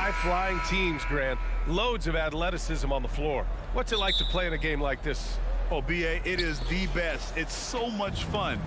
High-flying teams, Grant. Loads of athleticism on the floor. What's it like to play in a game like this? Oh, B.A., it is the best. It's so much fun.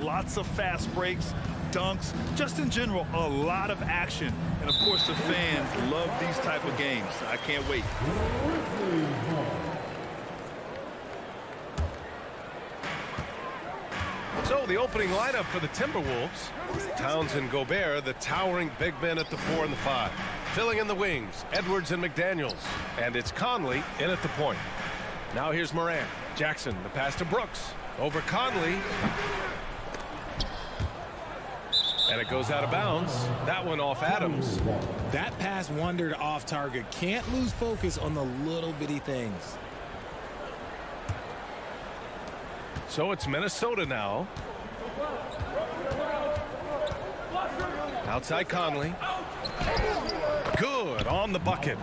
Lots of fast breaks, dunks, just in general, a lot of action. And of course, the fans love these type of games. I can't wait. So the opening lineup for the Timberwolves. Towns and Gobert, the towering big men at the 4 and the 5. Filling in the wings, Edwards and McDaniels. And it's Conley in at the point. Now here's Morant. Jackson, the pass to Brooks. Over Conley. And it goes out of bounds. That one off Adams. That pass wandered off target. Can't lose focus on the little bitty things. So it's Minnesota now. Outside Conley. Good on the bucket.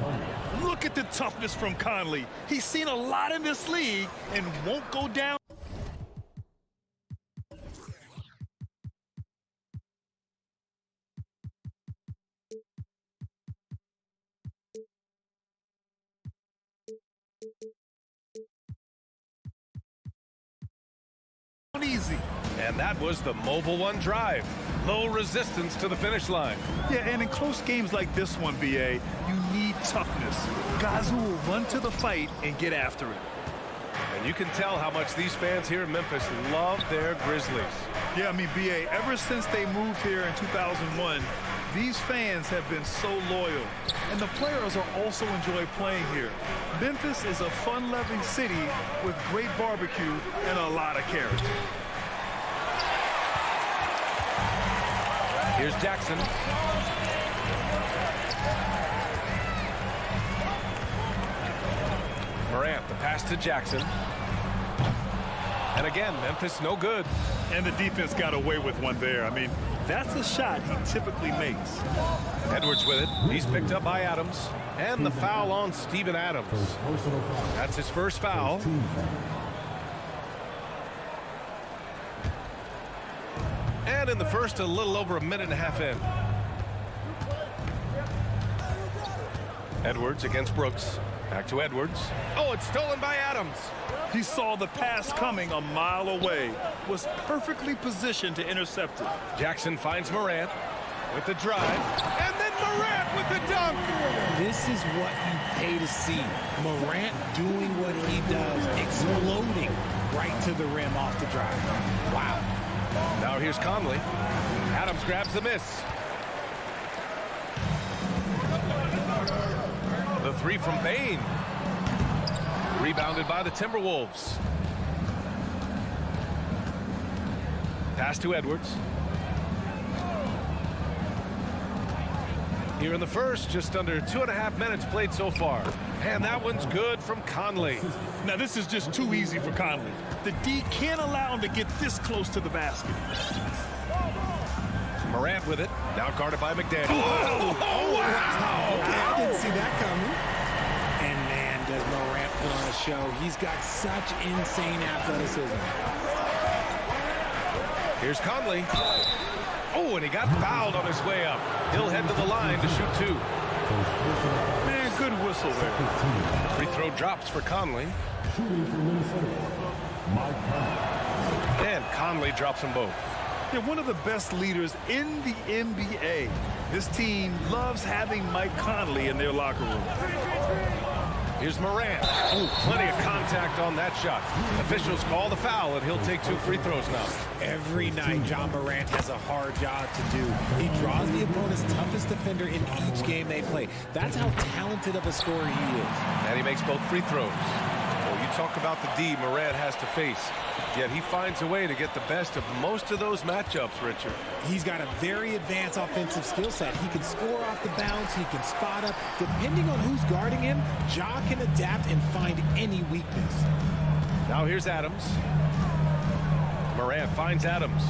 Look at the toughness from Conley. He's seen a lot in this league and won't go down. Easy. And that was the mobile one drive. Low resistance to the finish line. Yeah, and in close games like this one, B.A., you need toughness. Guys who will run to the fight and get after it. And you can tell how much these fans here in Memphis love their Grizzlies. Yeah, I mean, B.A., ever since they moved here in 2001, these fans have been so loyal. And the players are also enjoy playing here. Memphis is a fun-loving city with great barbecue and a lot of character. Here's Jackson. Morant, the pass to Jackson. And again, Memphis no good. And the defense got away with one there. I mean, that's a shot he typically makes. Edwards with it. He's picked up by Adams. And the foul on Steven Adams. That's his first foul. And in the first, a little over a minute and a half in. Edwards against Brooks. Back to Edwards. Oh, it's stolen by Adams. He saw the pass coming a mile away. Was perfectly positioned to intercept it. Jackson finds Morant with the drive. And then Morant with the dunk. This is what you pay to see. Morant doing what he does, exploding right to the rim off the drive. Wow. Now here's Conley. Adams grabs the miss. The three from Bain. Rebounded by the Timberwolves. Pass to Edwards. Here in the first, just under 2.5 minutes played so far. And that one's good from Conley. Now this is just too easy for Conley. The D can't allow him to get this close to the basket. Morant with it. Now guarded by McDaniel. Oh, wow. I didn't see that coming. And man, does Morant put on a show. He's got such insane athleticism. Here's Conley. Oh, and he got fouled on his way up. He'll head to the line to shoot two. Man, good whistle there. Free throw drops for Conley. And Conley drops them both. They're one of the best leaders in the NBA. This team loves having Mike Conley in their locker room. Here's Morant. Ooh, plenty of contact on that shot. Officials call the foul, and he'll take 2 free throws now. Every night, John Morant has a hard job to do. He draws the opponent's toughest defender in each game they play. That's how talented of a scorer he is. And he makes both free throws. Well, you talk about the D Morant has to face. Yet he finds a way to get the best of most of those matchups, Richard. He's got a very advanced offensive skill set. He can score off the bounce. He can spot up. Depending on who's guarding him, Ja can adapt and find any weakness. Now here's Adams. Morant finds Adams.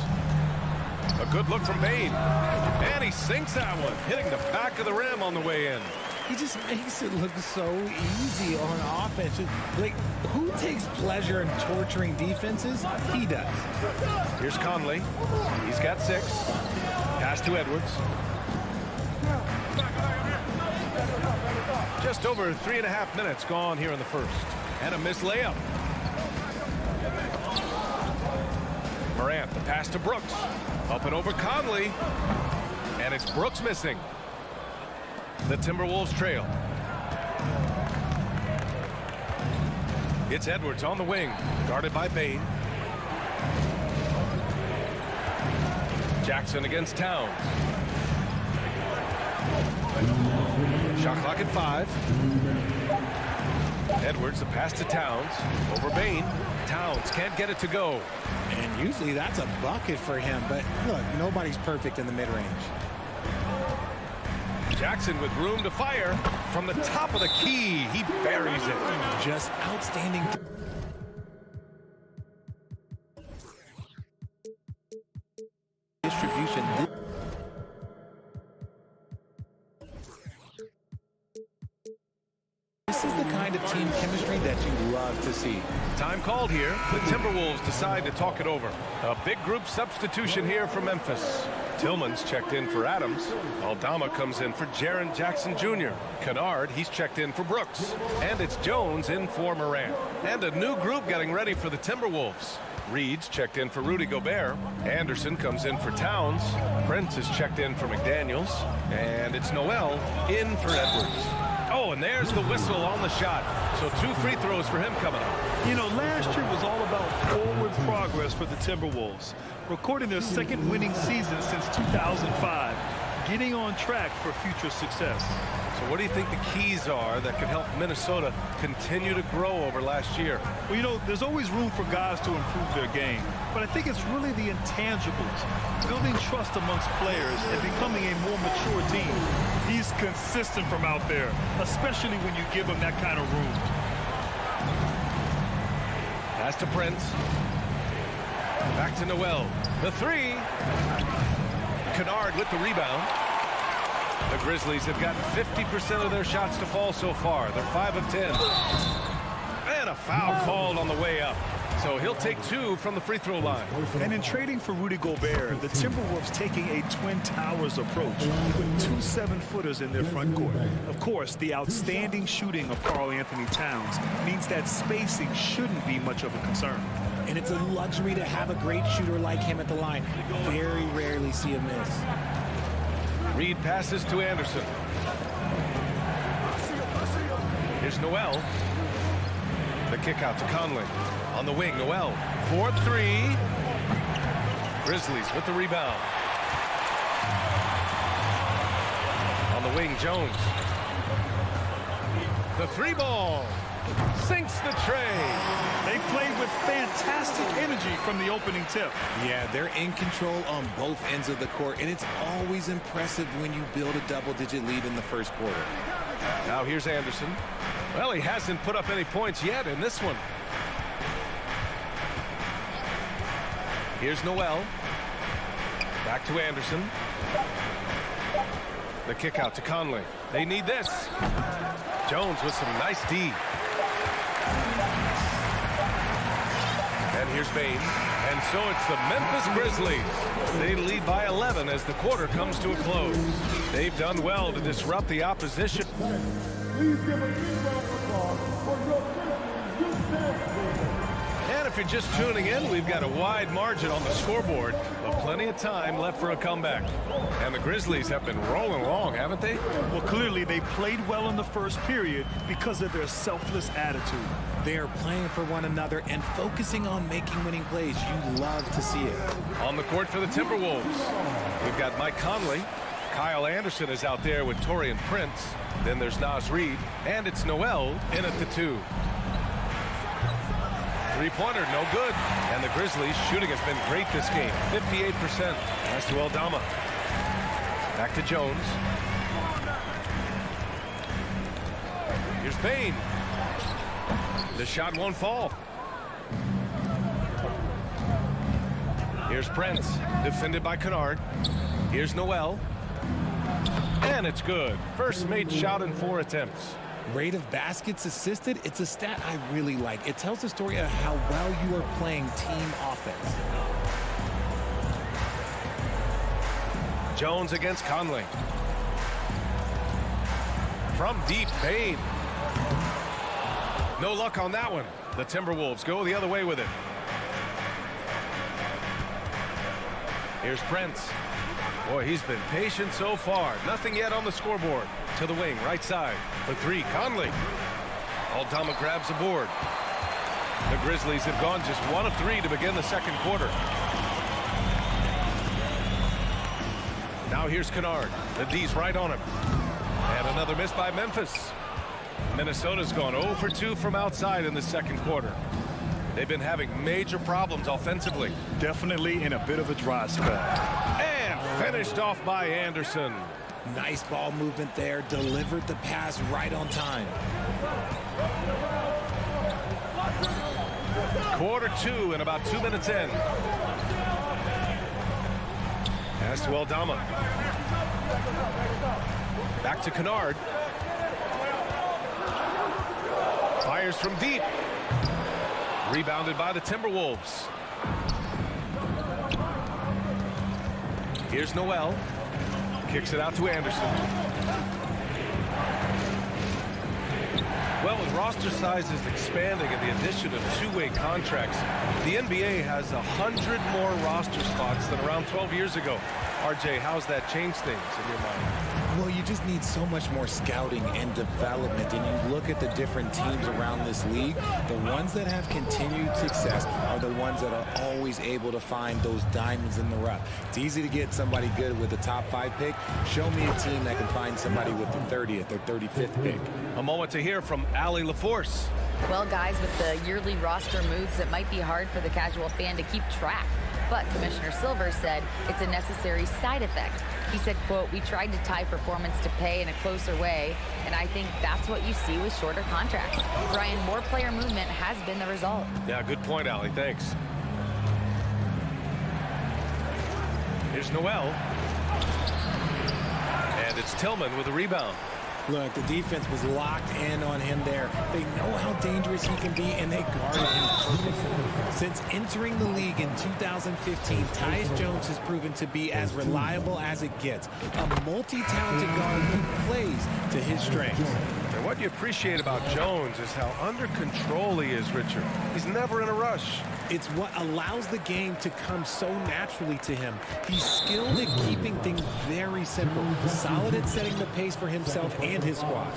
A good look from Bane. And he sinks that one, hitting the back of the rim on the way in. He just makes it look so easy on offense. Like, who takes pleasure in torturing defenses? He does. Here's Conley. He's got 6. Pass to Edwards. Just over 3.5 minutes gone here in the first. And a missed layup. Morant, the pass to Brooks. Up and over Conley. And it's Brooks missing. The Timberwolves trail. It's Edwards on the wing, guarded by Bane. Jackson against Towns. Shot clock at 5. Edwards, the pass to Towns. Over Bane. Towns can't get it to go. And usually that's a bucket for him, but look, nobody's perfect in the mid-range. Jackson with room to fire from the top of the key. He buries it. Just outstanding distribution. This is the kind of team chemistry that you love to see. Time called here. The Timberwolves decide to talk it over. A big group substitution here for Memphis. Tillman's checked in for Adams. Aldama comes in for Jaren Jackson Jr. Kennard, he's checked in for Brooks. And it's Jones in for Morant. And a new group getting ready for the Timberwolves. Reed's checked in for Rudy Gobert. Anderson comes in for Towns. Prince is checked in for McDaniels. And it's Noel in for Edwards. Oh, and there's the whistle on the shot. So 2 free throws for him coming up. You know, last year was all about forward progress for the Timberwolves, recording their 2nd winning season since 2005, getting on track for future success. So what do you think the keys are that could help Minnesota continue to grow over last year? Well, you know, there's always room for guys to improve their game, but I think it's really the intangibles, building trust amongst players and becoming a more mature team. He's consistent from out there, especially when you give him that kind of room. Pass to Prince. Back to Noel. The 3. Kennard with the rebound. The Grizzlies have gotten 50% of their shots to fall so far. They're 5 of 10. And a foul called on the way up. So he'll take 2 from the free throw line. And in trading for Rudy Gobert, the Timberwolves taking a Twin Towers approach with 2 7-footers in their front court. Of course, the outstanding shooting of Karl Anthony Towns means that spacing shouldn't be much of a concern. And it's a luxury to have a great shooter like him at the line. Very rarely see a miss. Reed passes to Anderson. Here's Noel. The kick out to Conley. On the wing, Noel. 4-3. Grizzlies with the rebound. On the wing, Jones. The 3-ball. Sinks the tray. They played with fantastic energy from the opening tip. Yeah, they're in control on both ends of the court, and it's always impressive when you build a double-digit lead in the first quarter. Now here's Anderson. Well, he hasn't put up any points yet in this one. Here's Noel. Back to Anderson. The kick out to Conley. They need this. Jones with some nice D. And here's Bane. And so it's the Memphis Grizzlies. They lead by 11 as the quarter comes to a close. They've done well to disrupt the opposition. Please give a big round of applause for your Grizzlies. And if you're just tuning in, we've got a wide margin on the scoreboard, but plenty of time left for a comeback. And the Grizzlies have been rolling along, haven't they? Well, clearly they played well in the first period because of their selfless attitude. They are playing for one another and focusing on making winning plays. You love to see it. On the court for the Timberwolves, we've got Mike Conley. Kyle Anderson is out there with Taurean Prince. Then there's Naz Reid, and it's Noel in at the 2. Three-pointer, no good. And the Grizzlies' shooting has been great this game, 58%. Pass to Aldama. Back to Jones. Here's Payne. The shot won't fall. Here's Prince, defended by Kennard. Here's Noel. And it's good. First made shot in 4 attempts. Rate of baskets assisted, it's a stat I really like. It tells the story of how well you are playing team offense. Jones against Conley. From deep, Payne. No luck on that one. The Timberwolves go the other way with it. Here's Prince. Boy, he's been patient so far. Nothing yet on the scoreboard. To the wing, right side. For 3, Conley. Aldama grabs the board. The Grizzlies have gone just 1 of 3 to begin the second quarter. Now here's Kennard. The D's right on him. And another miss by Memphis. Minnesota's gone 0 for 2 from outside in the second quarter. They've been having major problems offensively. Definitely in a bit of a dry spell. And finished off by Anderson. Nice ball movement there. Delivered the pass right on time. Quarter 2 and about 2 minutes in. Pass to Aldama. Back to Kennard. Fires from deep. Rebounded by the Timberwolves. Here's Noel. Kicks it out to Anderson. Well, with roster sizes expanding and the addition of two-way contracts, the NBA has 100 more roster spots than around 12 years ago. RJ, how's that changed things in your mind? Well, you just need so much more scouting and development. And you look at the different teams around this league, the ones that have continued success are the ones that are always able to find those diamonds in the rough. It's easy to get somebody good with the top 5 pick. Show me a team that can find somebody with the 30th or 35th pick. A moment to hear from Allie LaForce. Well, guys, with the yearly roster moves, it might be hard for the casual fan to keep track. But Commissioner Silver said it's a necessary side effect. He said, quote, "We tried to tie performance to pay in a closer way, and I think that's what you see with shorter contracts." Brian, more player movement has been the result. Yeah, good point, Allie. Thanks. Here's Noel. And it's Tillman with a rebound. Look, the defense was locked in on him there. They know how dangerous he can be, and they guarded him perfectly. Since entering the league in 2015, Tyus Jones has proven to be as reliable as it gets. A multi-talented guard who plays to his strengths. And what you appreciate about Jones is how under control he is, Richard. He's never in a rush. It's what allows the game to come so naturally to him. He's skilled at keeping things very simple. Solid at setting the pace for himself and his squad.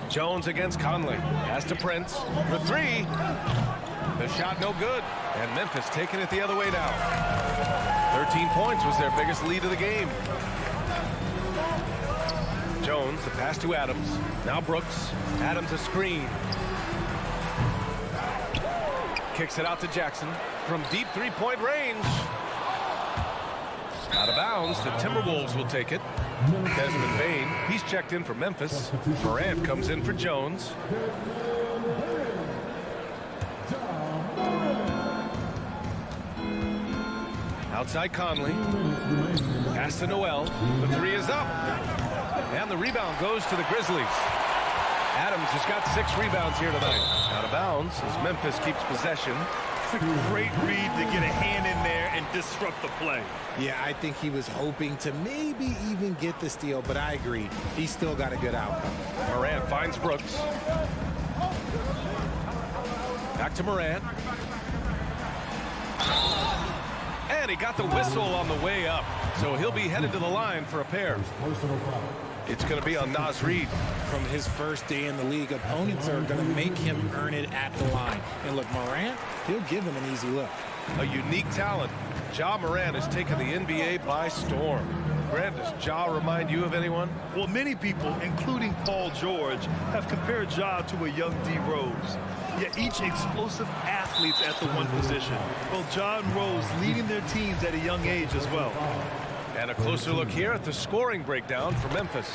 Jones against Conley. Pass to Prince for 3. The shot no good. And Memphis taking it the other way down. 13 points was their biggest lead of the game. Jones, the pass to Adams. Now Brooks. Adams a screen. Kicks it out to Jackson from deep three-point range. Out of bounds. The Timberwolves will take it. Desmond Bane, he's checked in for Memphis. Morant comes in for Jones. Outside Conley. Pass to Noel. The 3 is up. And the rebound goes to the Grizzlies. Adams has got 6 rebounds here tonight. Out of bounds as Memphis keeps possession. It's a great read to get a hand in there and disrupt the play. Yeah, I think he was hoping to maybe even get the steal, but I agree. He still got a good outcome. Morant finds Brooks. Back to Morant. And he got the whistle on the way up. So he'll be headed to the line for a pair. It's going to be on Naz Reid. From his first day in the league, opponents are going to make him earn it at the line. And look, Morant, he'll give him an easy look. A unique talent. Ja Morant has taken the NBA by storm. Grant, does Ja remind you of anyone? Well, many people, including Paul George, have compared Ja to a young D. Rose. Yet each explosive athletes at the one position. Both Ja and Rose leading their teams at a young age as well. And a closer look here at the scoring breakdown for Memphis.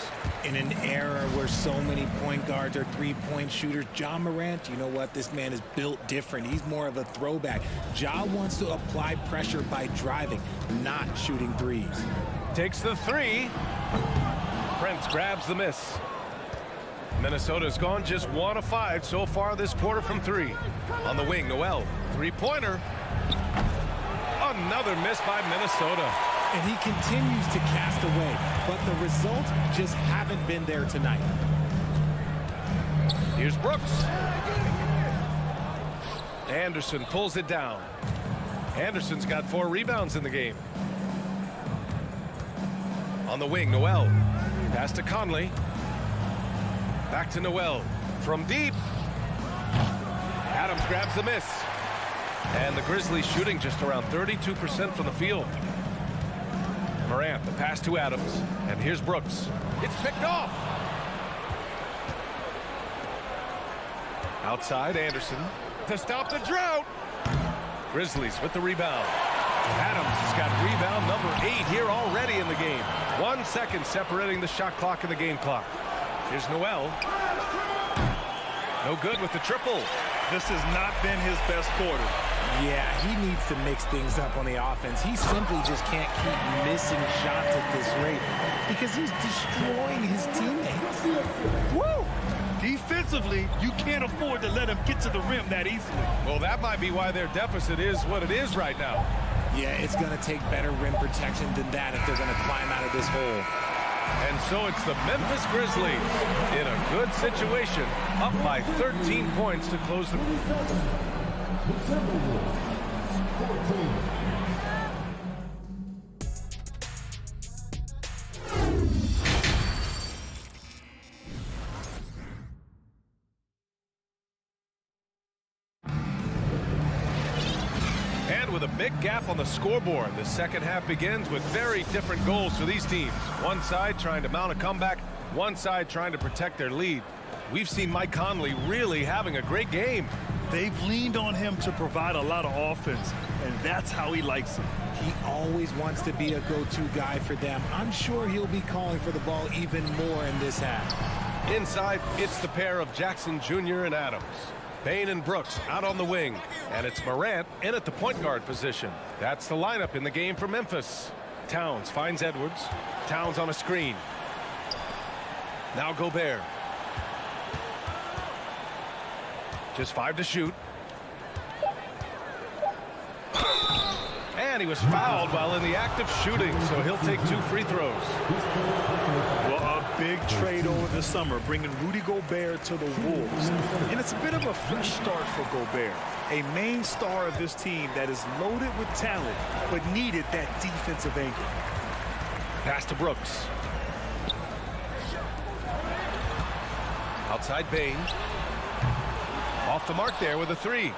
In an era where so many point guards are three-point shooters, Ja Morant, you know what? This man is built different. He's more of a throwback. Ja wants to apply pressure by driving, not shooting threes. Takes the three. Prince grabs the miss. Minnesota's gone just 1 of 5 so far this quarter from 3. On the wing, Noel. Three-pointer. Another miss by Minnesota. And he continues to cast away, but the results just haven't been there tonight. Here's Brooks. Anderson pulls it down. Anderson's got 4 rebounds in the game. On the wing, Noel. Pass to Conley. Back to Noel. From deep. Adams grabs the miss. And the Grizzlies shooting just around 32% from the field. Morant, the pass to Adams. And here's Brooks. It's picked off. Outside, Anderson to stop the drought. Grizzlies with the rebound. Adams has got rebound number 8 here already in the game. 1 second separating the shot clock and the game clock. Here's Noel. No good with the triple. This has not been his best quarter. Yeah, he needs to mix things up on the offense. He simply just can't keep missing shots at this rate because he's destroying his teammates. Woo! Defensively, you can't afford to let him get to the rim that easily. Well, that might be why their deficit is what it is right now. Yeah, it's going to take better rim protection than that if they're going to climb out of this hole. And so it's the Memphis Grizzlies in a good situation, up by 13 points to close the... And with a big gap on the scoreboard, the second half begins with very different goals for these teams. One side trying to mount a comeback, one side trying to protect their lead. We've seen Mike Conley really having a great game. They've leaned on him to provide a lot of offense, and that's how he likes it. He always wants to be a go-to guy for them. I'm sure he'll be calling for the ball even more in this half. Inside, it's the pair of Jackson Jr. and Adams. Payne and Brooks out on the wing, and it's Morant in at the point guard position. That's the lineup in the game for Memphis. Towns finds Edwards. Towns on a screen. Now Gobert. Just 5 to shoot. And he was fouled while in the act of shooting, so he'll take 2 free throws. Well, a big trade over the summer, bringing Rudy Gobert to the Wolves. And it's a bit of a fresh start for Gobert, a main star of this team that is loaded with talent, but needed that defensive anchor. Pass to Brooks. Outside Payne. Off the mark there with a 3.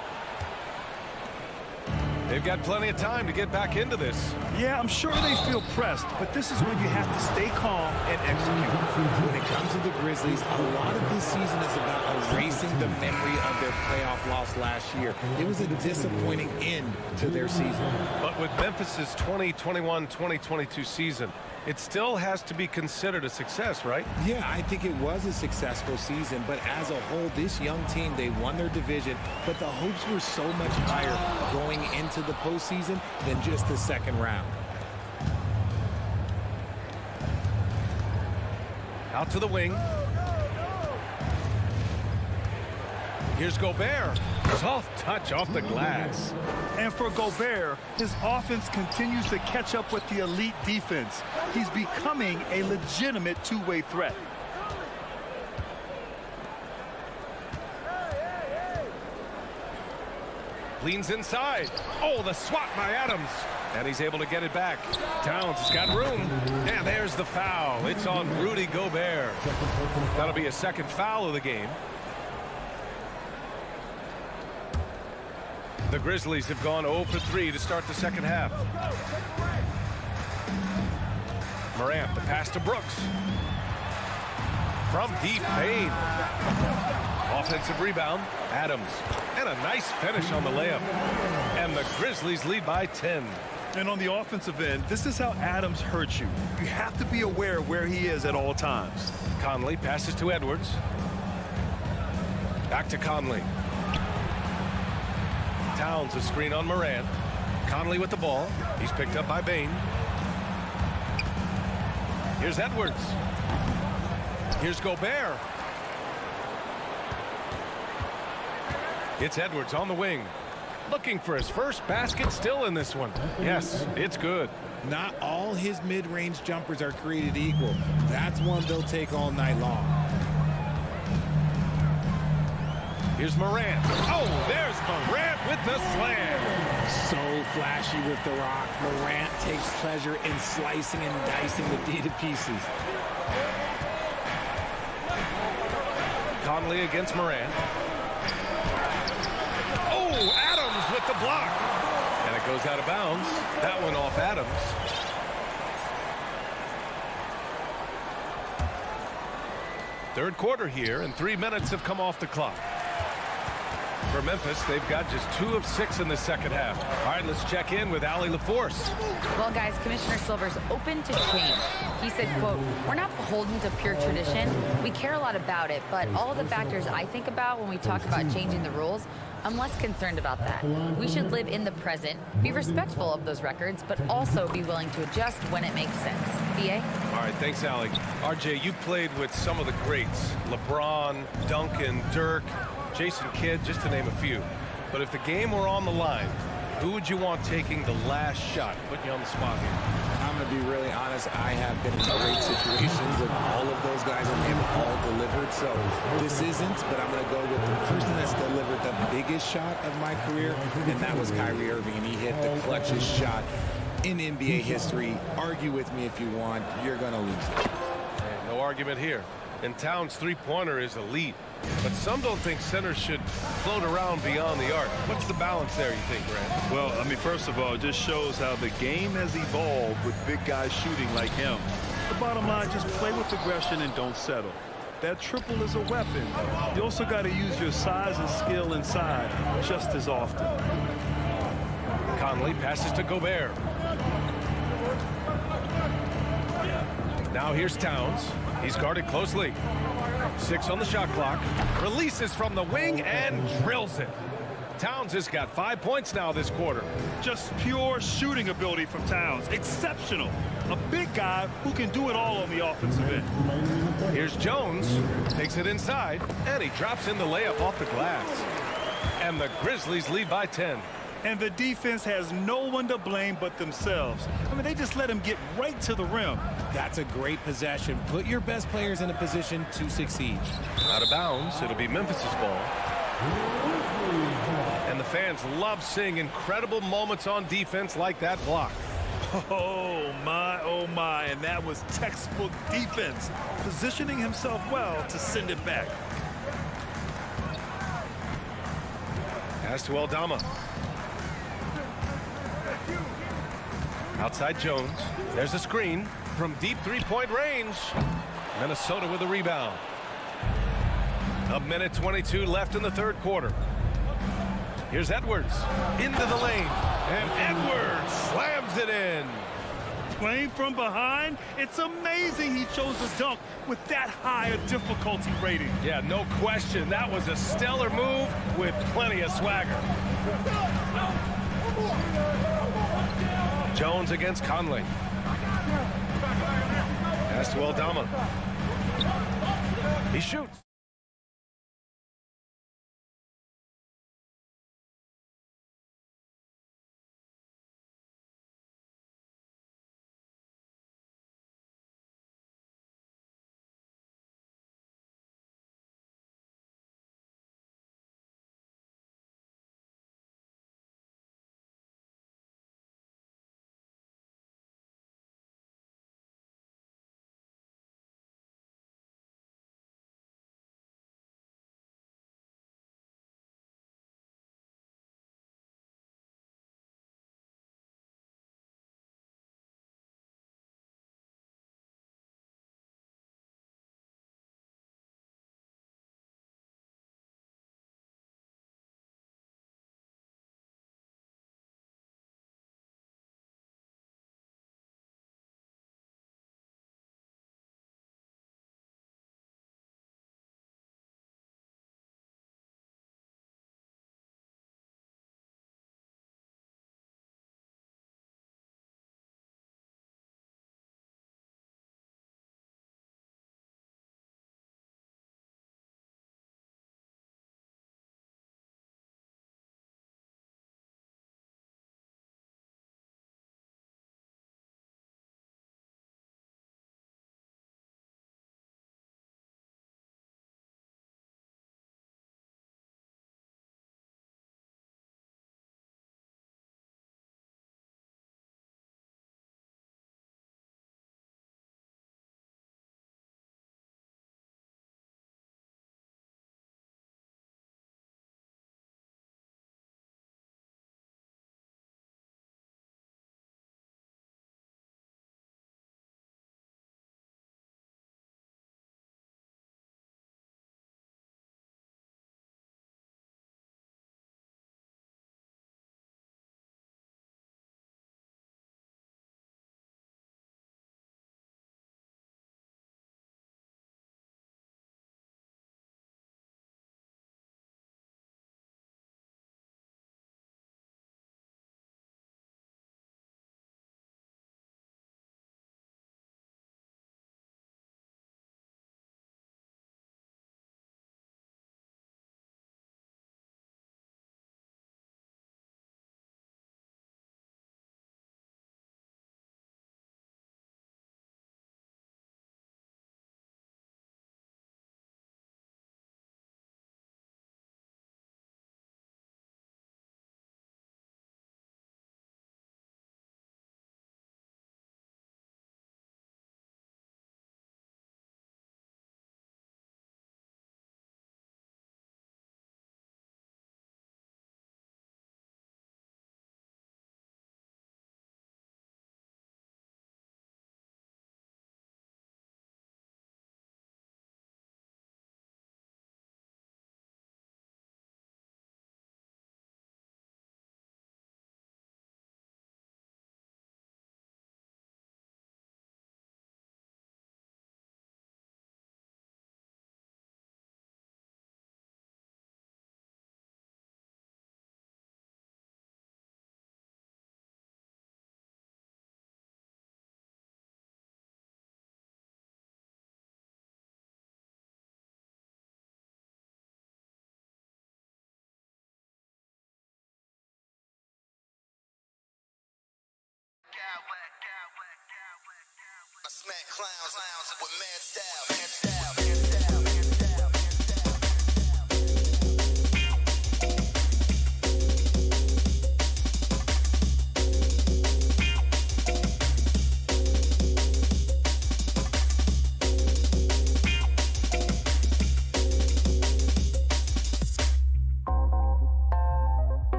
They've got plenty of time to get back into this. Yeah, I'm sure they feel pressed, but this is when you have to stay calm and execute. When it comes to the Grizzlies, a lot of this season is about erasing the memory of their playoff loss last year. It was a disappointing end to their season. But with Memphis's 2021-2022 season, it still has to be considered a success, right? Yeah, I think it was a successful season, but as a whole, this young team, they won their division, but the hopes were so much higher going into the postseason than just the second round. Out to the wing. Here's Gobert. Soft touch off the glass. And for Gobert, his offense continues to catch up with the elite defense. He's becoming a legitimate two-way threat. Leans inside. Oh, the swat by Adams. And he's able to get it back. Towns has got room. And there's the foul. It's on Rudy Gobert. That'll be a second foul of the game. The Grizzlies have gone 0 for 3 to start the second half. Morant, the pass to Brooks. From deep, Payne. Offensive rebound, Adams. And a nice finish on the layup. And the Grizzlies lead by 10. And on the offensive end, this is how Adams hurts you. You have to be aware of where he is at all times. Conley passes to Edwards. Back to Conley. Towns a screen on Morant. Conley with the ball. He's picked up by Bain. Here's Edwards. Here's Gobert. It's Edwards on the wing. Looking for his first basket still in this one. Yes, it's good. Not all his mid-range jumpers are created equal. That's one they'll take all night long. Here's Morant. Oh, there's Morant with the slam. So flashy with the rock. Morant takes pleasure in slicing and dicing the D to pieces. Conley against Morant. Oh, Adams with the block. And it goes out of bounds. That one off Adams. Third quarter here, and 3 minutes have come off the clock. For Memphis, they've got just 2 of 6 in the second half. All right, let's check in with Allie LaForce. Well, guys, Commissioner Silver's open to change. He said, quote, "We're not beholden to pure tradition. We care a lot about it, but all the factors I think about when we talk about changing the rules, I'm less concerned about that. We should live in the present, be respectful of those records, but also be willing to adjust when it makes sense." BA? All right, thanks, Allie. RJ, you played with some of the greats. LeBron, Duncan, Dirk, Jason Kidd, just to name a few. But if the game were on the line, who would you want taking the last shot? Putting you on the spot here. I'm going to be really honest. I have been in great situations with all of those guys, and they've all delivered. So this isn't, but I'm going to go with the person that's delivered the biggest shot of my career, and that was Kyrie Irving, and he hit the clutchest shot in NBA history. Argue with me if you want. You're going to lose it. No argument here. And Towns' three-pointer is elite. But some don't think centers should float around beyond the arc. What's the balance there, you think, Grant? Well, I mean, first of all, it just shows how the game has evolved with big guys shooting like him. The bottom line, just play with aggression and don't settle. That triple is a weapon. You also got to use your size and skill inside just as often. Conley passes to Gobert. Now here's Towns. He's guarded closely. 6 on the shot clock. Releases from the wing and drills it. Towns has got 5 points now this quarter. Just pure shooting ability from Towns. Exceptional. A big guy who can do it all on the offensive end. Here's Jones. Takes it inside. And he drops in the layup off the glass. And the Grizzlies lead by 10. And the defense has no one to blame but themselves. I mean, they just let him get right to the rim. That's a great possession. Put your best players in a position to succeed. Out of bounds. It'll be Memphis's ball. And the fans love seeing incredible moments on defense like that block. Oh, my. And that was textbook defense. Positioning himself well to send it back. Pass to Aldama. Outside Jones. There's a screen from deep three-point range. Minnesota with a rebound. A minute 22 left in the third quarter. Here's Edwards into the lane. And Edwards slams it in. Playing from behind, it's amazing he chose to dunk with that high a difficulty rating. Yeah, no question. That was a stellar move with plenty of swagger. Jones against Conley. Pass to Aldama. He shoots. I smack clowns with mad style.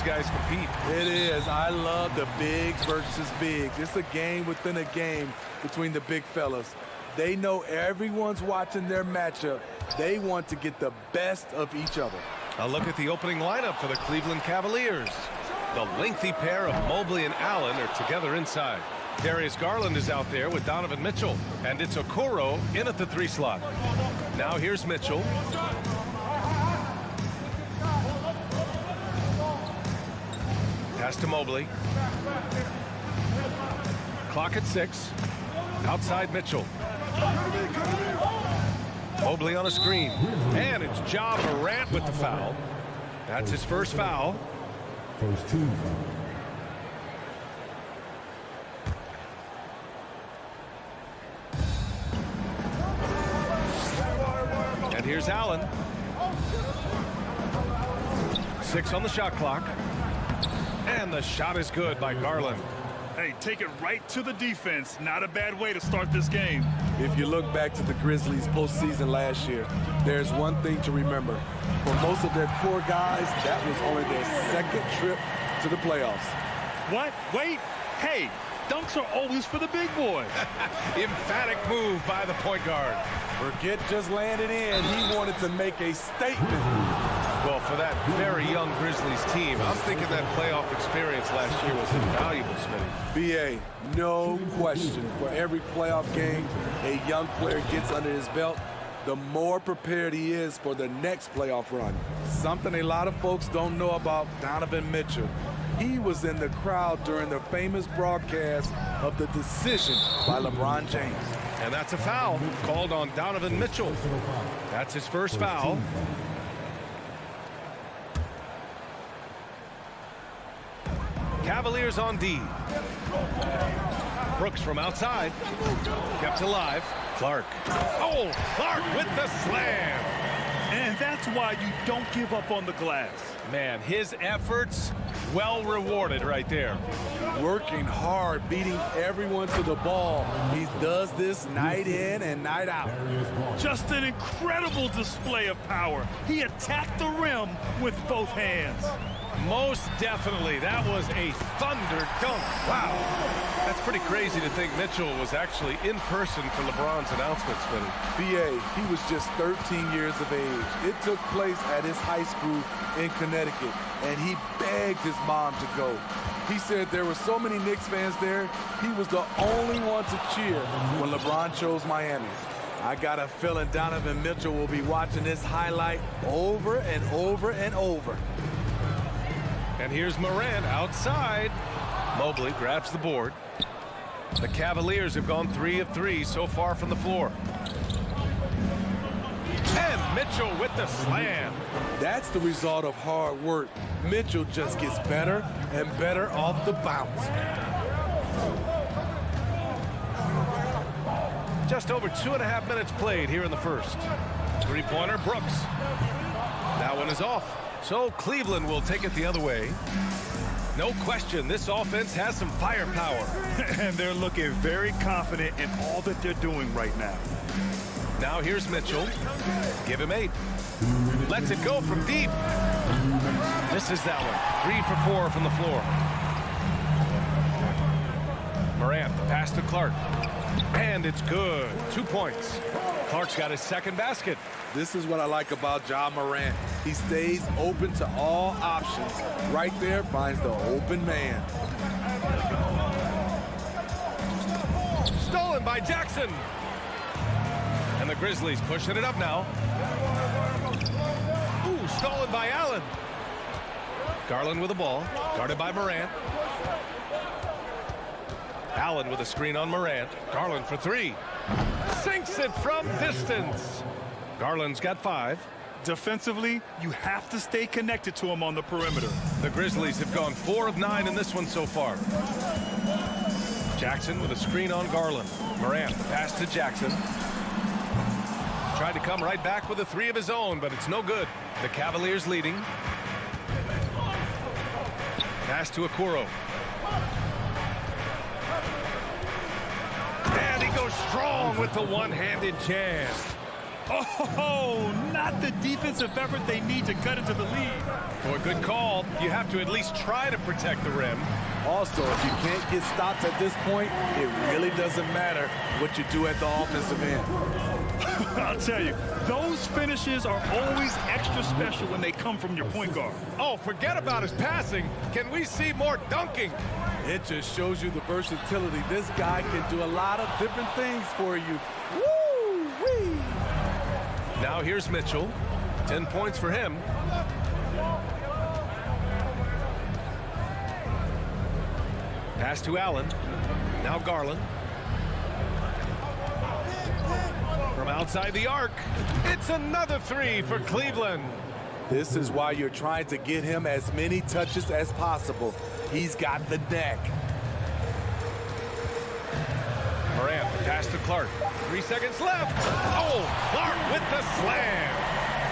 guys compete. It is. I love the bigs versus bigs. It's a game within a game between the big fellas. They know everyone's watching their matchup. They want to get the best of each other. A look at the opening lineup for the Cleveland Cavaliers. The lengthy pair of Mobley and Allen are together inside. Darius Garland is out there with Donovan Mitchell. And it's Okoro in at the 3 slot. Now here's Mitchell. Pass to Mobley. Clock at 6. Outside Mitchell. Mobley on a screen. And it's Ja Morant with the foul. That's his first foul. First team. And here's Allen. 6 on the shot clock. And the shot is good by Garland. Hey, take it right to the defense. Not a bad way to start this game. If you look back to the Grizzlies postseason last year, there's one thing to remember. For most of their core guys, that was only their second trip to the playoffs. What? Wait. Hey, dunks are always for the big boy. Emphatic move by the point guard. Forget just landing in. He wanted to make a statement. Well, for that very young Grizzlies team, I'm thinking that playoff experience last year was invaluable, Smitty. BA, no question. For every playoff game a young player gets under his belt, the more prepared he is for the next playoff run. Something a lot of folks don't know about Donovan Mitchell. He was in the crowd during the famous broadcast of the decision by LeBron James. And that's a foul called on Donovan Mitchell. That's his first foul. Cavaliers on D. Brooks from outside. Kept alive. Clark. Oh, Clark with the slam. And that's why you don't give up on the glass. Man, his efforts well rewarded right there. Working hard, beating everyone to the ball. He does this night in and night out. Just an incredible display of power. He attacked the rim with both hands. Most definitely. That was a thunder dunk. Wow. That's pretty crazy to think Mitchell was actually in person for LeBron's announcement, Smitty. BA, he was just 13 years of age. It took place at his high school in Connecticut, and he begged his mom to go. He said there were so many Knicks fans there, he was the only one to cheer when LeBron chose Miami. I got a feeling Donovan Mitchell will be watching this highlight over and over and over. And here's Morant outside. Mobley grabs the board. The Cavaliers have gone 3 of 3 so far from the floor. And Mitchell with the slam. That's the result of hard work. Mitchell just gets better and better off the bounce. Just over 2.5 minutes played here in the first. 3-pointer, Brooks. That one is off. So Cleveland will take it the other way. No question, this offense has some firepower. And they're looking very confident in all that they're doing right now. Now here's Mitchell. Give him 8. Lets it go from deep. Misses that one. 3 for 4 from the floor. Morant, the pass to Clark. And it's good. 2 points. Clark's got his second basket. This is what I like about Ja Morant. He stays open to all options. Right there finds the open man. Stolen by Jackson. And the Grizzlies pushing it up now. Ooh, stolen by Allen. Garland with the ball. Guarded by Morant. Allen with a screen on Morant. Garland for 3. Sinks it from distance. Garland's got 5. Defensively, you have to stay connected to him on the perimeter. The Grizzlies have gone 4 of 9 in this one so far. Jackson with a screen on Garland. Morant, the pass to Jackson. Tried to come right back with a 3 of his own, but it's no good. The Cavaliers leading. Pass to Okoro. And he goes strong with the one-handed jam. Oh, not the defensive effort they need to cut into the lead. For a good call, you have to at least try to protect the rim. Also, if you can't get stops at this point, it really doesn't matter what you do at the offensive end. I'll tell you, those finishes are always extra special when they come from your point guard. Oh, forget about his passing. Can we see more dunking? It just shows you the versatility. This guy can do a lot of different things for you. Woo-wee! Now here's Mitchell. 10 points for him. Pass to Allen. Now Garland. From outside the arc, it's another three for Cleveland. This is why you're trying to get him as many touches as possible. He's got the neck. Morant, the pass to Clark. 3 seconds left. Oh, Clark with the slam.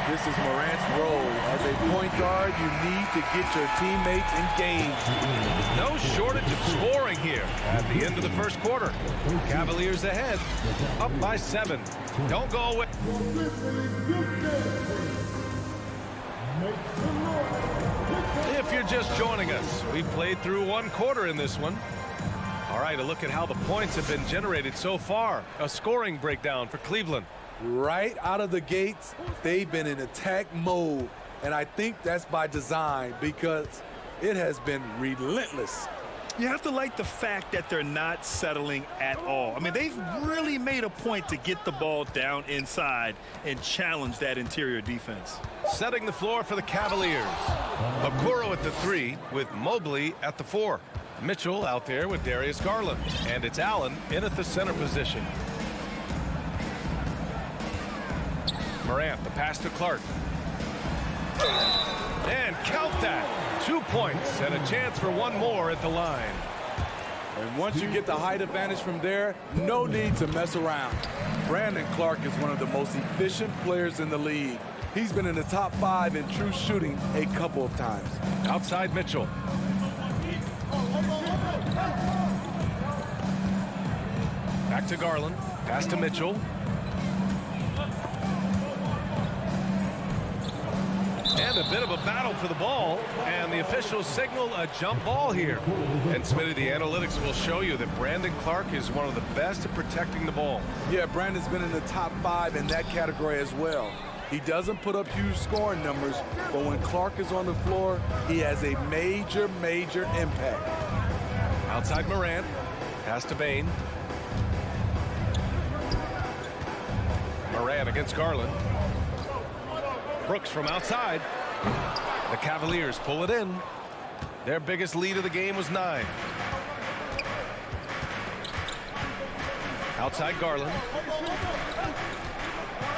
This is Morant's role. As a point guard, you need to get your teammates engaged. No shortage of scoring here at the end of the first quarter. Cavaliers ahead, up by 7. Don't go away. If you're just joining us, we've played through 1 quarter in this one. All right, a look at how the points have been generated so far. A scoring breakdown for Cleveland. Right out of the gates, they've been in attack mode. And I think that's by design because it has been relentless. You have to like the fact that they're not settling at all. I mean, they've really made a point to get the ball down inside and challenge that interior defense. Setting the floor for the Cavaliers. Okoro at the 3 with Mobley at the 4. Mitchell out there with Darius Garland. And it's Allen in at the center position. Morant, the pass to Clark. And count that. 2 points and a chance for 1 more at the line. And once you get the height advantage from there, no need to mess around. Brandon Clark is one of the most efficient players in the league. He's been in the top 5 in true shooting a couple of times. Outside Mitchell. Back to Garland. Pass to Mitchell. And a bit of a battle for the ball, and the officials signal a jump ball here. And Smitty, the analytics will show you that Brandon Clark is one of the best at protecting the ball. Yeah, Brandon's been in the top 5 in that category as well. He doesn't put up huge scoring numbers, but when Clark is on the floor, he has a major, major impact. Outside Morant, pass to Bane. Morant against Garland. Brooks from outside. The Cavaliers pull it in. Their biggest lead of the game was 9. Outside Garland.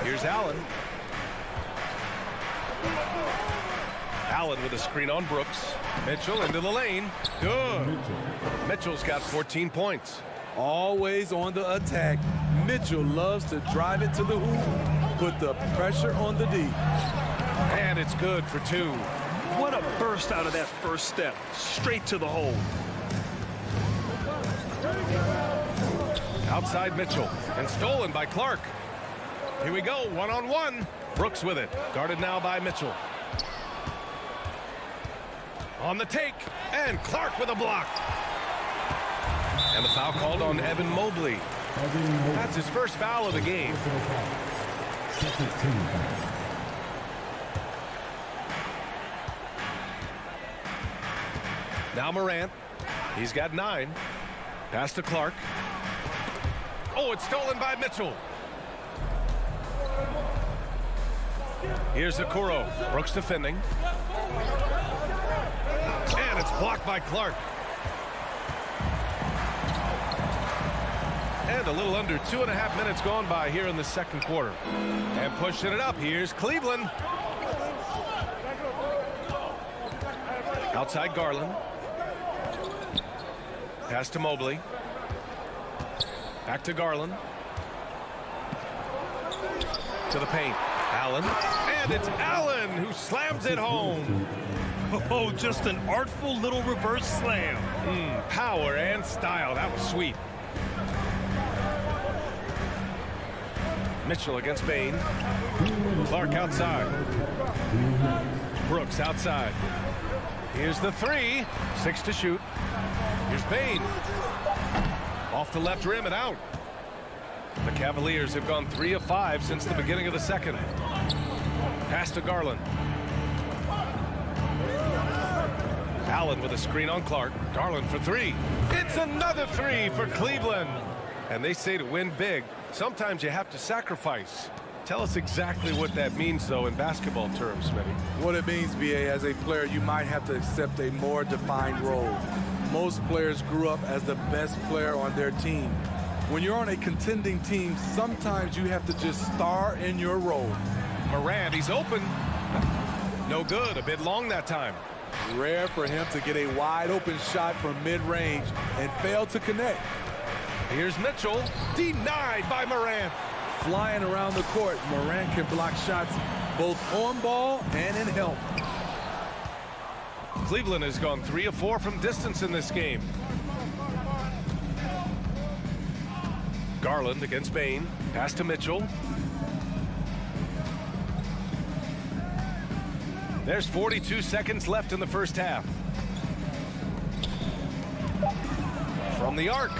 Here's Allen. Allen with a screen on Brooks. Mitchell into the lane. Good. Mitchell's got 14 points. Always on the attack. Mitchell loves to drive it to the hoop, put the pressure on the D. And it's good for 2. What a burst out of that first step. Straight to the hole. Outside Mitchell. And stolen by Clark. Here we go. 1-on-1. Brooks with it. Guarded now by Mitchell. On the take. And Clark with a block. And the foul called on Evan Mobley. That's his first foul of the game. Now Morant. He's got 9. Pass to Clark. Oh, it's stolen by Mitchell. Here's Okoro. Brooks defending. And it's blocked by Clark. And a little under 2.5 minutes gone by here in the second quarter. And pushing it up, here's Cleveland. Outside Garland. Pass to Mobley. Back to Garland. To the paint. Allen. And it's Allen who slams it home. Oh, just an artful little reverse slam. Power and style. That was sweet. Mitchell against Bain. Clark outside. Brooks outside. Here's the three. 6 to shoot. Here's Bain. Off the left rim and out. The Cavaliers have gone 3 of 5 since the beginning of the second. Pass to Garland. Allen with a screen on Clark. Garland for 3. It's another 3 for Cleveland. And they say to win big, sometimes you have to sacrifice. Tell us exactly what that means, though, in basketball terms, Smitty. What it means, BA, as a player, you might have to accept a more defined role. Most players grew up as the best player on their team. When you're on a contending team, sometimes you have to just star in your role. Morant, he's open. No good, a bit long that time. Rare for him to get a wide open shot from mid-range and fail to connect. Here's Mitchell, denied by Morant. Flying around the court, Morant can block shots both on ball and in help. Cleveland has gone 3 of 4 from distance in this game. Garland against Bain. Pass to Mitchell. There's 42 seconds left in the first half. From the arc.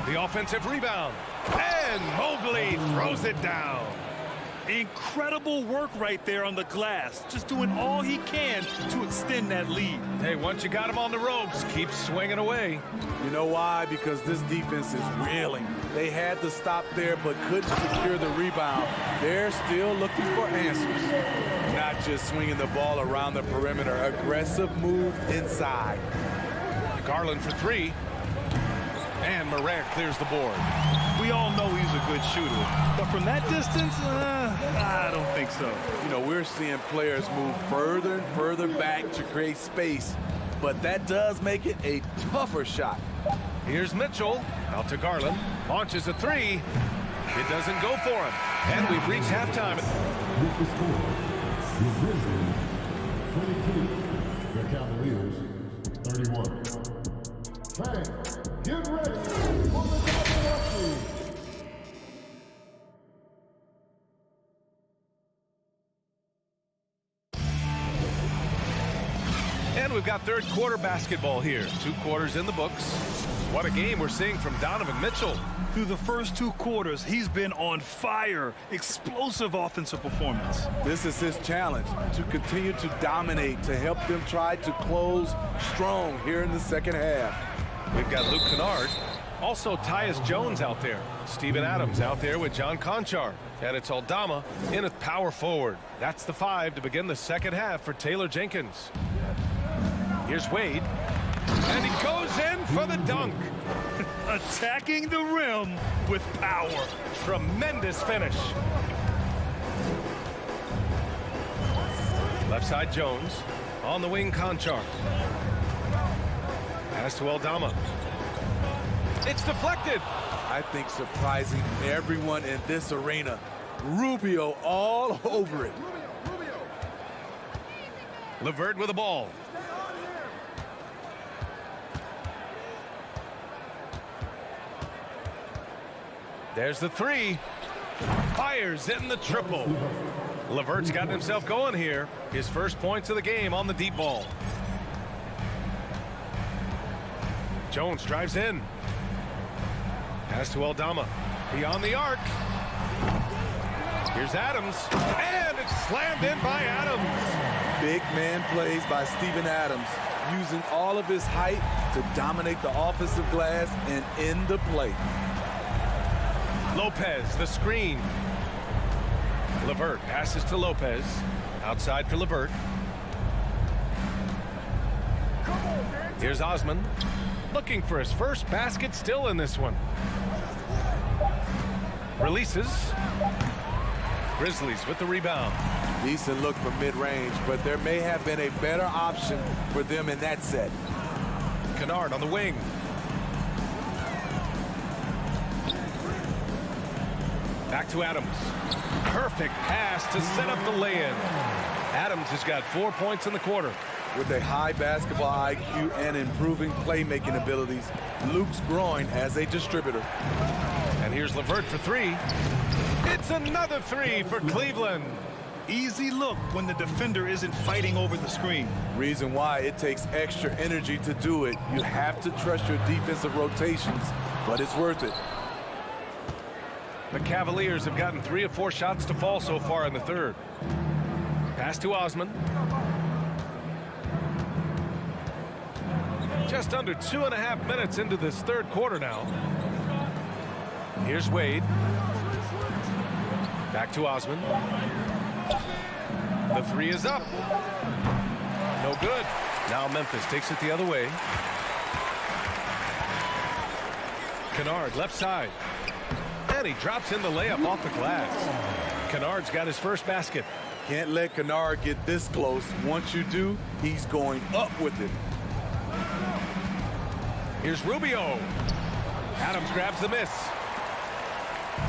The offensive rebound. And Mobley throws it down. Incredible work right there on the glass. Just doing all he can to extend that lead. Hey, once you got him on the ropes, keep swinging away. You know why? Because this defense is reeling. They had to stop there but couldn't secure the rebound. They're still looking for answers. Not just swinging the ball around the perimeter. Aggressive move inside. Garland for 3. And Morant clears the board. We all know he's a good shooter, but from that distance, I don't think so. You know, we're seeing players move further and further back to create space, but that does make it a tougher shot. Here's Mitchell, out to Garland, launches a 3. It doesn't go for him, and we've reached halftime. With the score, the Grizzlies 22, the Cavaliers 31. Fans, get ready for the Cavaliers. And we've got third quarter basketball here. 2 quarters in the books. What a game we're seeing from Donovan Mitchell. Through the first 2 quarters, he's been on fire. Explosive offensive performance. This is his challenge, to continue to dominate, to help them try to close strong here in the second half. We've got Luke Kennard. Also, Tyus Jones out there. Steven Adams out there with John Conchar. And it's Aldama in at power forward. That's the 5 to begin the second half for Taylor Jenkins. Here's Wade. And he goes in for the dunk. Attacking the rim with power. Tremendous finish. Left side Jones. On the wing Conchar. Pass to Aldama. It's deflected. I think surprising everyone in this arena. Rubio all over it. LeVert with the ball. There's the 3. Fires in the triple. LeVert's gotten himself going here. His first points of the game on the deep ball. Jones drives in. Pass to Aldama. Beyond the arc. Here's Adams. And it's slammed in by Adams. Big man plays by Steven Adams, using all of his height to dominate the offensive glass and end the play. Lopez, the screen. LeVert passes to Lopez. Outside for LeVert. Here's Osman. Looking for his first basket still in this one. Releases. Grizzlies with the rebound. Decent look from mid-range, but there may have been a better option for them in that set. Kennard on the wing. Back to Adams. Perfect pass to set up the lay-in. Adams has got 4 points in the quarter. With a high basketball IQ and improving playmaking abilities, Luke's growing as a distributor. And here's LeVert for three. It's another three for Cleveland. Easy look when the defender isn't fighting over the screen. Reason why it takes extra energy to do it. You have to trust your defensive rotations, but it's worth it. The Cavaliers have gotten 3 of 4 shots to fall so far in the third. Pass to Osman. Just under 2.5 minutes into this third quarter now. Here's Wade. Back to Osman. The three is up. No good. Now Memphis takes it the other way. Kennard left side. And he drops in the layup off the glass. Kennard's got his first basket. Can't let Kennard get this close. Once you do, he's going up with it. Here's Rubio. Adams grabs the miss.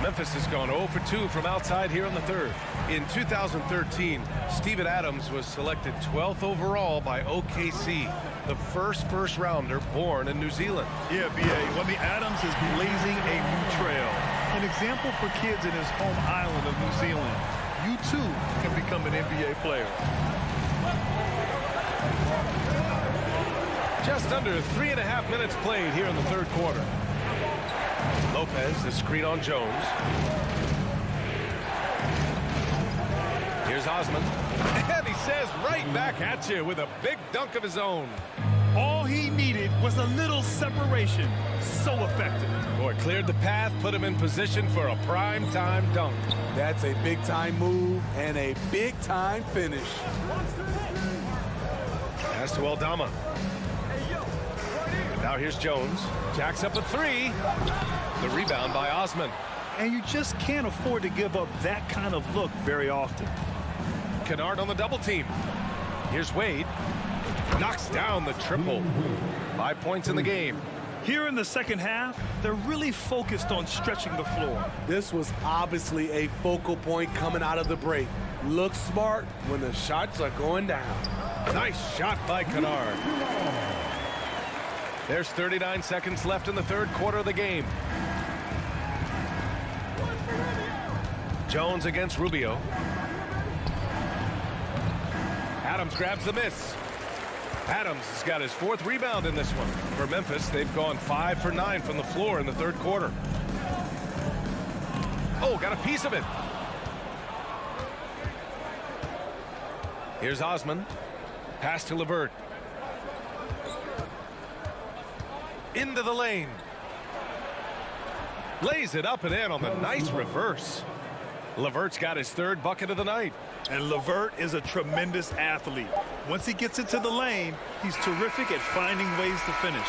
Memphis has gone 0 for 2 from outside here in the third. In 2013, Steven Adams was selected 12th overall by OKC, the first rounder born in New Zealand. Yeah, B.A. Adams is blazing a new trail. An example for kids in his home island of New Zealand. You too can become an NBA player. Just under 3.5 minutes played here in the third quarter. Lopez, the screen on Jones. Here's Osman. And he says right back at you with a big dunk of his own. All he needed was a little separation. So effective. Boy, cleared the path, put him in position for a prime-time dunk. That's a big-time move and a big-time finish. Pass to Aldama. Now here's Jones. Jacks up a three. The rebound by Osman. And you just can't afford to give up that kind of look very often. Kennard on the double team. Here's Wade. Knocks down the triple. 5 points in the game. Here in the second half, they're really focused on stretching the floor. This was obviously a focal point coming out of the break. Look smart when the shots are going down. Nice shot by Kennard. There's 39 seconds left in the third quarter of the game. Jones against Rubio. Adams grabs the miss. Adams has got his 4th rebound in this one. For Memphis, they've gone 5 for 9 from the floor in the third quarter. Oh, got a piece of it. Here's Osman. Pass to LeVert. Into the lane. Lays it up and in on the nice reverse. LeVert's got his 3rd bucket of the night. And LeVert is a tremendous athlete. Once he gets into the lane, he's terrific at finding ways to finish.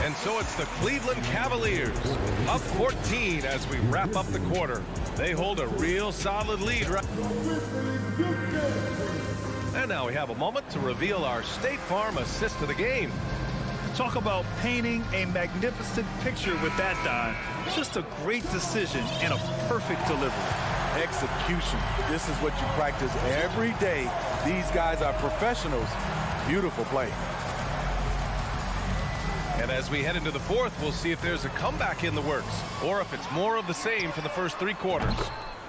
And so it's the Cleveland Cavaliers up 14 as we wrap up the quarter. They hold a real solid lead right. And now we have a moment to reveal our State Farm assist of the game. Talk about painting a magnificent picture with that dive. Just a great decision and a perfect delivery. Execution. This is what you practice every day. These guys are professionals. Beautiful play. And as we head into the fourth, we'll see if there's a comeback in the works or if it's more of the same for the first 3 quarters.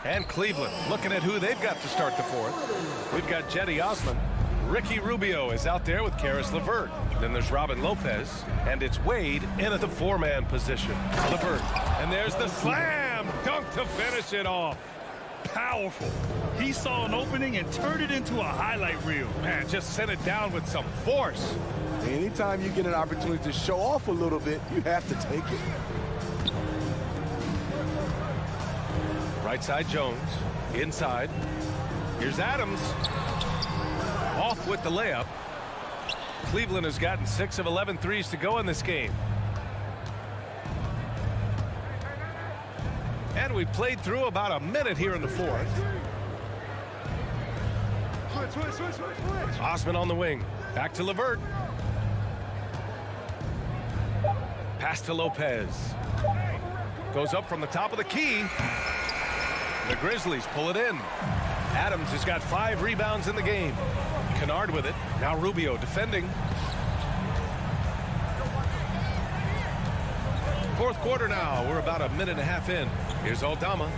And Cleveland looking at who they've got to start the fourth. We've got Cedi Osman. Ricky Rubio is out there with Caris LeVert. Then there's Robin Lopez, and it's Wade in at the 4-man position. LeVert, and there's the slam dunk to finish it off. Powerful. He saw an opening and turned it into a highlight reel. Man, just sent it down with some force. Anytime you get an opportunity to show off a little bit, you have to take it. Right side Jones, inside. Here's Adams. Off with the layup. Cleveland has gotten 6 of 11 threes to go in this game. And we played through about a minute here in the fourth. Osman on the wing. Back to LeVert. Pass to Lopez. Goes up from the top of the key. The Grizzlies pull it in. Adams has got 5 rebounds in the game. Kennard with it. Now Rubio defending. Fourth quarter now. We're about a minute and a half in. Here's Aldama.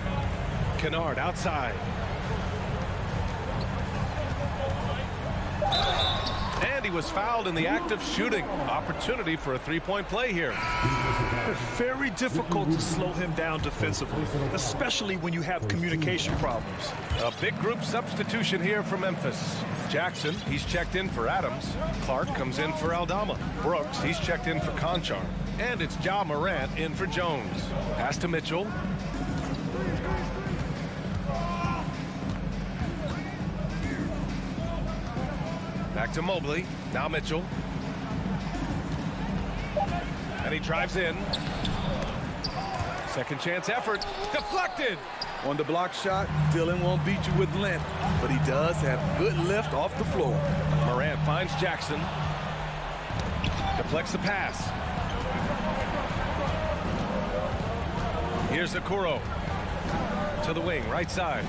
Kennard outside. And he was fouled in the act of shooting. Opportunity for a three-point play here. Very difficult to slow him down defensively, especially when you have communication problems. A big group substitution here for Memphis. Jackson, he's checked in for Adams. Clark comes in for Aldama. Brooks, he's checked in for Conchar. And it's Ja Morant in for Jones. Pass to Mitchell. Back to Mobley. Now Mitchell. And he drives in. Second chance effort. Deflected. On the block shot, Dillon won't beat you with length, but he does have good lift off the floor. Morant finds Jackson. Deflects the pass. Here's Okoro. To the wing, right side.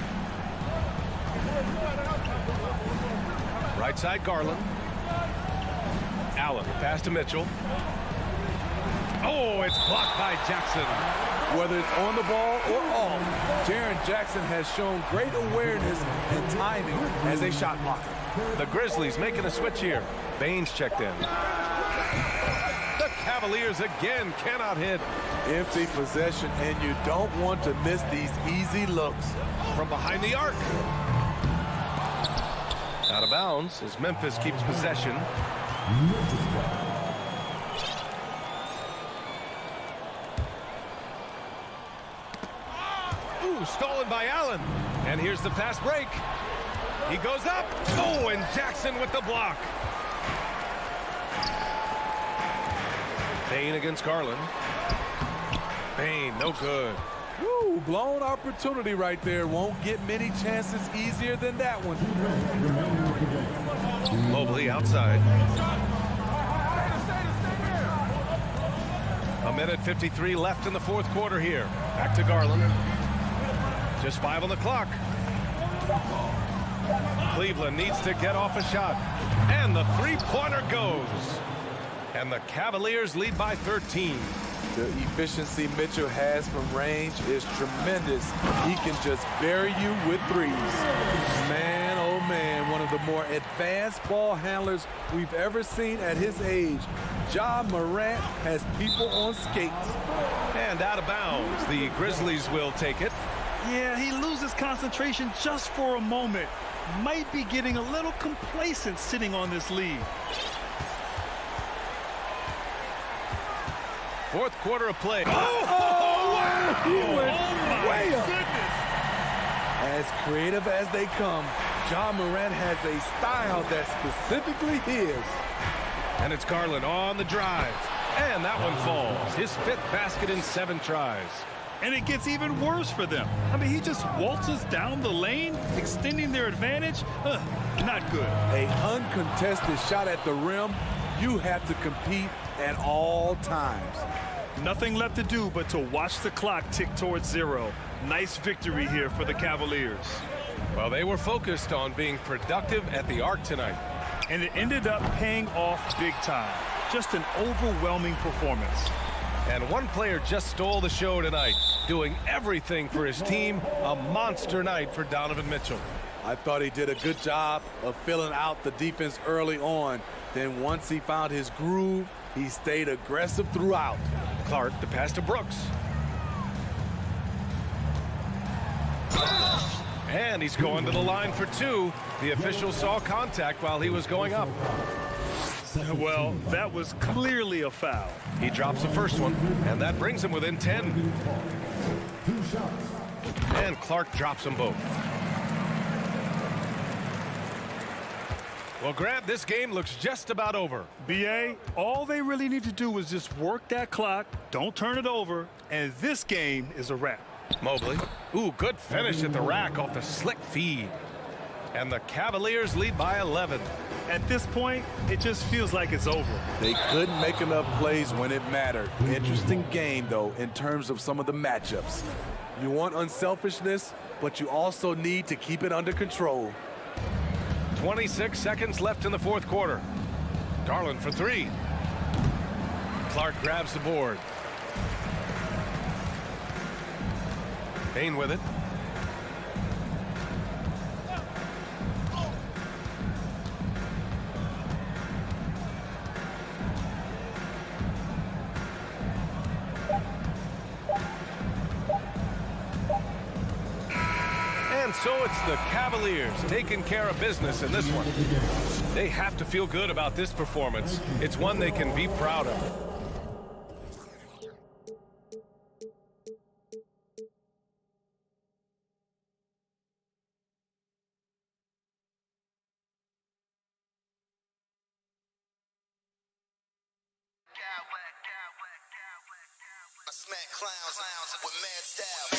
Right side, Garland. Allen, pass to Mitchell. Oh, it's blocked by Jackson. Whether it's on the ball or off, Jaren Jackson has shown great awareness and timing as a shot blocker. The Grizzlies making a switch here. Baines checked in. The Cavaliers again cannot hit. Empty possession, and you don't want to miss these easy looks. From behind the arc. Out of bounds as Memphis keeps possession. Ooh, stolen by Allen. And here's the fast break. He goes up. Oh, and Jackson with the block. Payne against Garland. Payne, no good. Woo, blown opportunity right there. Won't get many chances easier than that one. Mobley outside. A minute 53 left in the fourth quarter here. Back to Garland. Just 5 on the clock. Cleveland needs to get off a shot. And the three-pointer goes. And the Cavaliers lead by 13. The efficiency Mitchell has from range is tremendous. He can just bury you with threes. Man, oh man, one of the more advanced ball handlers we've ever seen at his age. Ja Morant has people on skates. And out of bounds, the Grizzlies will take it. Yeah, he loses concentration just for a moment. Might be getting a little complacent sitting on this lead. Fourth quarter of play. Oh, wow! He went way up. As creative as they come, Ja Morant has a style that's specifically his. And it's Garland on the drive. And that one falls. His 5th basket in 7 tries. And it gets even worse for them. I mean, he just waltzes down the lane, extending their advantage. Not good. An uncontested shot at the rim, you have to compete at all times. Nothing left to do but to watch the clock tick towards 0. Nice victory here for the Cavaliers. Well, they were focused on being productive at the arc tonight. And it ended up paying off big time. Just an overwhelming performance. And one player just stole the show tonight, doing everything for his team. A monster night for Donovan Mitchell. I thought he did a good job of filling out the defense early on. Then once he found his groove, he stayed aggressive throughout. Clark, the pass to Brooks. And he's going to the line for 2. The official saw contact while he was going up. Well, that was clearly a foul. He drops the first one, and that brings him within 10. And Clark drops them both. Well, Grant, this game looks just about over. BA, all they really need to do is just work that clock, don't turn it over, and this game is a wrap. Mobley. Ooh, good finish at the rack off the slick feed. And the Cavaliers lead by 11. At this point, it just feels like it's over. They couldn't make enough plays when it mattered. Interesting game, though, in terms of some of the matchups. You want unselfishness, but you also need to keep it under control. 26 seconds left in the fourth quarter. Garland for 3. Clark grabs the board. Payne with it. And so it's the Cavaliers taking care of business in this one. They have to feel good about this performance. It's one they can be proud of. I smack clowns with mad style.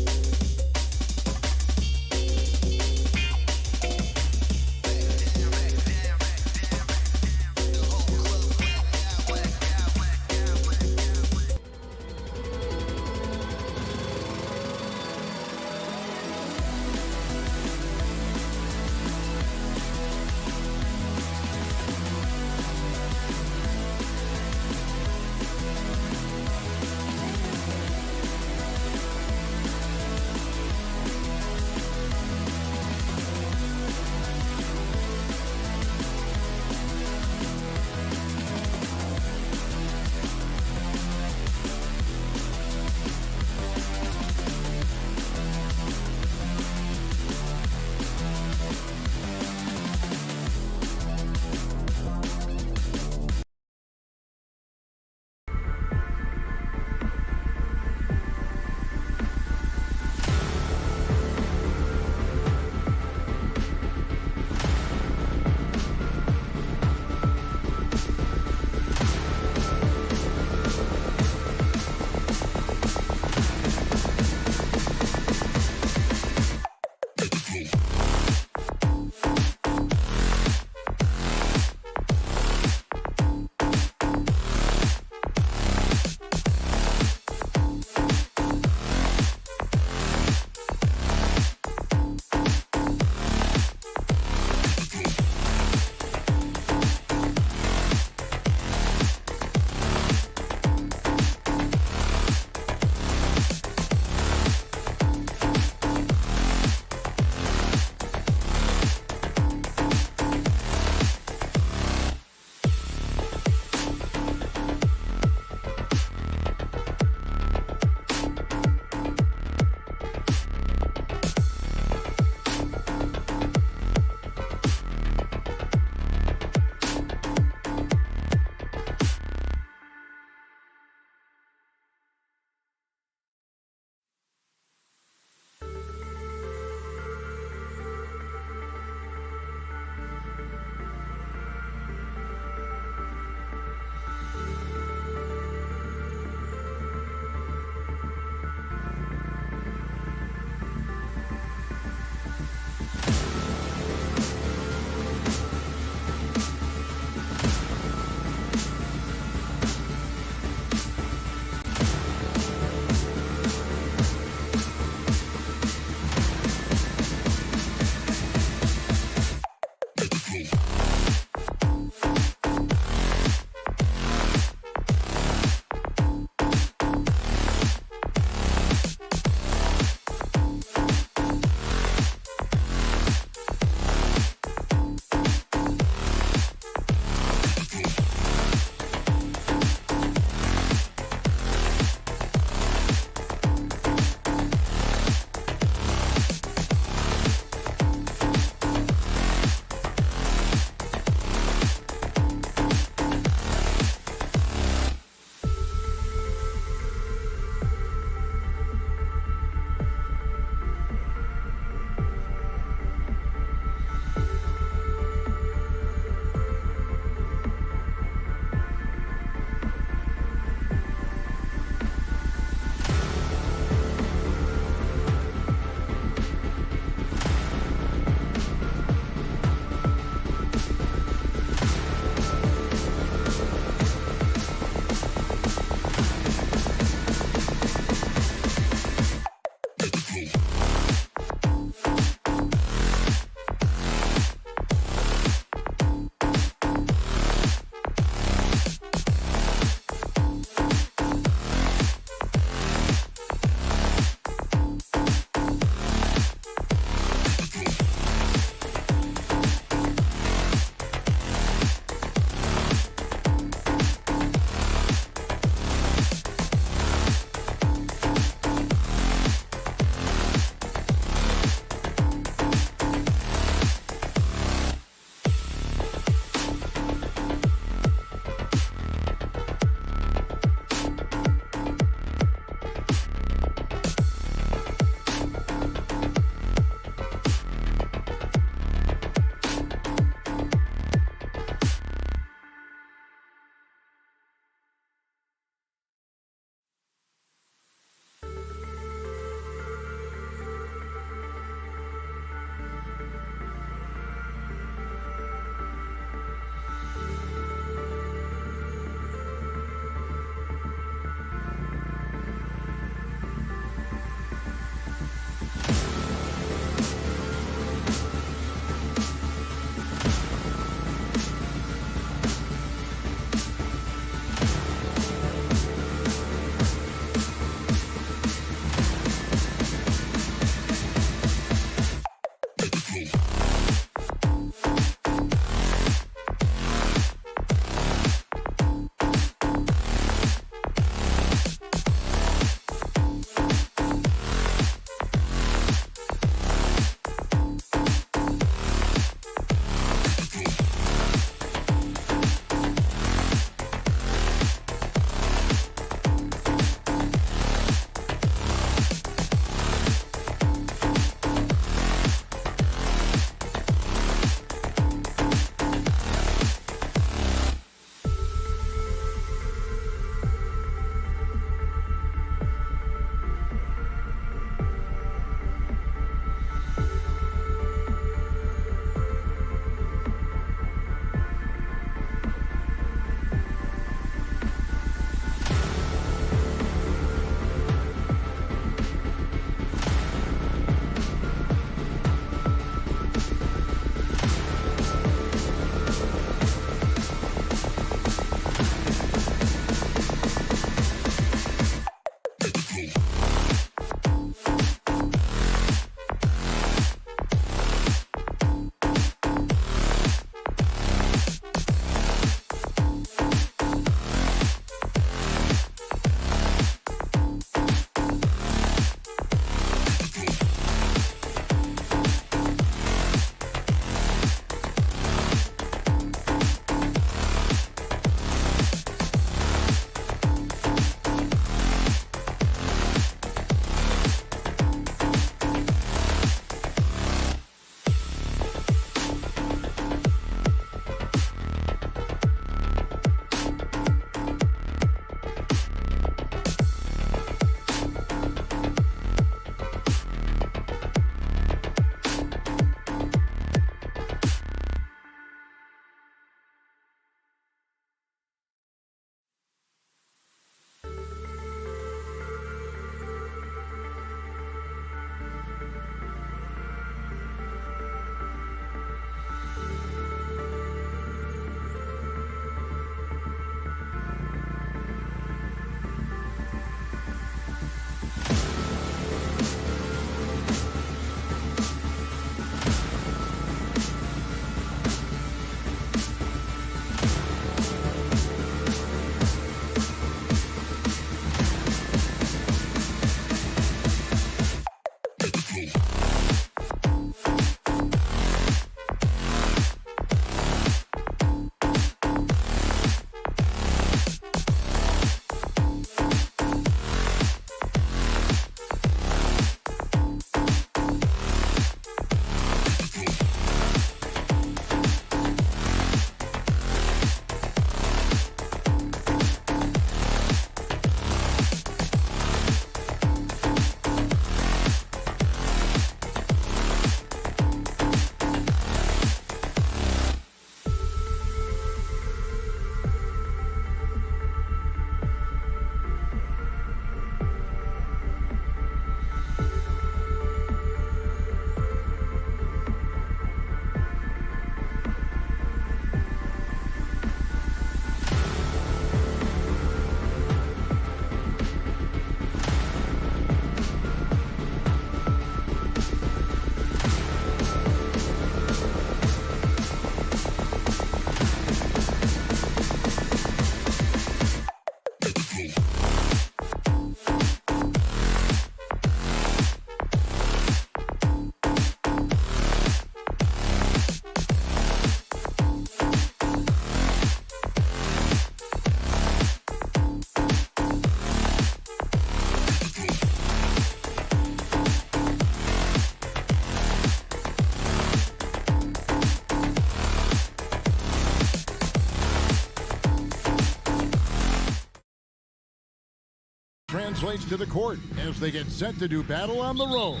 translates to the court as they get set to do battle on the road.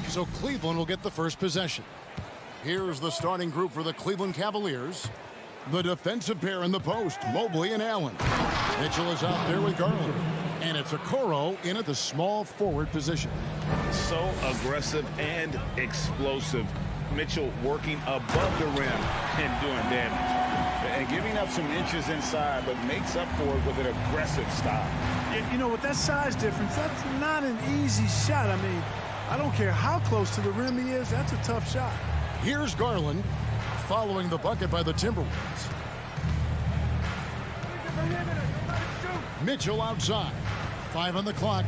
So Cleveland will get the first possession. Here's the starting group for the Cleveland Cavaliers. The defensive pair in the post, Mobley and Allen. Mitchell is out there with Garland. And it's Okoro in at the small forward position. So aggressive and explosive. Mitchell working above the rim and doing damage. And giving up some inches inside, but makes up for it with an aggressive style. And, you know, with that size difference, that's not an easy shot. I mean, I don't care how close to the rim he is, that's a tough shot. Here's Garland following the bucket by the Timberwolves. Mitchell outside. 5 on the clock.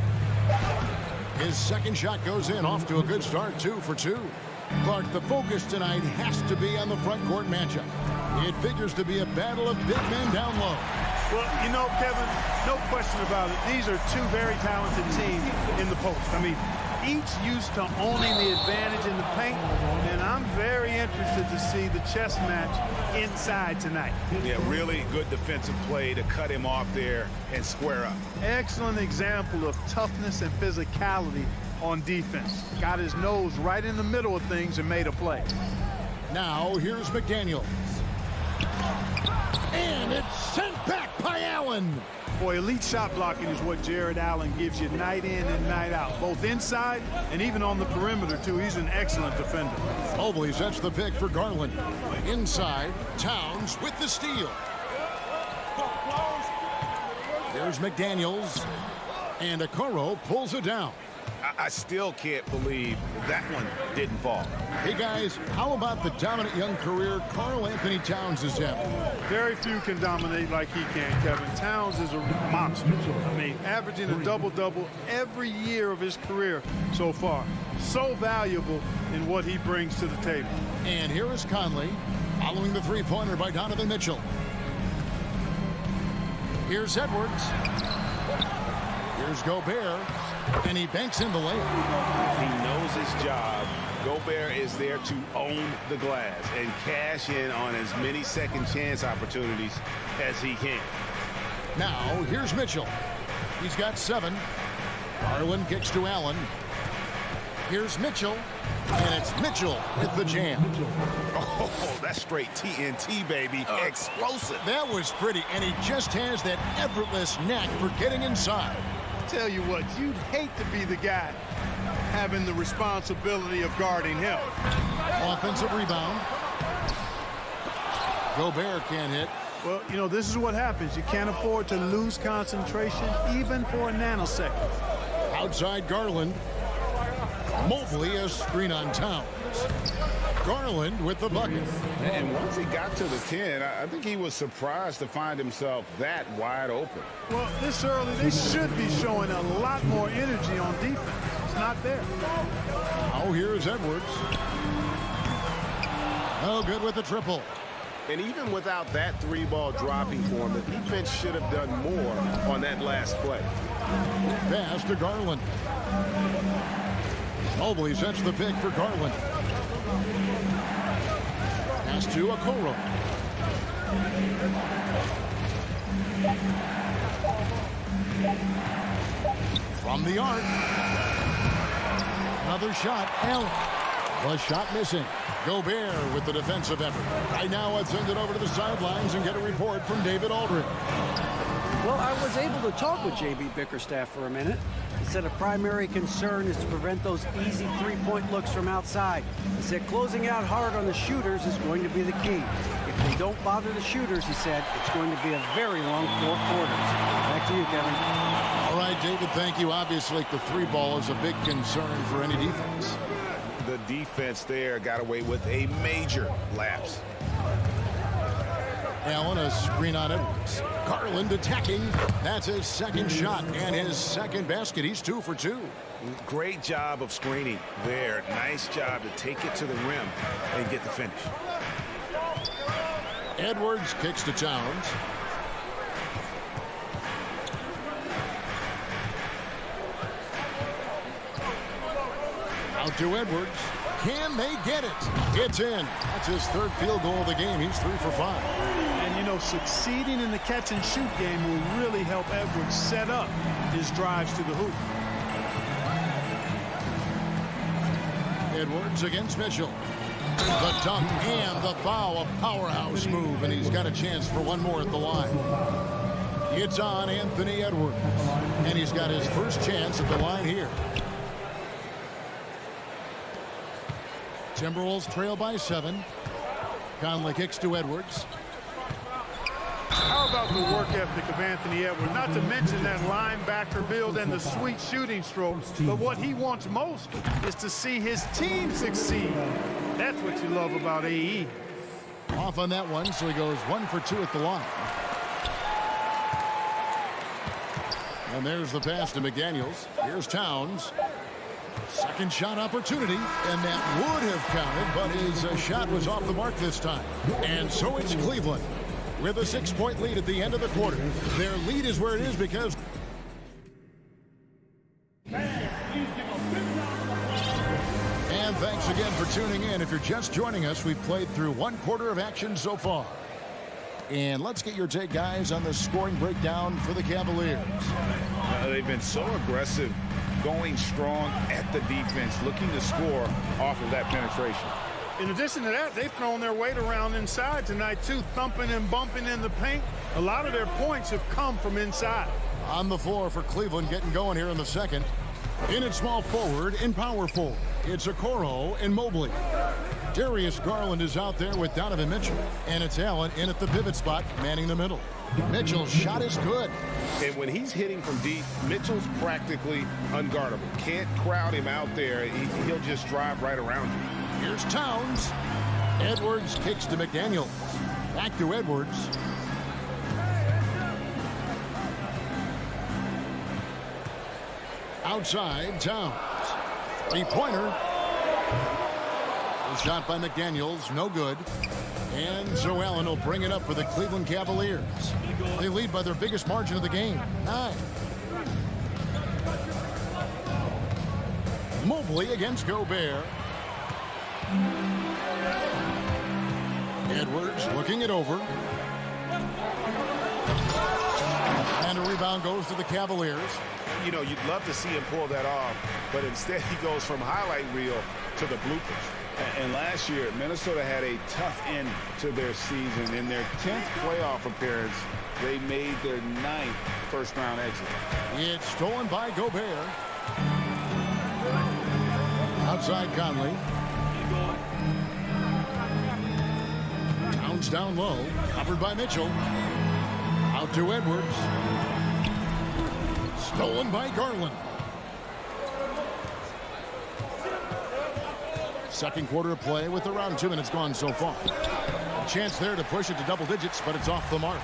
His second shot goes in, off to a good start, 2 for 2. Clark, the focus tonight has to be on the front court matchup. It figures to be a battle of big men down low. Well, you know, Kevin, no question about it. These are two very talented teams in the post. I mean, each used to owning the advantage in the paint, and I'm very interested to see the chess match inside tonight. Yeah, really good defensive play to cut him off there and square up. Excellent example of toughness and physicality on defense. Got his nose right in the middle of things and made a play. Now, here's McDaniels. And it's sent back by Allen. Boy, elite shot blocking is what Jared Allen gives you night in and night out, both inside and even on the perimeter, too. He's an excellent defender. Mobley sets the pick for Garland. Inside, Towns with the steal. There's McDaniels. And Okoro pulls it down. I still can't believe that one didn't fall. Hey, guys, how about the dominant young career Karl Anthony Towns is having? Very few can dominate like he can, Kevin. Towns is a monster. I mean, averaging a double-double every year of his career so far. So valuable in what he brings to the table. And here is Conley following the three-pointer by Donovan Mitchell. Here's Edwards. Here's Gobert. And he banks in the layup. He knows his job. Gobert is there to own the glass and cash in on as many second chance opportunities as he can. Now, here's Mitchell. He's got 7. Garland kicks to Allen. Here's Mitchell. And it's Mitchell with the jam. Oh, that's straight TNT, baby. Explosive. That was pretty. And he just has that effortless knack for getting inside. Tell you what, you'd hate to be the guy having the responsibility of guarding him. Offensive rebound. Gobert can't hit. Well, you know, this is what happens. You can't afford to lose concentration even for a nanosecond. Outside Garland. Mobley a screen on Towns. Garland with the bucket. And once he got to the 10, I think he was surprised to find himself that wide open. Well, this early, they should be showing a lot more energy on defense. It's not there. Oh, here's Edwards. Oh, good with the triple. And even without that 3-ball dropping for him, the defense should have done more on that last play. Pass to Garland. Mobley sets the pick for Garland. Pass to Okoro. From the arc. Another shot. Allen. The shot missing. Gobert with the defensive effort. Right now, let's send it over to the sidelines and get a report from David Aldridge. Well, I was able to talk with J.B. Bickerstaff for a minute. He said a primary concern is to prevent those easy three-point looks from outside. He said closing out hard on the shooters is going to be the key. If they don't bother the shooters, he said, it's going to be a very long 4 quarters. Back to you, Kevin. All right, David, thank you. Obviously, the 3-ball is a big concern for any defense. The defense there got away with a major lapse. Allen, a screen on Edwards. Garland attacking. That's his second shot and his second basket. He's 2 for 2. Great job of screening there. Nice job to take it to the rim and get the finish. Edwards kicks to Towns. Out to Edwards. Can they get it? It's in. That's his 3rd field goal of the game. He's 3 for 5. And, you know, succeeding in the catch-and-shoot game will really help Edwards set up his drives to the hoop. Edwards against Mitchell. The dunk and the foul, a powerhouse move, and he's got a chance for one more at the line. It's on Anthony Edwards, and he's got his first chance at the line here. Timberwolves trail by 7. Conley kicks to Edwards. How about the work ethic of Anthony Edwards? Not to mention that linebacker build and the sweet shooting stroke. But what he wants most is to see his team succeed. That's what you love about AE. Off on that one, so he goes 1 for 2 at the line. And there's the pass to McDaniels. Here's Towns. Second shot opportunity, and that would have counted, but his shot was off the mark this time. And so it's Cleveland with a 6-point lead at the end of the quarter. Their lead is where it is because... And thanks again for tuning in. If you're just joining us, we've played through 1 quarter of action so far. And let's get your take, guys, on the scoring breakdown for the Cavaliers. They've been so aggressive, going strong at the defense, looking to score off of that penetration. In addition to that, they've thrown their weight around inside tonight, too, thumping and bumping in the paint. A lot of their points have come from inside. On the floor for Cleveland, getting going here in the second. In at small forward, in power forward, it's Okoro and Mobley. Darius Garland is out there with Donovan Mitchell. And it's Allen in at the pivot spot, manning the middle. Mitchell's shot is good. And when he's hitting from deep, Mitchell's practically unguardable. Can't crowd him out there. He'll just drive right around you. Here's Towns. Edwards kicks to McDaniels. Back to Edwards. Outside, Towns. Three-pointer. Shot by McDaniels, no good. And so Allen will bring it up for the Cleveland Cavaliers. They lead by their biggest margin of the game, 9. Mobley against Gobert. Edwards looking it over. And a rebound goes to the Cavaliers. You know, you'd love to see him pull that off, but instead he goes from highlight reel to the bloopers. And last year, Minnesota had a tough end to their season. In their 10th playoff appearance, they made their 9th first-round exit. It's stolen by Gobert. Outside Conley. Towns down low, covered by Mitchell. Out to Edwards. Stolen by Garland. Second quarter of play with around 2 minutes gone so far. A chance there to push it to double digits, but it's off the mark.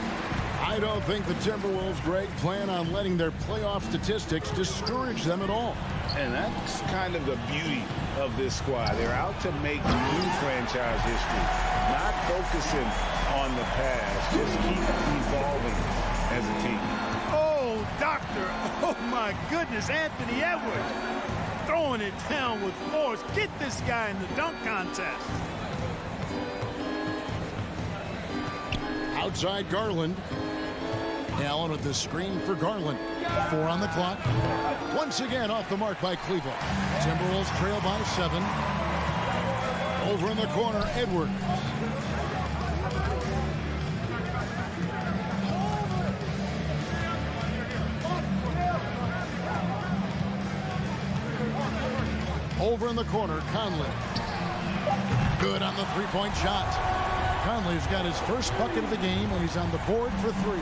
I don't think the Timberwolves, Greg, plan on letting their playoff statistics discourage them at all. And that's kind of the beauty of this squad. They're out to make new franchise history, not focusing on the past, just keep evolving as a team. Oh, doctor. Oh, my goodness, Anthony Edwards. Throwing it down with force. Get this guy in the dunk contest. Outside Garland. Allen with the screen for Garland. 4 on the clock. Once again off the mark by Cleveland. Timberwolves trail by 7. Over in the corner, Edwards. Over in the corner, Conley. Good on the three-point shot. Conley's got his first bucket of the game, and he's on the board for 3.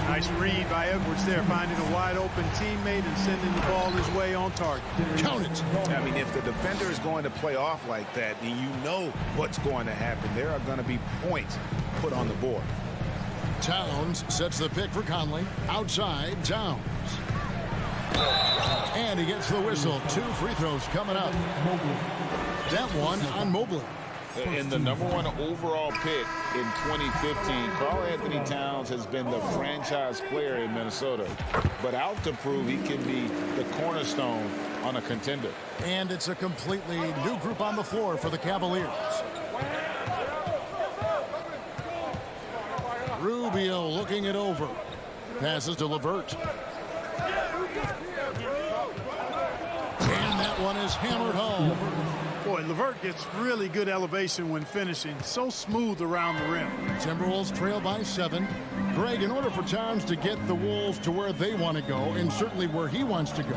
Nice read by Edwards there, finding a wide-open teammate and sending the ball his way on target. Count it. I mean, if the defender is going to play off like that, then you know what's going to happen. There are going to be points put on the board. Towns sets the pick for Conley. Outside, Towns. And he gets the whistle. 2 free throws coming up. That one on Mobley. And the #1 overall pick in 2015, Karl-Anthony Towns has been the franchise player in Minnesota, but out to prove he can be the cornerstone on a contender. And it's a completely new group on the floor for the Cavaliers. Rubio looking it over. Passes to LeVert. And that one is hammered home. Boy, LeVert gets really good elevation when finishing. So smooth around the rim. Timberwolves trail by 7. Greg, in order for Towns to get the Wolves to where they want to go, and certainly where he wants to go,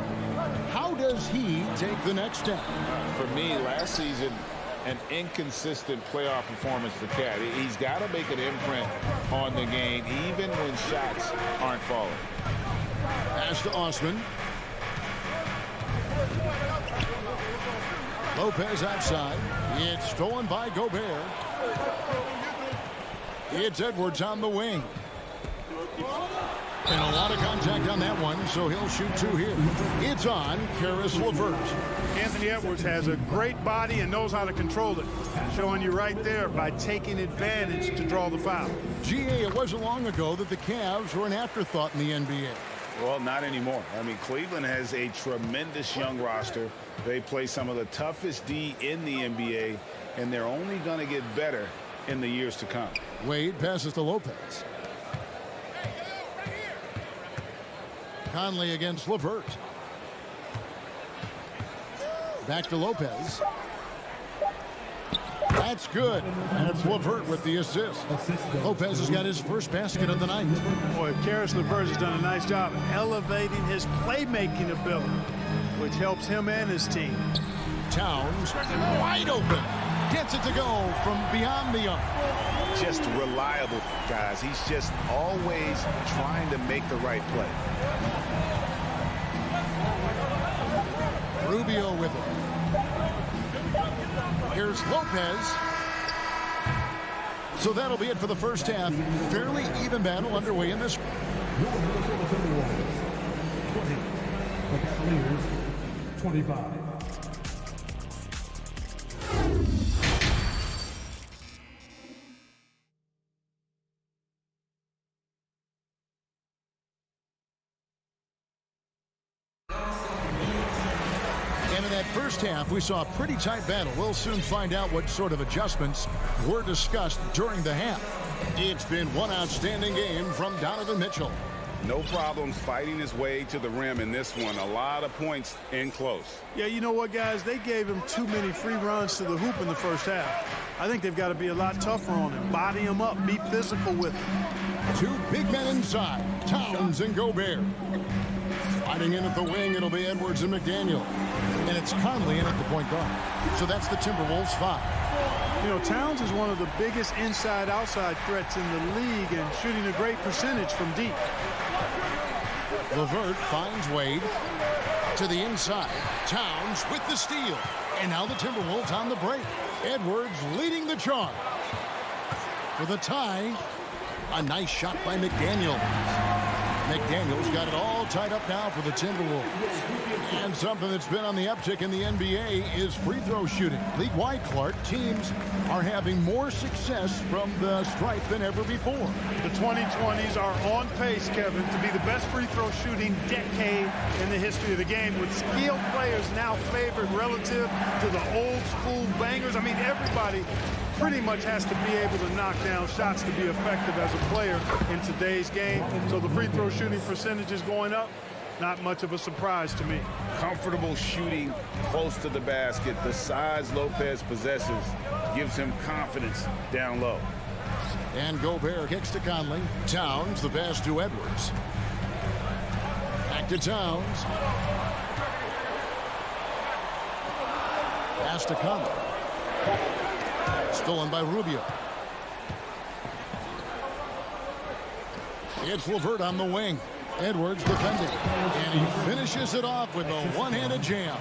how does he take the next step? For me, last season, an inconsistent playoff performance for Cat. He's got to make an imprint on the game, even when shots aren't falling. Pass to Osman. Lopez outside. It's stolen by Gobert. It's Edwards on the wing. And a lot of contact on that one, so he'll shoot 2 here. It's on Karis LeVert. Anthony Edwards has a great body and knows how to control it. Showing you right there by taking advantage to draw the foul. GA, it wasn't long ago that the Cavs were an afterthought in the NBA. Well, not anymore. I mean, Cleveland has a tremendous young roster. They play some of the toughest D in the NBA, and they're only going to get better in the years to come. Wade passes to Lopez. Conley against LeVert. Back to Lopez. That's good. And it's LeVert with the assist. Lopez has got his first basket of the night. Boy, Karis LeVert has done a nice job elevating his playmaking ability, which helps him and his team. Towns wide open. Gets it to go from beyond the arc. Just reliable, guys. He's just always trying to make the right play. Rubio with it. Here's Lopez. So that'll be it for the first half. Fairly even battle underway in this one. The Cavaliers, 25. First half, we saw a pretty tight battle. We'll soon find out what sort of adjustments were discussed during the half. It's been one outstanding game from Donovan Mitchell. No problems fighting his way to the rim in this one. A lot of points in close. Yeah, you know what, guys? They gave him too many free runs to the hoop in the first half. I think they've got to be a lot tougher on him. Body him up. Be physical with him. 2 big men inside. Towns and Gobert. Fighting in at the wing, it'll be Edwards and McDaniel. And it's Conley in at the point guard. So that's the Timberwolves 5. You know, Towns is one of the biggest inside-outside threats in the league and shooting a great percentage from deep. LeVert finds Wade to the inside. Towns with the steal. And now the Timberwolves on the break. Edwards leading the charge. For the tie, a nice shot by McDaniel. McDaniel's got it all tied up now for the Timberwolves. And something that's been on the uptick in the NBA is free throw shooting. League-wide, Clark, teams are having more success from the stripe than ever before. The 2020s are on pace, Kevin, to be the best free throw shooting decade in the history of the game, with skilled players now favored relative to the old school bangers. I mean, everybody pretty much has to be able to knock down shots to be effective as a player in today's game. So the free throw shooting percentage is going up. Not much of a surprise to me. Comfortable shooting close to the basket. The size Lopez possesses gives him confidence down low. And Gobert kicks to Conley. Towns, the pass to Edwards. Back to Towns. Pass to Conley. Stolen by Rubio. It's LeVert on the wing. Edwards defending. And he finishes it off with a one-handed jam.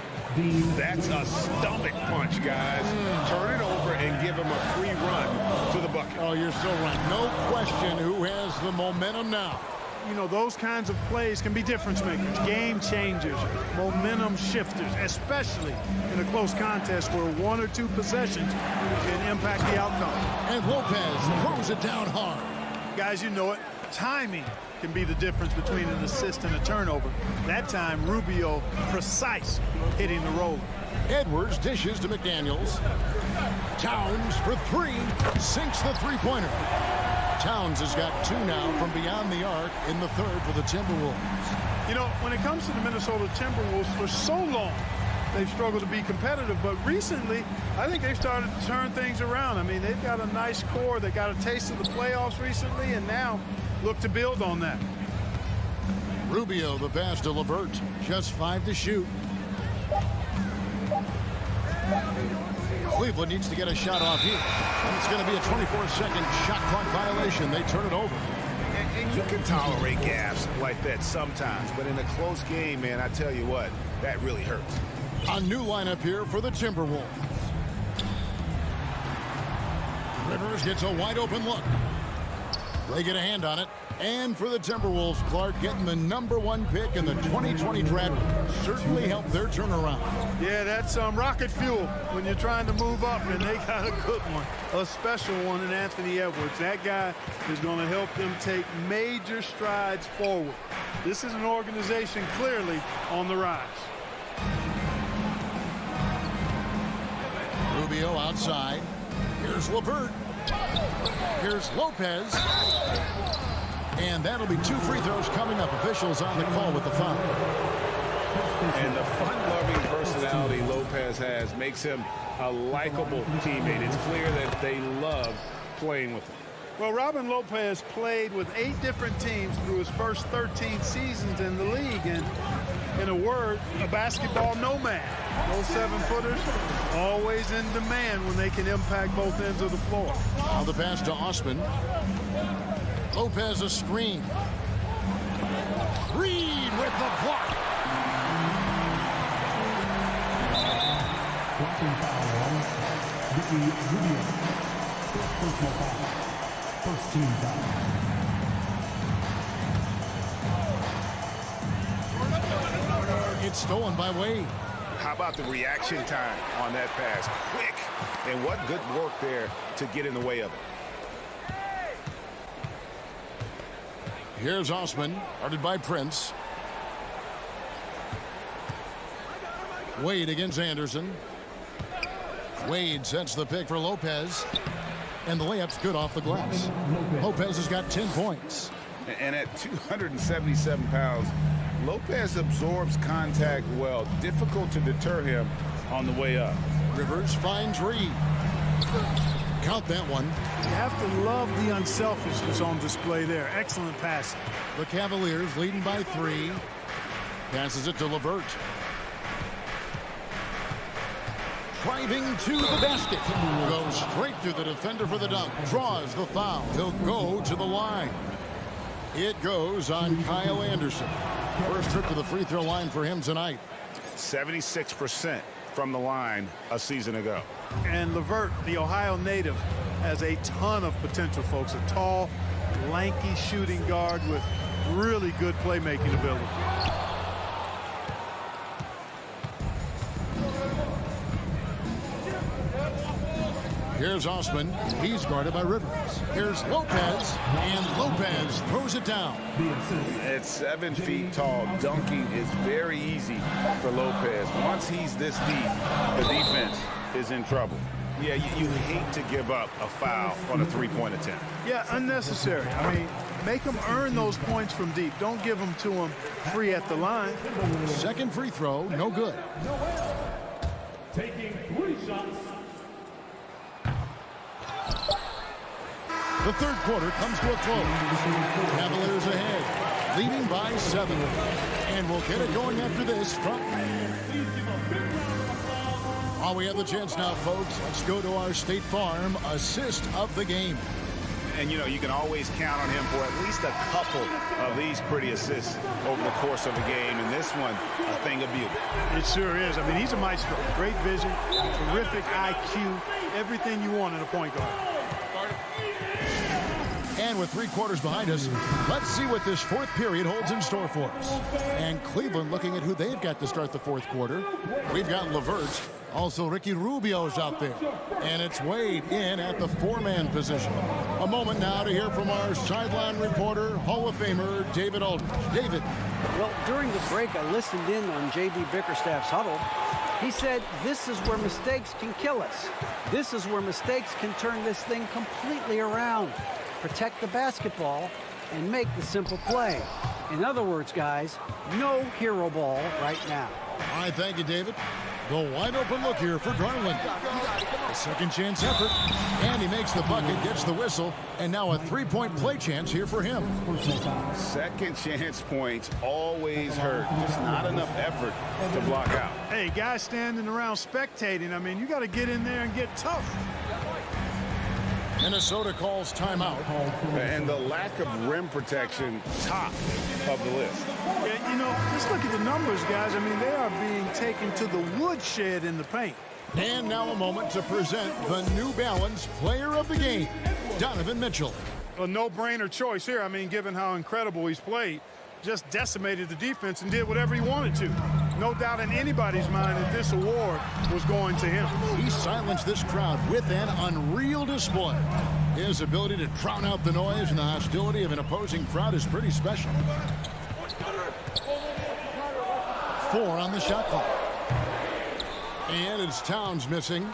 That's a stomach punch, guys. Turn it over and give him a free run to the bucket. Oh, you're so right. No question who has the momentum now. You know, those kinds of plays can be difference makers, game changers, momentum shifters, especially in a close contest where 1 or 2 possessions can impact the outcome. And Lopez throws it down hard. Guys, you know it. Timing can be the difference between an assist and a turnover. That time, Rubio precise hitting the roller. Edwards dishes to McDaniels. Towns for 3, sinks the three-pointer. Towns has got 2 now from beyond the arc in the third for the Timberwolves. You know, when it comes to the Minnesota Timberwolves, for so long, they've struggled to be competitive. But recently, I think they've started to turn things around. I mean, they've got a nice core. They got a taste of the playoffs recently, and now look to build on that. Rubio, the pass to LeVert. Just 5 to shoot. Cleveland needs to get a shot off here. And it's going to be a 24-second shot clock violation. They turn it over. And you can tolerate gaps like that sometimes, but in a close game, man, I tell you what, that really hurts. A new lineup here for the Timberwolves. Rivers gets a wide open look. They get a hand on it. And for the Timberwolves, Clark getting the #1 pick in the 2020 draft certainly helped their turnaround. Yeah, that's rocket fuel when you're trying to move up, and they got a good one, a special one in Anthony Edwards. That guy is going to help them take major strides forward. This is an organization clearly on the rise. Rubio outside. Here's LeVert. Here's Lopez. And that'll be 2 free throws coming up. Officials on the call with the foul. And the fun-loving personality Lopez has makes him a likable teammate. It's clear that they love playing with him. Well, Robin Lopez played with 8 different teams through his first 13 seasons in the league. And in a word, a basketball nomad. Those 7-footers always in demand when they can impact both ends of the floor. Now the pass to Osman. Lopez a screen. Reed with the block. First team foul. It's stolen by Wade. How about the reaction time on that pass? Quick. And what good work there to get in the way of it. Here's Osman, guarded by Prince. Wade against Anderson. Wade sets the pick for Lopez. And the layup's good off the glass. Lopez has got 10 points. And at 277 pounds, Lopez absorbs contact well. Difficult to deter him on the way up. Rivers finds Reed. Count that one. You have to love the unselfishness on display there. Excellent passing. The Cavaliers leading by 3. Passes it to LeVert. Driving to the basket. Goes straight through the defender for the dunk. Draws the foul. He'll go to the line. It goes on Kyle Anderson. First trip to the free throw line for him tonight. 76% from the line a season ago. And LeVert, the Ohio native, has a ton of potential, folks. A tall, lanky shooting guard with really good playmaking ability. Here's Osman. He's guarded by Rivers. Here's Lopez. And Lopez throws it down. At 7 feet tall, dunking is very easy for Lopez. Once he's this deep, the defense is in trouble. Yeah, you hate to give up a foul on a three-point attempt. Yeah, unnecessary. I mean, make them earn those points from deep. Don't give them to them free at the line. Second free throw, no good. Taking 3 shots. The third quarter comes to a close. Cavaliers ahead, leading by 7. And we'll get it going after this from... While we have the chance now, folks, let's go to our State Farm assist of the game. And, you know, you can always count on him for at least a couple of these pretty assists over the course of a game. And this one, a thing of beauty. It sure is. I mean, he's a maestro. Great vision, terrific IQ, everything you want in a point guard. And with 3 quarters behind us, let's see what this fourth period holds in store for us. And Cleveland looking at who they've got to start the fourth quarter. We've got LeVert. Also, Ricky Rubio's out there. And it's Wade in at the 4-man position. A moment now to hear from our sideline reporter, Hall of Famer, David Aldridge. David. Well, during the break, I listened in on J.B. Bickerstaff's huddle. He said, this is where mistakes can kill us. This is where mistakes can turn this thing completely around. protect the basketball, and make the simple play. In other words, guys, no hero ball right now. All right, thank you, David. The wide open look here for Garland. A second chance effort, and he makes the bucket, gets the whistle, and now a three-point play chance here for him. Second chance points always hurt. Just not enough effort to block out. Hey, guys standing around spectating, I mean, you got to get in there and get tough. Minnesota calls timeout. And the lack of rim protection, top of the list. Yeah, you know, just look at the numbers, guys. I mean, they are being taken to the woodshed in the paint. And now a moment to present the New Balance Player of the Game, Donovan Mitchell. A no-brainer choice here. I mean, given how incredible he's played, just decimated the defense and did whatever he wanted to. No doubt in anybody's mind that this award was going to him. He silenced this crowd with an unreal display. His ability to drown out the noise and the hostility of an opposing crowd is pretty special. 4 on the shot clock. And it's Towns missing.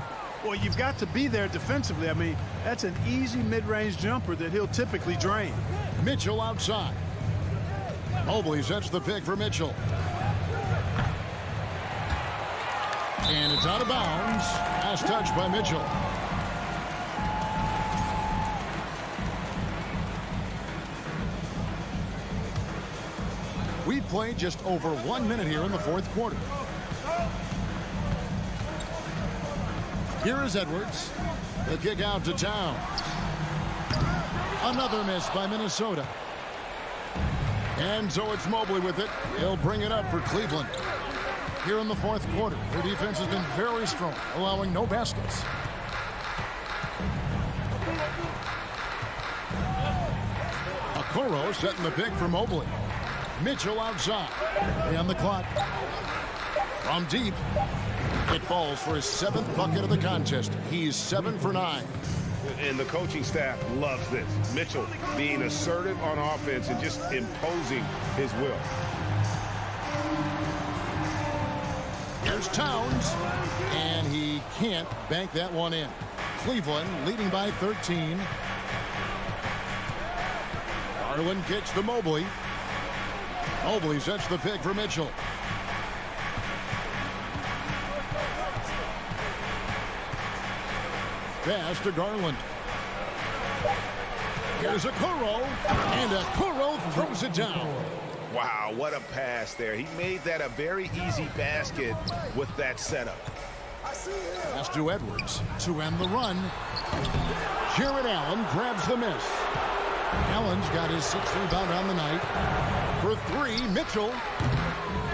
Well, you've got to be there defensively. I mean, that's an easy mid-range jumper that he'll typically drain. Mitchell outside. Mobley sets the pick for Mitchell. And it's out of bounds. Last touch by Mitchell. We played just over 1 minute here in the fourth quarter. Here is Edwards. The kick out to Towns. Another miss by Minnesota. And so it's Mobley with it. He'll bring it up for Cleveland. Here in the fourth quarter, their defense has been very strong, allowing no baskets. Okoro setting the pick for Mobley. Mitchell outside. 3 on the clock. From deep. It falls for his 7th bucket of the contest. He's 7 for 9. And the coaching staff loves this. Mitchell being assertive on offense and just imposing his will. Here's Towns, and he can't bank that one in. Cleveland leading by 13. Garland kicks to Mobley. Mobley sets the pick for Mitchell. Pass to Garland. Here's Okoro, and Okoro throws it down. Wow, what a pass there. He made that a very easy basket with that setup. Pass to Edwards to end the run. Jared Allen grabs the miss. Allen's got his 6th rebound on the night. For 3, Mitchell.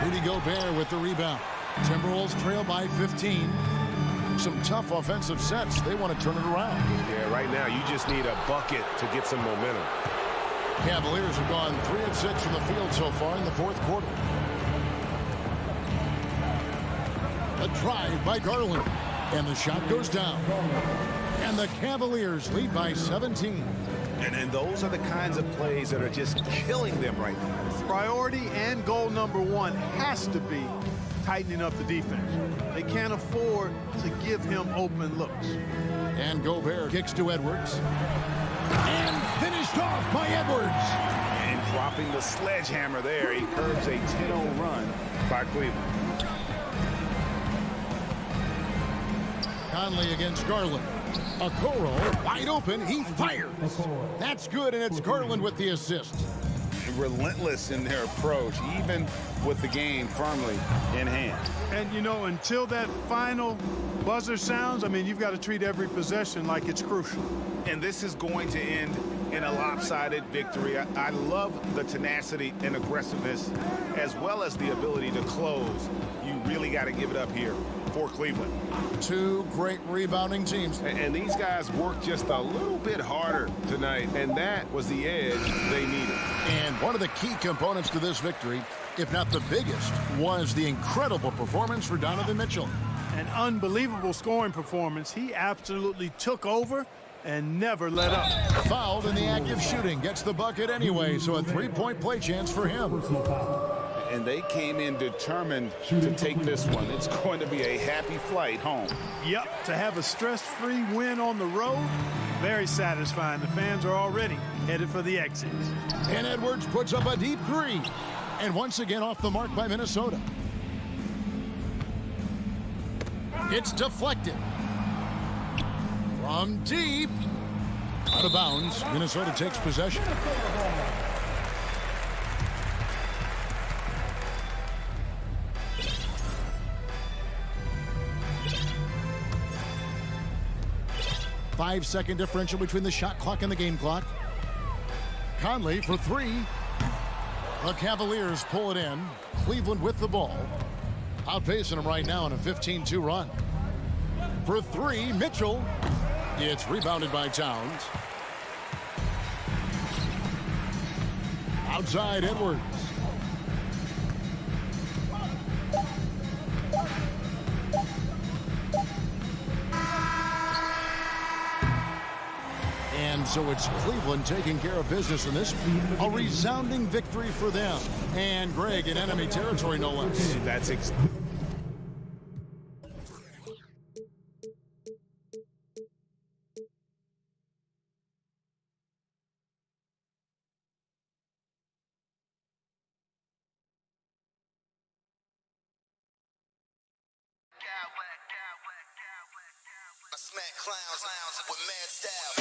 Rudy Gobert with the rebound. Timberwolves trail by 15. Some tough offensive sets. They want to turn it around. Yeah, right now you just need a bucket to get some momentum. Cavaliers have gone 3 of 6 from the field so far in the fourth quarter. A drive by Garland. And the shot goes down. And the Cavaliers lead by 17. And those are the kinds of plays that are just killing them right now. Priority and goal number 1 has to be tightening up the defense. They can't afford to give him open looks. And Gobert kicks to Edwards. And finished off by Edwards. And dropping the sledgehammer there, he curbs a 10-0 run by Cleveland. Conley against Garland. Okoro wide open, he fires. That's good, and it's Garland with the assist. Relentless in their approach, even with the game firmly in hand. And, you know, until that final buzzer sounds, I mean, you've got to treat every possession like it's crucial. And this is going to end in a lopsided victory. I love the tenacity and aggressiveness, as well as the ability to close. You really got to give it up here for Cleveland. 2 great rebounding teams. And these guys worked just a little bit harder tonight, and that was the edge they needed. And one of the key components to this victory, if not the biggest, was the incredible performance for Donovan Mitchell. An unbelievable scoring performance. He absolutely took over and never let up. Fouled in the act of shooting. Gets the bucket anyway, so a 3-point play chance for him. and they came in determined to take this one. It's going to be a happy flight home. Yep, to have a stress-free win on the road, very satisfying. The fans are already headed for the exits. And Edwards puts up a deep three. And once again off the mark by Minnesota. It's deflected. From deep. Out of bounds. Minnesota takes possession. Five-second differential between the shot clock and the game clock. Conley for three. The Cavaliers pull it in. Cleveland with the ball. Outpacing them right now in a 15-2 run. For three, Mitchell. It's rebounded by Towns. Outside, Edwards. And so it's Cleveland taking care of business in this. A resounding victory for them. And Greg in enemy territory, no less. That's I smack clowns with mad style.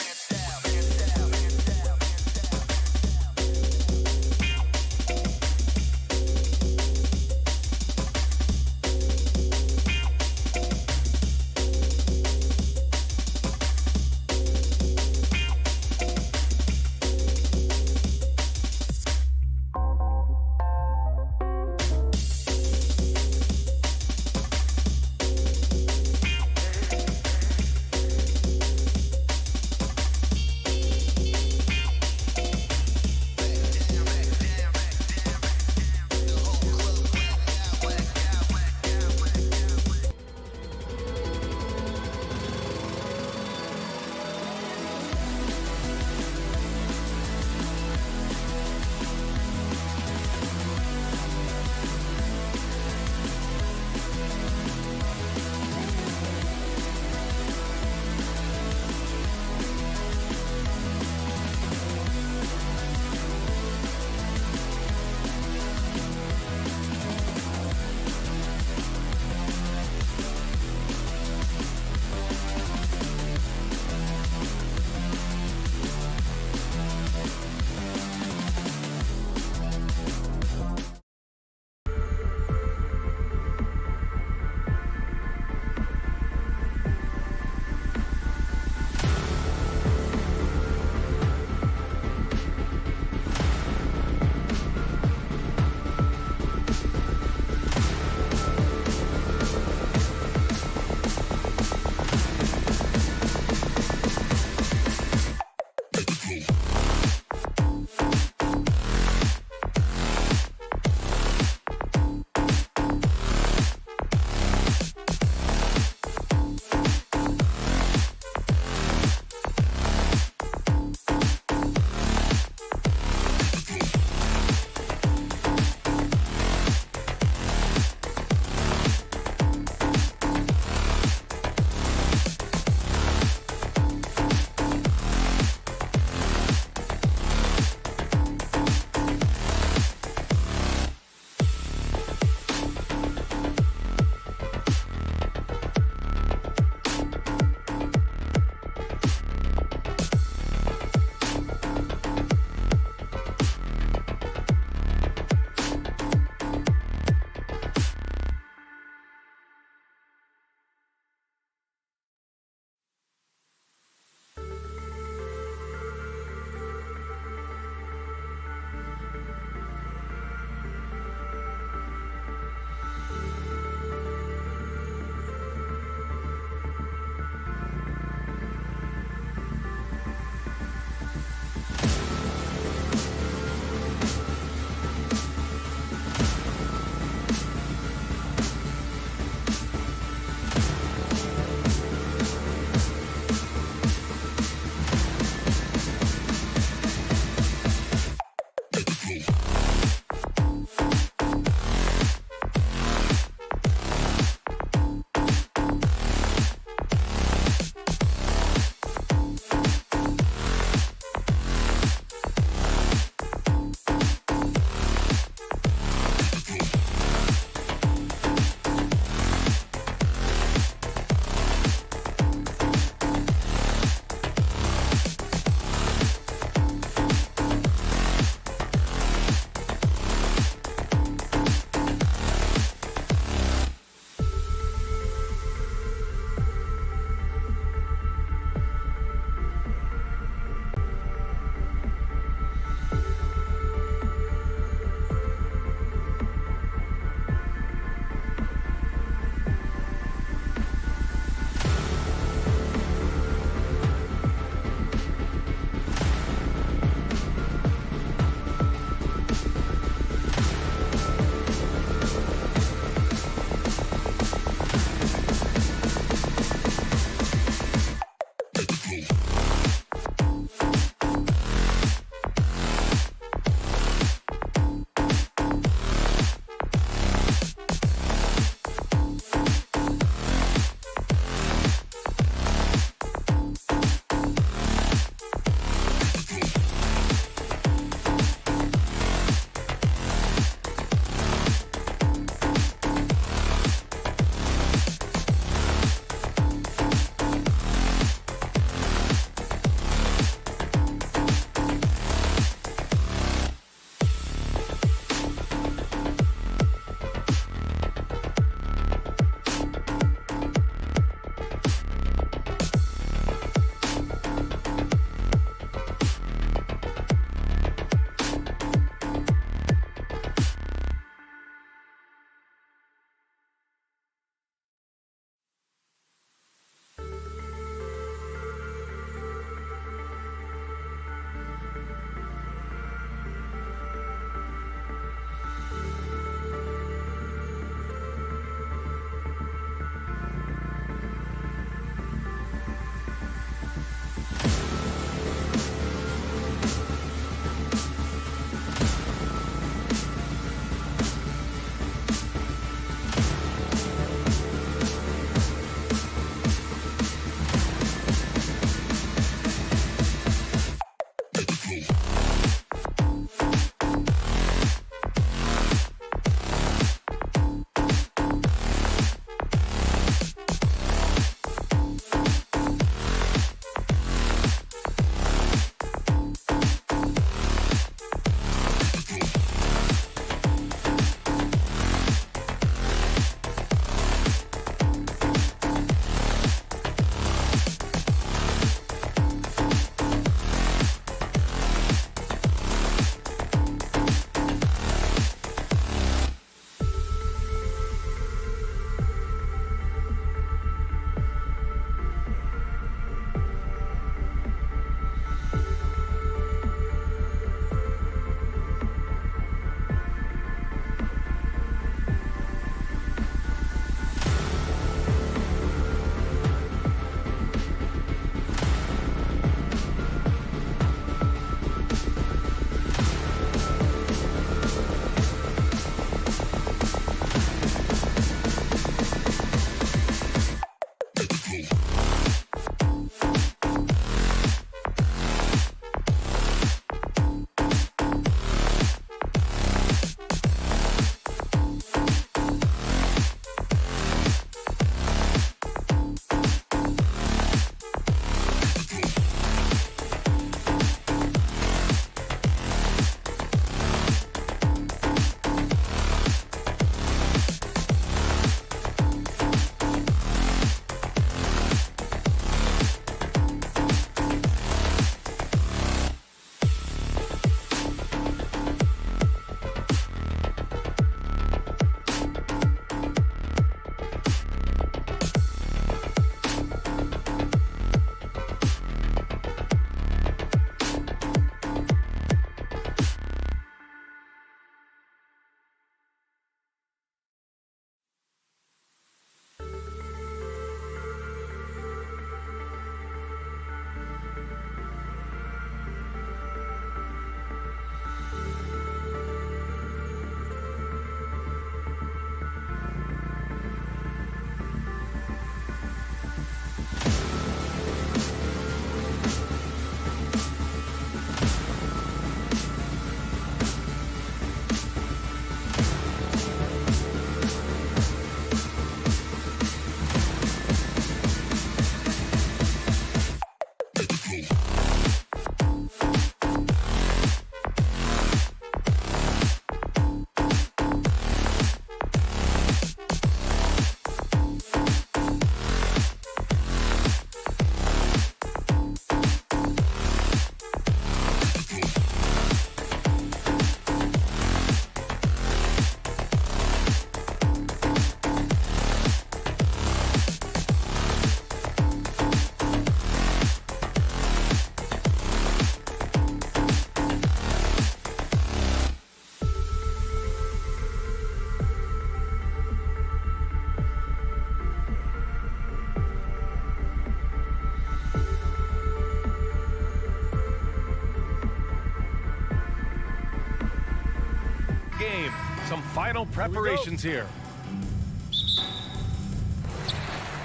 final preparations here.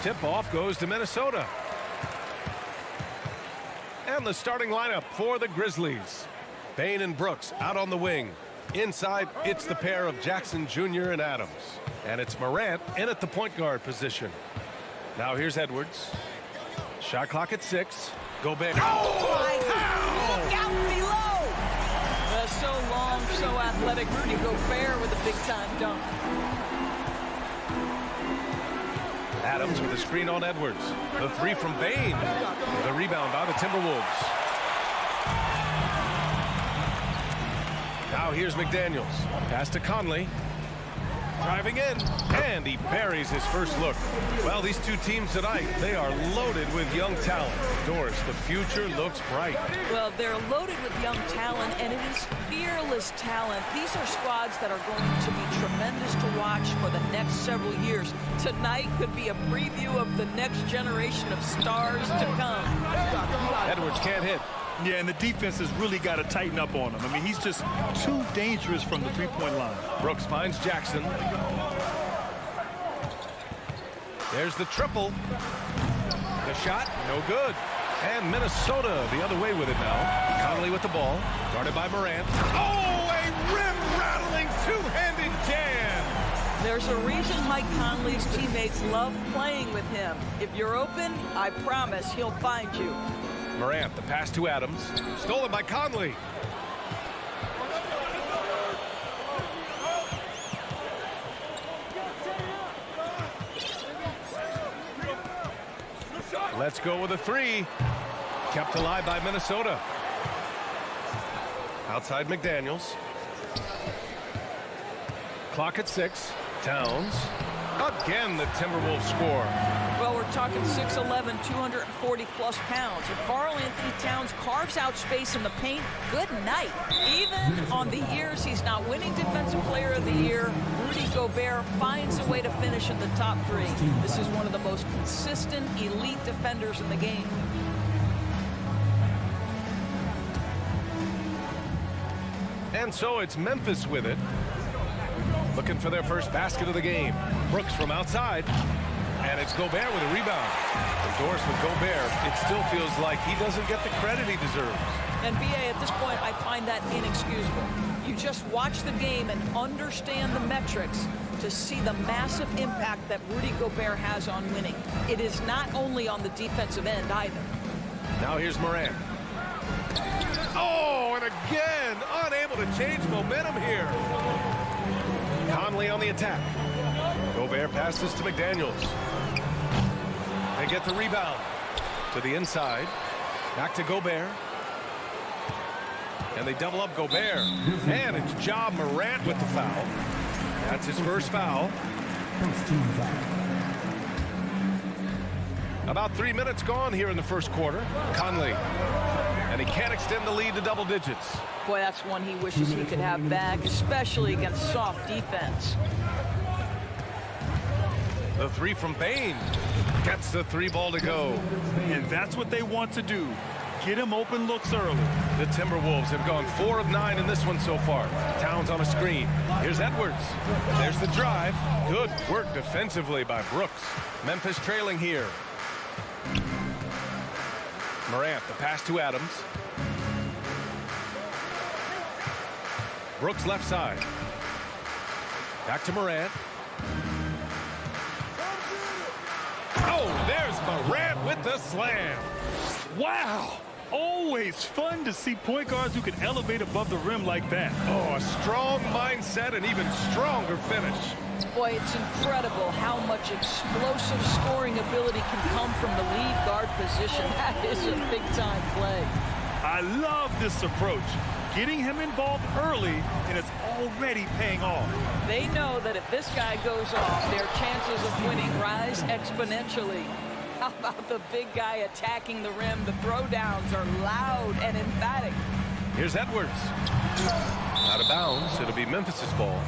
Tip-off goes to Minnesota. And the starting lineup for the Grizzlies. Bane and Brooks out on the wing. Inside, it's the pair of Jackson Jr. and Adams. And it's Morant in at the point guard position. Now here's Edwards. Shot clock at 6. Gobert. Oh, my God. Look out below. So long, so athletic. Rudy Gobert with a big-time dunk. Adams with a screen on Edwards. The three from Bane. The rebound by the Timberwolves. Now here's McDaniels. Pass to Conley. Driving in, and he buries his first look. Well, these two teams tonight, they are loaded with young talent. Doris, the future looks bright. Well, they're loaded with young talent, and it is fearless talent. These are squads that are going to be tremendous to watch for the next several years. Tonight could be a preview of the next generation of stars to come. Edwards can't hit. Yeah, and the defense has really got to tighten up on him. I mean, he's just too dangerous from the three-point line. Brooks finds Jackson. There's the triple. The shot, no good. And Minnesota the other way with it now. Conley with the ball, guarded by Morant. Oh, a rim-rattling two-handed jam. There's a reason Mike Conley's teammates love playing with him. If you're open, I promise he'll find you. Morant, the pass to Adams. Stolen by Conley. Let's go with a three. Kept alive by Minnesota. Outside McDaniels. Clock at 6. Towns. Again, the Timberwolves score. Well, we're talking 6'11", 240-plus pounds. If Karl Anthony Towns carves out space in the paint, good night. Even on the years he's not winning Defensive Player of the Year, Rudy Gobert finds a way to finish in the top 3. This is one of the most consistent, elite defenders in the game. And so it's Memphis with it. Looking for their first basket of the game. Brooks from outside. And it's Gobert with a rebound. Doris with Gobert, it still feels like he doesn't get the credit he deserves. And B.A., at this point, I find that inexcusable. You just watch the game and understand the metrics to see the massive impact that Rudy Gobert has on winning. It is not only on the defensive end either. Now here's Morant. Oh, and again, unable to change momentum here. Conley on the attack. Gobert passes to McDaniels. They get the rebound to the inside. Back to Gobert. And they double up Gobert. And it's Ja Morant with the foul. That's his first foul. About 3 minutes gone here in the first quarter. Conley. And he can't extend the lead to double digits. Boy, that's one he wishes he could have back, especially against soft defense. The three from Bane. Gets the 3 ball to go. And that's what they want to do. Get him open looks early. The Timberwolves have gone 4 of 9 in this one so far. Towns on a screen. Here's Edwards. There's the drive. Good work defensively by Brooks. Memphis trailing here. Morant, the pass to Adams. Brooks left side. Back to Morant. Oh, there's Morant with the slam. Wow. Always fun to see point guards who can elevate above the rim like that. Oh, a strong mindset and even stronger finish. Boy, it's incredible how much explosive scoring ability can come from the lead guard position. That is a big-time play. I love this approach. Getting him involved early, and it's already paying off. They know that if this guy goes off, their chances of winning rise exponentially. How about the big guy attacking the rim? The throwdowns are loud and emphatic. Here's Edwards. Out of bounds. It'll be Memphis's ball.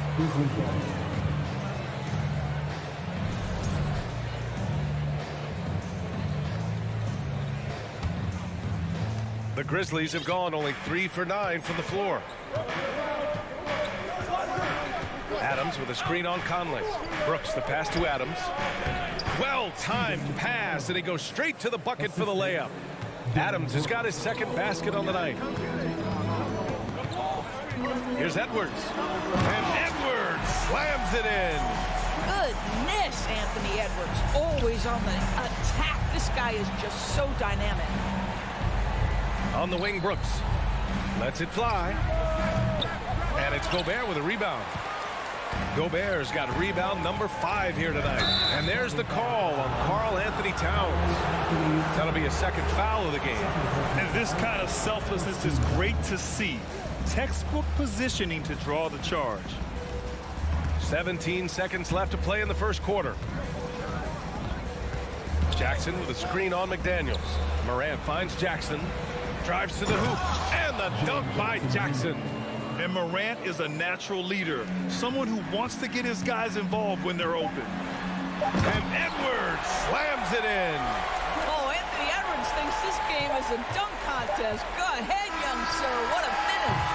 The Grizzlies have gone only 3 for 9 from the floor. Adams with a screen on Conley. Brooks the pass to Adams. Well-timed pass, and he goes straight to the bucket for the layup. Adams has got his second basket on the night. Here's Edwards. And Edwards slams it in. Goodness, Anthony Edwards. Always on the attack. This guy is just so dynamic. On the wing, Brooks lets it fly. And it's Gobert with a rebound. Gobert's got rebound number 5 here tonight. And there's the call on Karl Anthony Towns. That'll be a second foul of the game. And this kind of selflessness is great to see. Textbook positioning to draw the charge. 17 seconds left to play in the first quarter. Jackson with a screen on McDaniels. Morant finds Jackson. Drives to the hoop. And the dunk by Jackson. And Morant is a natural leader. Someone who wants to get his guys involved when they're open. And Edwards slams it in. Oh, Anthony Edwards thinks this game is a dunk contest. Go ahead, young sir. What a finish.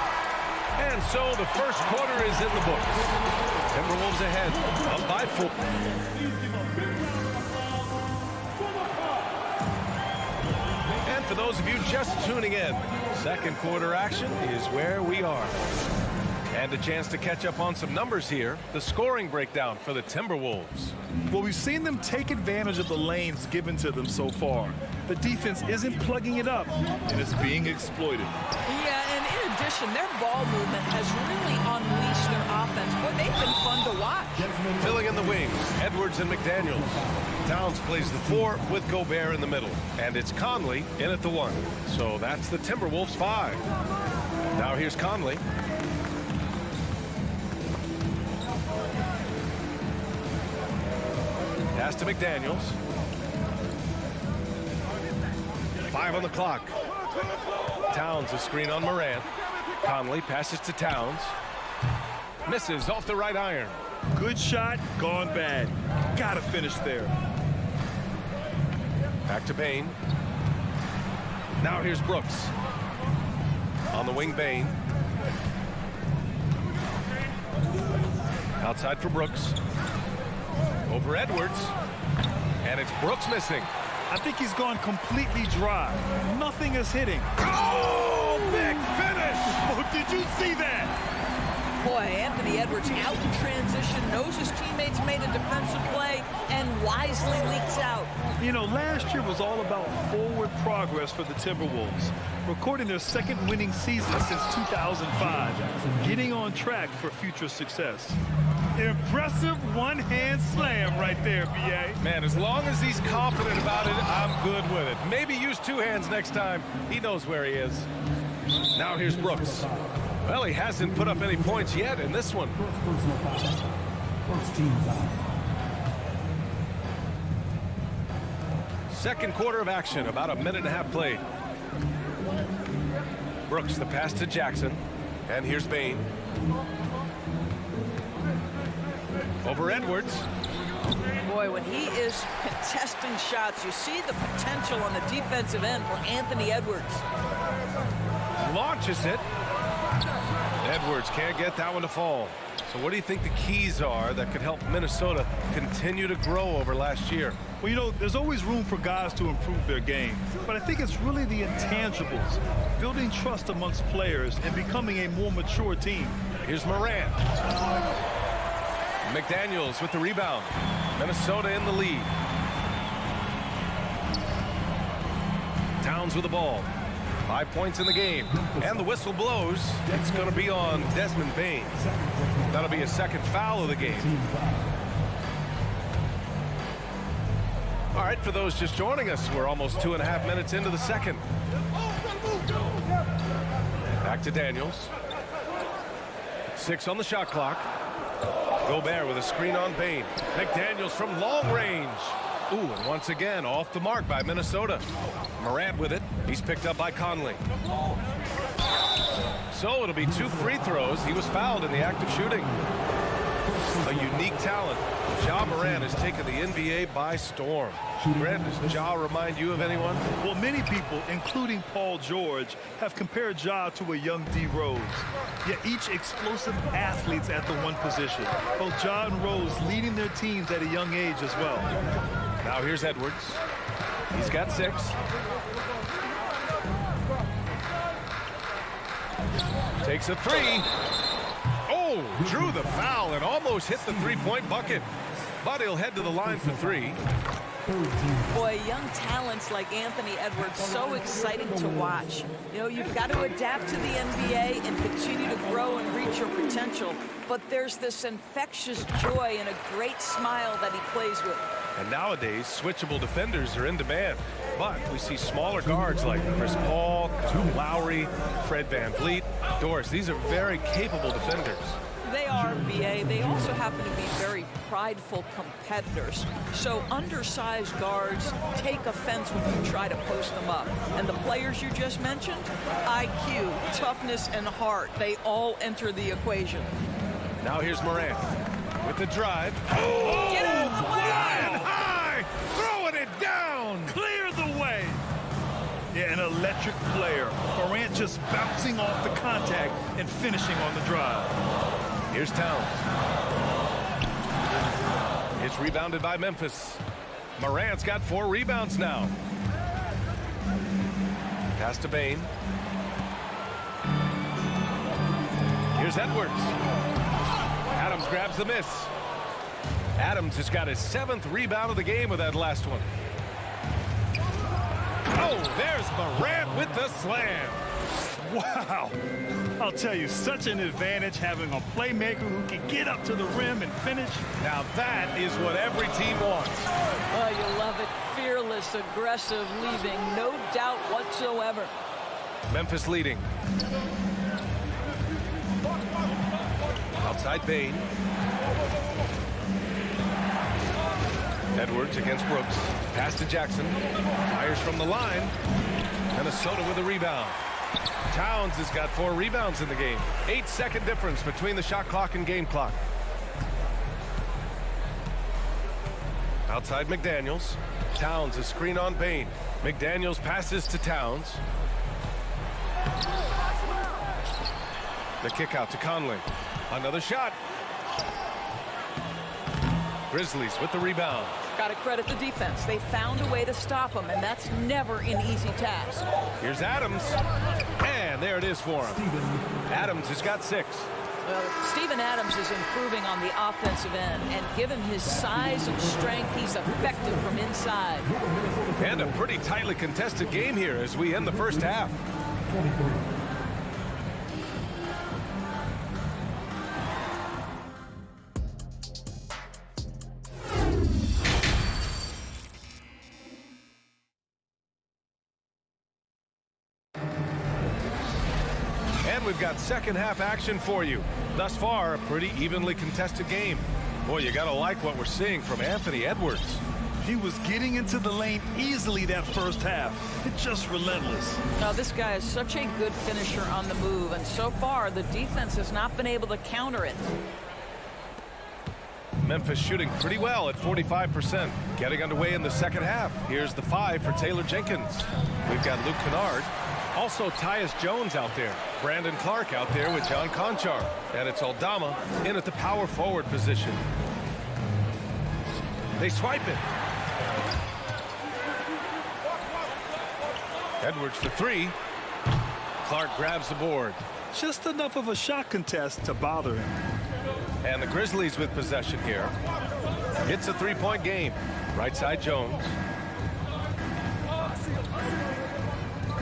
And so the first quarter is in the books. Timberwolves ahead, up by 4. And for those of you just tuning in, second quarter action is where we are. And a chance to catch up on some numbers here. The scoring breakdown for the Timberwolves. Well, we've seen them take advantage of the lanes given to them so far. The defense isn't plugging it up, and it's being exploited. Yeah, and in addition, their ball movement has really unleashed their offense. Boy, they've been fun to watch. Filling in the wings, Edwards and McDaniels. Towns plays the 4 with Gobert in the middle. And it's Conley in at the 1. So that's the Timberwolves 5. Now here's Conley. Pass to McDaniels. 5 on the clock. Towns a screen on Morant. Conley passes to Towns. Misses off the right iron. Good shot, gone bad. Gotta finish there. Back to Bane. Now here's Brooks. On the wing, Bane. Outside for Brooks. Over Edwards. And it's Brooks missing. I think he's gone completely dry. Nothing is hitting. Oh, big finish! Oh, did you see that? Boy, Anthony Edwards out in transition, knows his teammates made a defensive play, and wisely leaks out. You know, last year was all about forward progress for the Timberwolves, recording their second winning season since 2005, getting on track for future success. Impressive one-hand slam right there, B.A. Man, as long as he's confident about it, I'm good with it. Maybe use 2 hands next time. He knows where he is. Now here's Brooks. Well, he hasn't put up any points yet in this one. First team foul. Second quarter of action, about a minute and a half played. Brooks the pass to Jackson. And here's Bane. Over Edwards. Boy, when he is contesting shots, you see the potential on the defensive end for Anthony Edwards. Launches it. Edwards can't get that one to fall. So what do you think the keys are that could help Minnesota continue to grow over last year? Well, you know, there's always room for guys to improve their game. But I think it's really the intangibles, building trust amongst players and becoming a more mature team. Here's Morant. McDaniels with the rebound. Minnesota in the lead. Towns with the ball. 5 points in the game. And the whistle blows. It's going to be on Desmond Bane. That'll be a second foul of the game. All right, for those just joining us, we're almost 2.5 minutes into the second. Back to Daniels. 6 on the shot clock. Gobert with a screen on Bane. McDaniels from long range. Ooh, and once again, off the mark by Minnesota. Morant with it. He's picked up by Conley. So it'll be 2 free throws. He was fouled in the act of shooting. A unique talent. Ja Morant has taken the NBA by storm. Brent, does Ja remind you of anyone? Well, many people, including Paul George, have compared Ja to a young D. Rose. Yet each explosive athletes at the one position. Both Ja and Rose leading their teams at a young age as well. Now here's Edwards. He's got 6. Takes a 3. Oh, drew the foul and almost hit the three-point bucket. But he'll head to the line for 3. Boy, young talents like Anthony Edwards, so exciting to watch. You know, you've got to adapt to the NBA and continue to grow and reach your potential. But there's this infectious joy and a great smile that he plays with. And nowadays, switchable defenders are in demand. But we see smaller guards like Chris Paul, Kyle Lowry, Fred VanVleet, Doris. These are very capable defenders. They are, BA. They also happen to be very prideful competitors. So undersized guards take offense when you try to post them up. And the players you just mentioned, IQ, toughness, and heart, they all enter the equation. Now here's Morant with the drive. Oh! Get out of the way! Flying high! Throwing it down! Clear the way! Yeah, an electric player. Morant just bouncing off the contact and finishing on the drive. Here's Towns. It's rebounded by Memphis. Morant's got 4 rebounds now. Pass to Bane. Here's Edwards. Adams grabs the miss. Adams has got his 7th rebound of the game with that last one. Oh, there's Morant with the slam. Wow. I'll tell you, such an advantage having a playmaker who can get up to the rim and finish. Now that is what every team wants. Oh, you love it. Fearless, aggressive, leaving no doubt whatsoever. Memphis leading. Outside Bane. Edwards against Brooks. Pass to Jackson. Fires from the line. Minnesota with a rebound. Towns has got 4 rebounds in the game. 8-second difference between the shot clock and game clock. Outside McDaniels. Towns a screen on Bane. McDaniels passes to Towns. The kick out to Conley. Another shot. Grizzlies with the rebound. Got to credit the defense. They found a way to stop him, and that's never an easy task. Here's Adams. And there it is for him. Adams has got 6. Well, Steven Adams is improving on the offensive end, and given his size and strength, he's effective from inside. And a pretty tightly contested game here as we end the first half. We've got second half action for you. Thus far, a pretty evenly contested game. Boy, you gotta like what we're seeing from Anthony Edwards. He was getting into the lane easily that first half. It's just relentless. Now, this guy is such a good finisher on the move, and so far, the defense has not been able to counter it. Memphis shooting pretty well at 45%. Getting underway in the second half. Here's the 5 for Taylor Jenkins. We've got Luke Kennard. Also, Tyus Jones out there. Brandon Clark out there with John Conchar. And it's Aldama in at the power forward position. They swipe it. Edwards for 3. Clark grabs the board. Just enough of a shot contest to bother him. And the Grizzlies with possession here. It's a 3-point game. Right side Jones.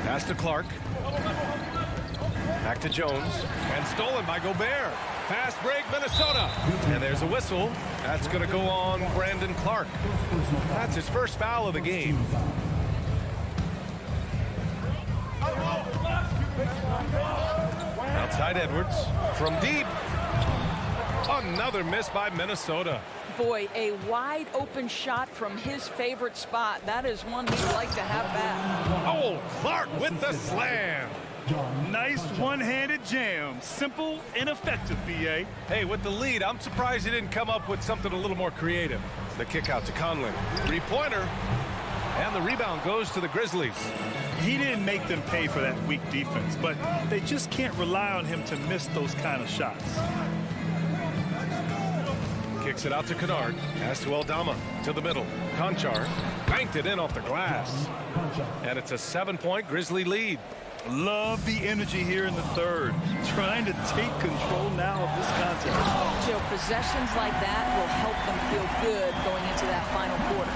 Pass to Clark. Back to Jones. And stolen by Gobert. Fast break, Minnesota. And there's a whistle. That's going to go on Brandon Clark. That's his first foul of the game. Outside Edwards. From deep. Another miss by Minnesota. Boy, a wide open shot from his favorite spot. That is one he'd like to have back. Oh, Clark with the slam. Nice one-handed jam. Simple and effective, B.A. Hey, with the lead, I'm surprised he didn't come up with something a little more creative. The kick out to Conley. Three-pointer. And the rebound goes to the Grizzlies. He didn't make them pay for that weak defense, but they just can't rely on him to miss those kind of shots. Kicks it out to Kennard. Pass to Aldama. To the middle. Conchar banked it in off the glass. And it's a 7-point Grizzly lead. Love the energy here in the third. Trying to take control now of this contest. Joe, possessions like that will help them feel good going into that final quarter.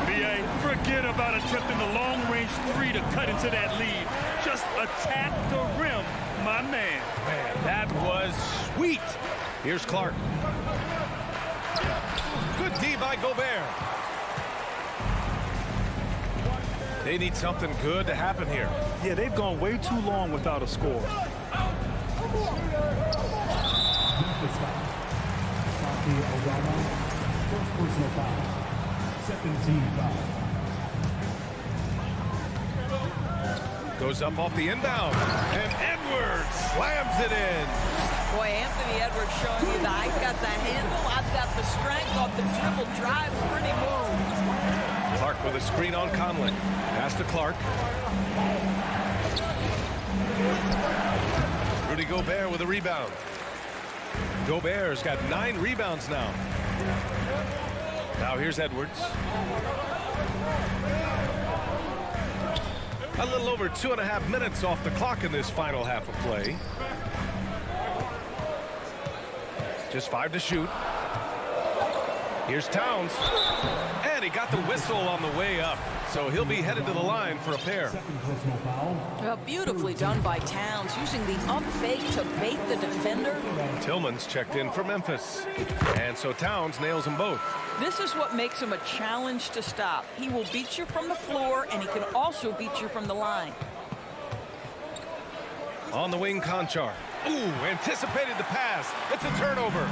B.A., forget about attempting the long-range three to cut into that lead. Just attack the rim, my man. Man, that was sweet. Here's Clark. Good D by Gobert. They need something good to happen here. Yeah, they've gone way too long without a score. Memphis foul. Eldorado. First personal foul. Second team foul. Goes up off the inbound. And Edwards slams it in. Boy, Anthony Edwards showing you that I've got the handle, I've got the strength off the dribble drive. Pretty move. Clark with a screen on Conley. Pass to Clark. Rudy Gobert with a rebound. Gobert's got 9 rebounds now. Now here's Edwards. A little over 2.5 minutes off the clock in this final half of play. Just 5 to shoot. Here's Towns. And he got the whistle on the way up. So he'll be headed to the line for a pair. Well, beautifully done by Towns, using the up fake to bait the defender. Tillman's checked in for Memphis. And so Towns nails them both. This is what makes him a challenge to stop. He will beat you from the floor, and he can also beat you from the line. On the wing, Conchar. Ooh, anticipated the pass. It's a turnover.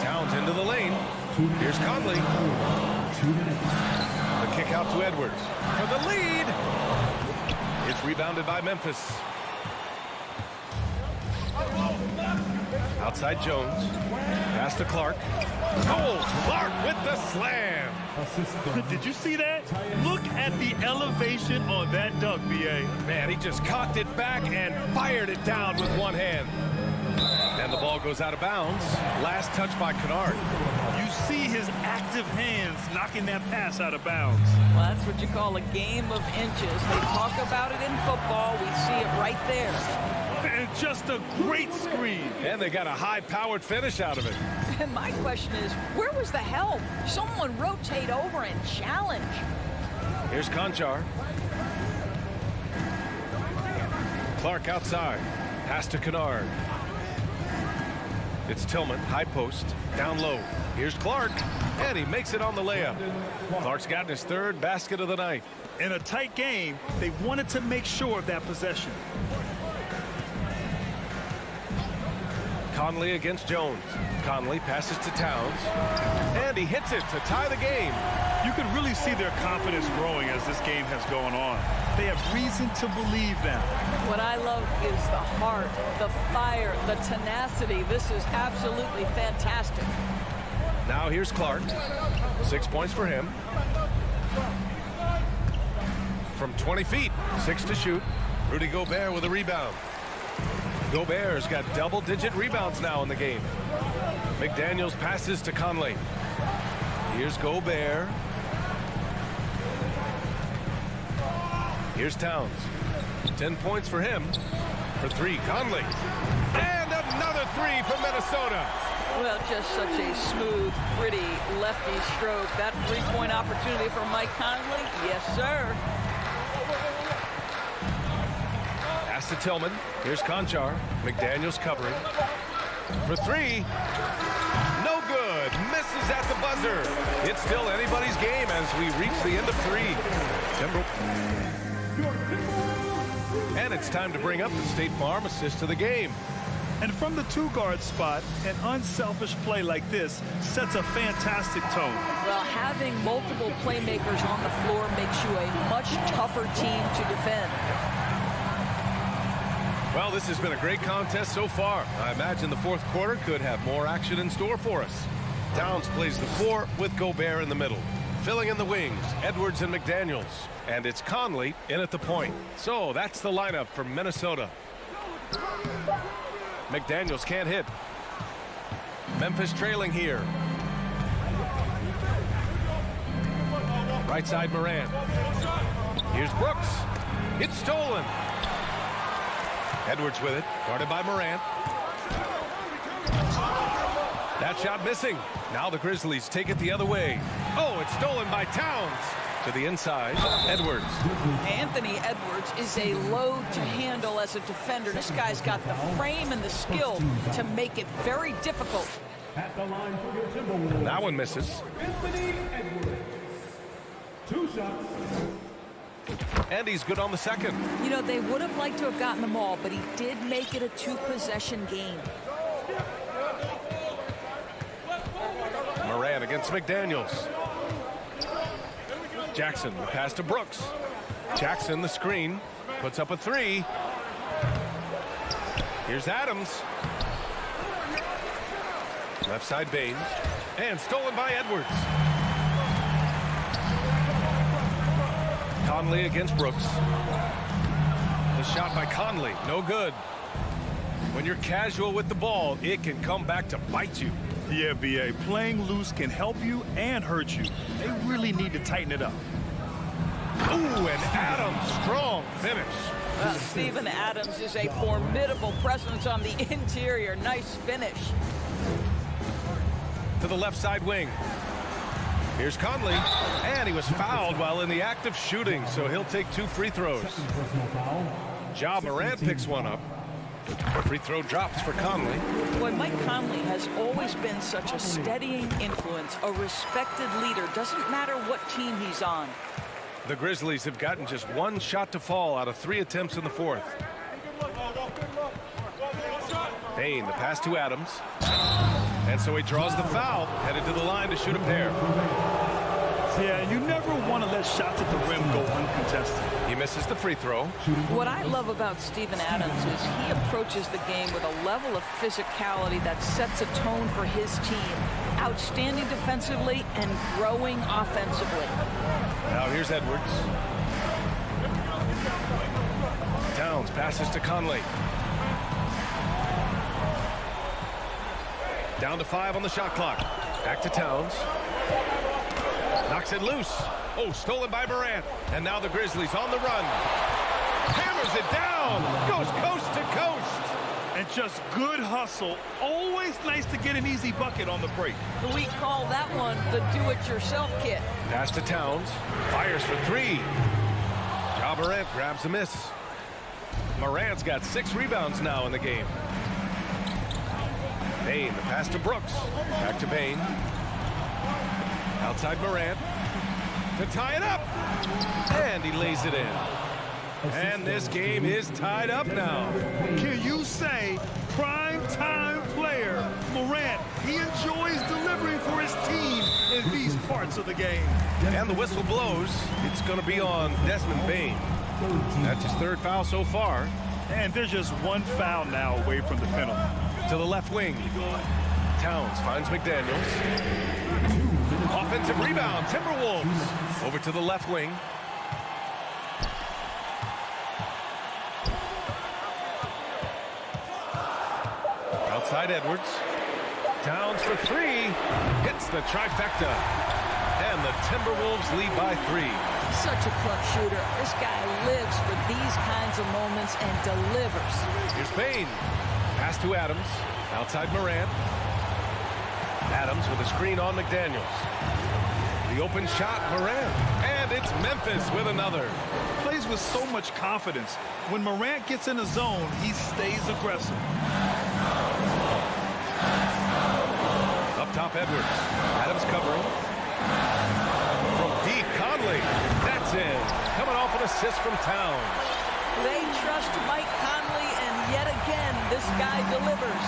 Towns into the lane. Here's Conley. The kick out to Edwards. For the lead. It's rebounded by Memphis. Outside Jones. Pass to Clark. Oh, Clark with the slam. Did you see that? Look at the elevation on that dunk, B.A. Man, he just cocked it back and fired it down with one hand. And the ball goes out of bounds. Last touch by Kennard. You see his active hands knocking that pass out of bounds. Well, that's what you call a game of inches. They talk about it in football. We see it right there. And just a great screen. And they got a high-powered finish out of it. And my question is, where was the help? Someone rotate over and challenge. Here's Conchar. Clark outside. Pass to Kennard. It's Tillman, high post, down low. Here's Clark, and he makes it on the layup. Clark's gotten his 3rd basket of the night. In a tight game, they wanted to make sure of that possession. Conley against Jones. Conley passes to Towns, and he hits it to tie the game. You can really see their confidence growing as this game has gone on. They have reason to believe that. What I love is the heart, the fire, the tenacity. This is absolutely fantastic. Now here's Clark. 6 points for him. From 20 feet, 6 to shoot. Rudy Gobert with a rebound. Gobert's got double-digit rebounds now in the game. McDaniels passes to Conley. Here's Gobert. Here's Towns. 10 points for him. For 3, Conley. And another 3 from Minnesota. Well, just such a smooth, pretty lefty stroke. That 3-point opportunity for Mike Conley. Yes, sir. Pass to Tillman. Here's Conchar. McDaniels covering. For 3. No good. Misses at the buzzer. It's still anybody's game as we reach the end of 3. And it's time to bring up the State Farm assist of the game. And from the 2-guard spot, an unselfish play like this sets a fantastic tone. Well, having multiple playmakers on the floor makes you a much tougher team to defend. Well, this has been a great contest so far. I imagine the fourth quarter could have more action in store for us. Towns plays the 4 with Gobert in the middle. Filling in the wings, Edwards and McDaniels. And it's Conley in at the point. So that's the lineup for Minnesota. McDaniels can't hit. Memphis trailing here. Right side Morant. Here's Brooks. It's stolen. Edwards with it, guarded by Morant. That shot missing. Now the Grizzlies take it the other way. Oh, it's stolen by Towns. To the inside, Edwards. Anthony Edwards is a load to handle as a defender. This guy's got the frame and the skill to make it very difficult. At the line for your Timberwolves. That one misses. Anthony Edwards. 2 shots. And he's good on the second. You know, they would have liked to have gotten them all, but he did make it a 2-possession game. Morant against McDaniels. Jackson, the pass to Brooks. Jackson, the screen, puts up a 3. Here's Adams. Left side Baines. And stolen by Edwards. Conley against Brooks. The shot by Conley, no good. When you're casual with the ball, it can come back to bite you. Yeah, B.A. Playing loose can help you and hurt you. They really need to tighten it up. Ooh, and Adams, strong finish. Well, Steven Adams is a formidable presence on the interior. Nice finish. To the left side wing. Here's Conley, and he was fouled while in the act of shooting, so he'll take 2 free throws. Ja Morant picks one up. Free throw drops for Conley. Boy, Mike Conley has always been such a steadying influence, a respected leader. Doesn't matter what team he's on. The Grizzlies have gotten just 1 shot to fall out of 3 attempts in the fourth. Payne, the pass to Adams. And so he draws the foul, headed to the line to shoot a pair. Yeah, you never want to let shots at the rim go uncontested. He misses the free throw. What I love about Steven Adams is he approaches the game with a level of physicality that sets a tone for his team. Outstanding defensively and growing offensively. Now here's Edwards. Towns passes to Conley. Down to 5 on the shot clock. Back to Towns. Knocks it loose. Oh, stolen by Morant. And now the Grizzlies on the run. Hammers it down. Goes coast to coast. And just good hustle. Always nice to get an easy bucket on the break. We call that one the do-it-yourself kit. Pass to Towns. Fires for 3. Ja Morant grabs a miss. Morant's got 6 rebounds now in the game. Payne, the pass to Brooks. Back to Payne. Outside Morant. To tie it up. And he lays it in. And this game is tied up now. Can you say prime time player Morant? He enjoys delivering for his team in these parts of the game. And the whistle blows. It's going to be on Desmond Bane. That's his 3rd foul so far. And there's just 1 foul now away from the penalty. To the left wing. Towns finds McDaniels. Offensive rebound, Timberwolves. Over to the left wing. Outside Edwards. Towns for 3. Hits the trifecta. And the Timberwolves lead by 3. Such a clutch shooter. This guy lives for these kinds of moments and delivers. Here's Payne. Pass to Adams. Outside Morant. Adams with a screen on McDaniels. The open shot, Morant. And it's Memphis with another. Plays with so much confidence. When Morant gets in the zone, he stays aggressive. Up top, Edwards. Adams covering. From deep, Conley. That's in. Coming off an assist from Towns. They trust Mike Conley, and yet again, this guy delivers.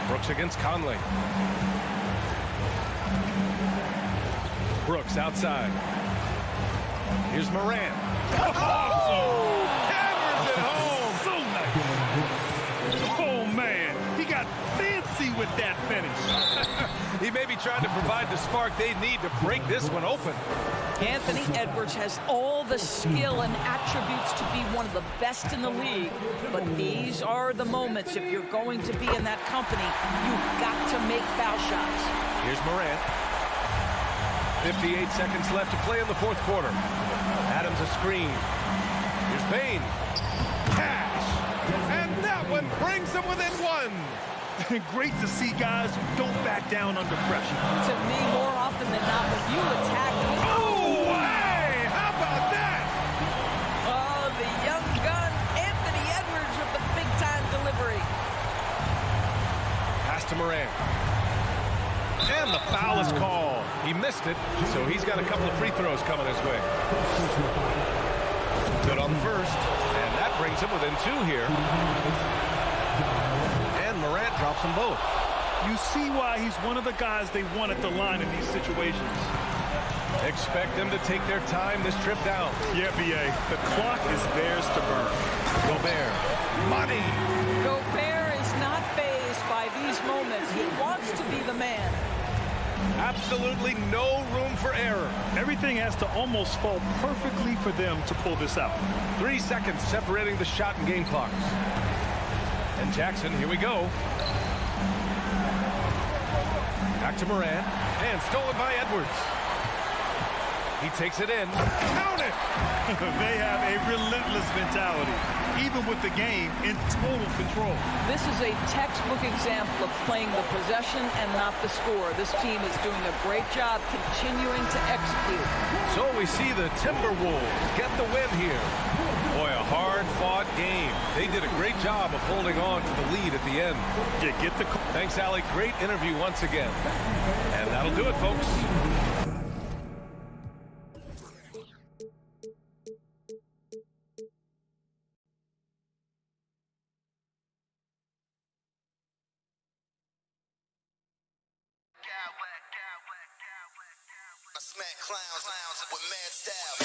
Brooks against Conley. Brooks outside. Here's Morant. Oh! Hammers it home. So nice. Oh, man. He got fancy with that finish. He may be trying to provide the spark they need to break this one open. Anthony Edwards has all the skill and attributes to be one of the best in the league. But these are the moments, if you're going to be in that company, you've got to make foul shots. Here's Morant. 58 seconds left to play in the fourth quarter. Adams a screen. Here's Bane. Cash. And that one brings them within one. Great to see guys who don't back down under pressure. To me, more often than not, when you attack... Oh, hey! How about that? Oh, the young gun, Anthony Edwards with the big-time delivery. Pass to Morant. And the foul is called. He missed it, so he's got a couple of free throws coming his way. Good on the first, and that brings him within two here. And Morant drops them both. You see why he's one of the guys they want at the line in these situations. Expect them to take their time this trip down. Yeah, B.A. The clock is theirs to burn. Gobert. Money. Gobert is not fazed by these moments. He wants to be the man. Absolutely no room for error. Everything has to almost fall perfectly for them to pull this out. 3 seconds separating the shot and game clocks. And Jackson, here we go. Back to Morant. And stolen by Edwards. He takes it in. Count it! They have a relentless mentality, even with the game in total control. This is a textbook example of playing the possession and not the score. This team is doing a great job continuing to execute. So we see the Timberwolves get the win here. Boy, a hard-fought game. They did a great job of holding on to the lead at the end. Thanks, Allie. Great interview once again. And that'll do it, folks. I smack clowns with mad style.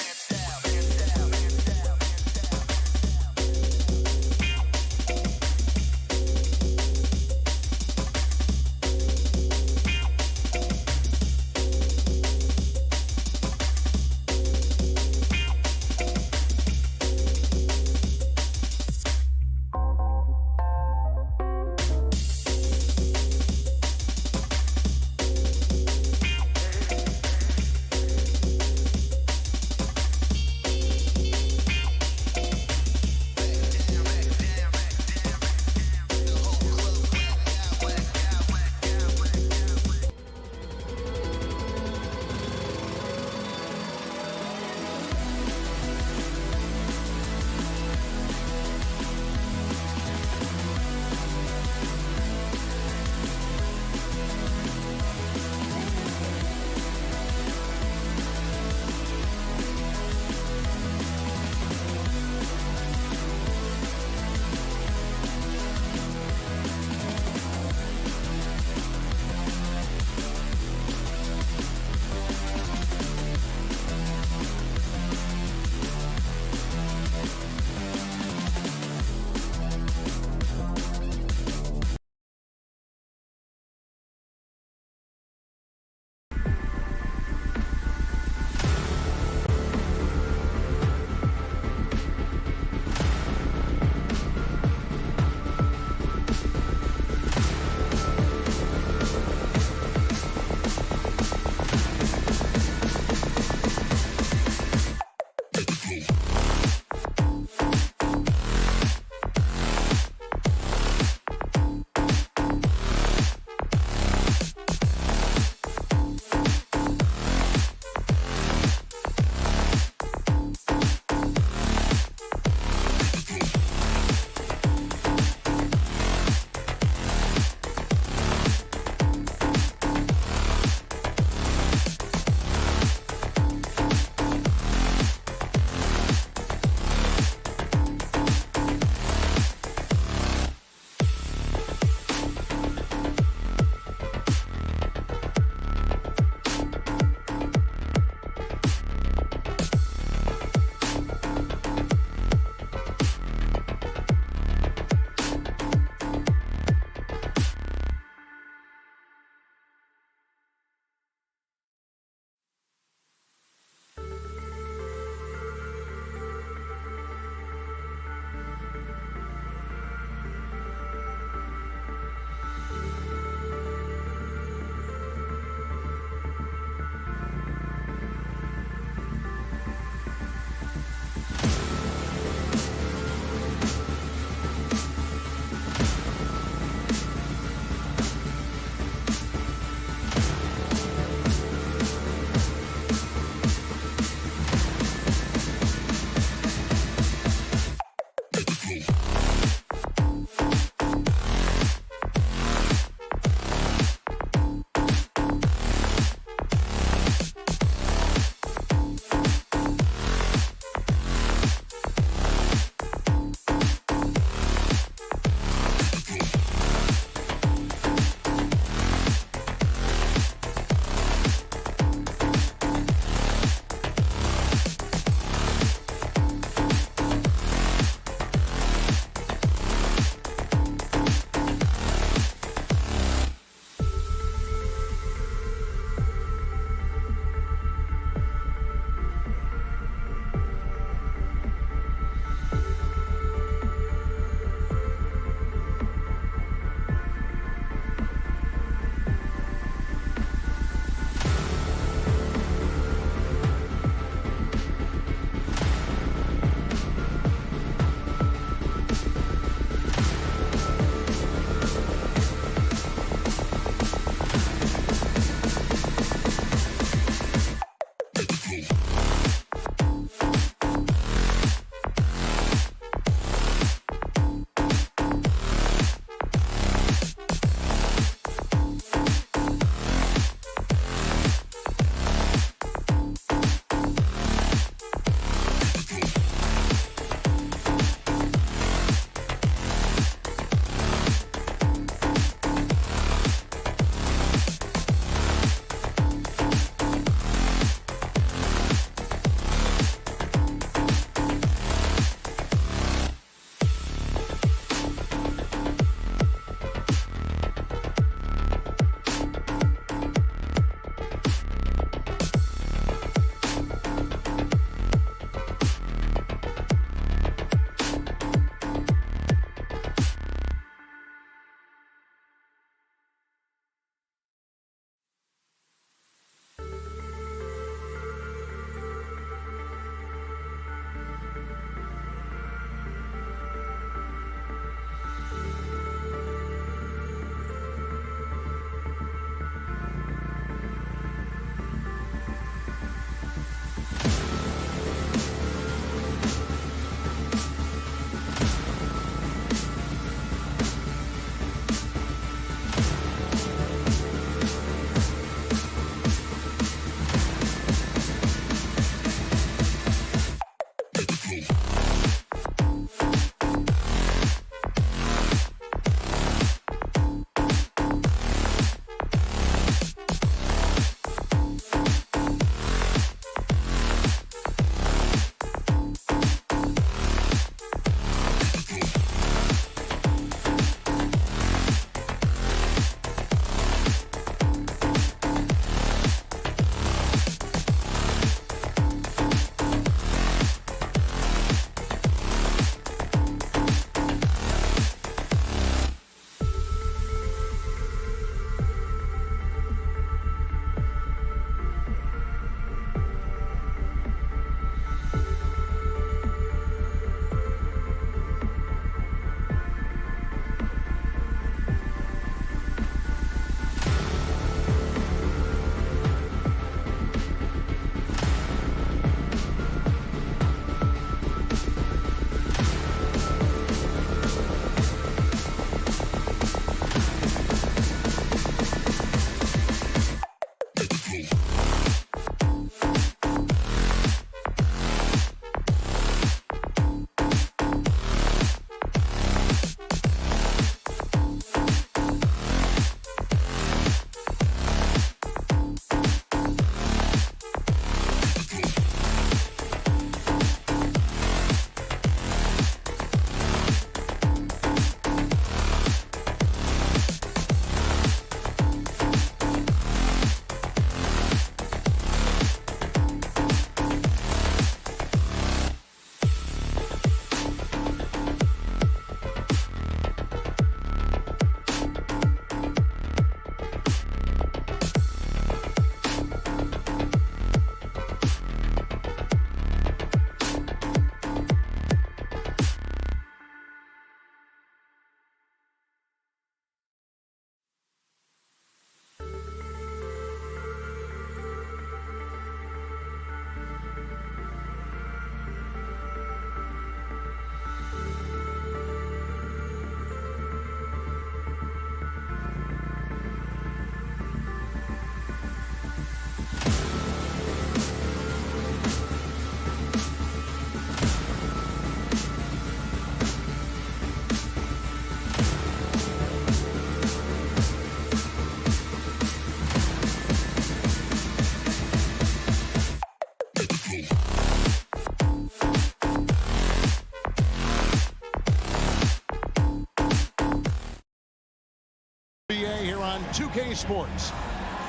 2K Sports.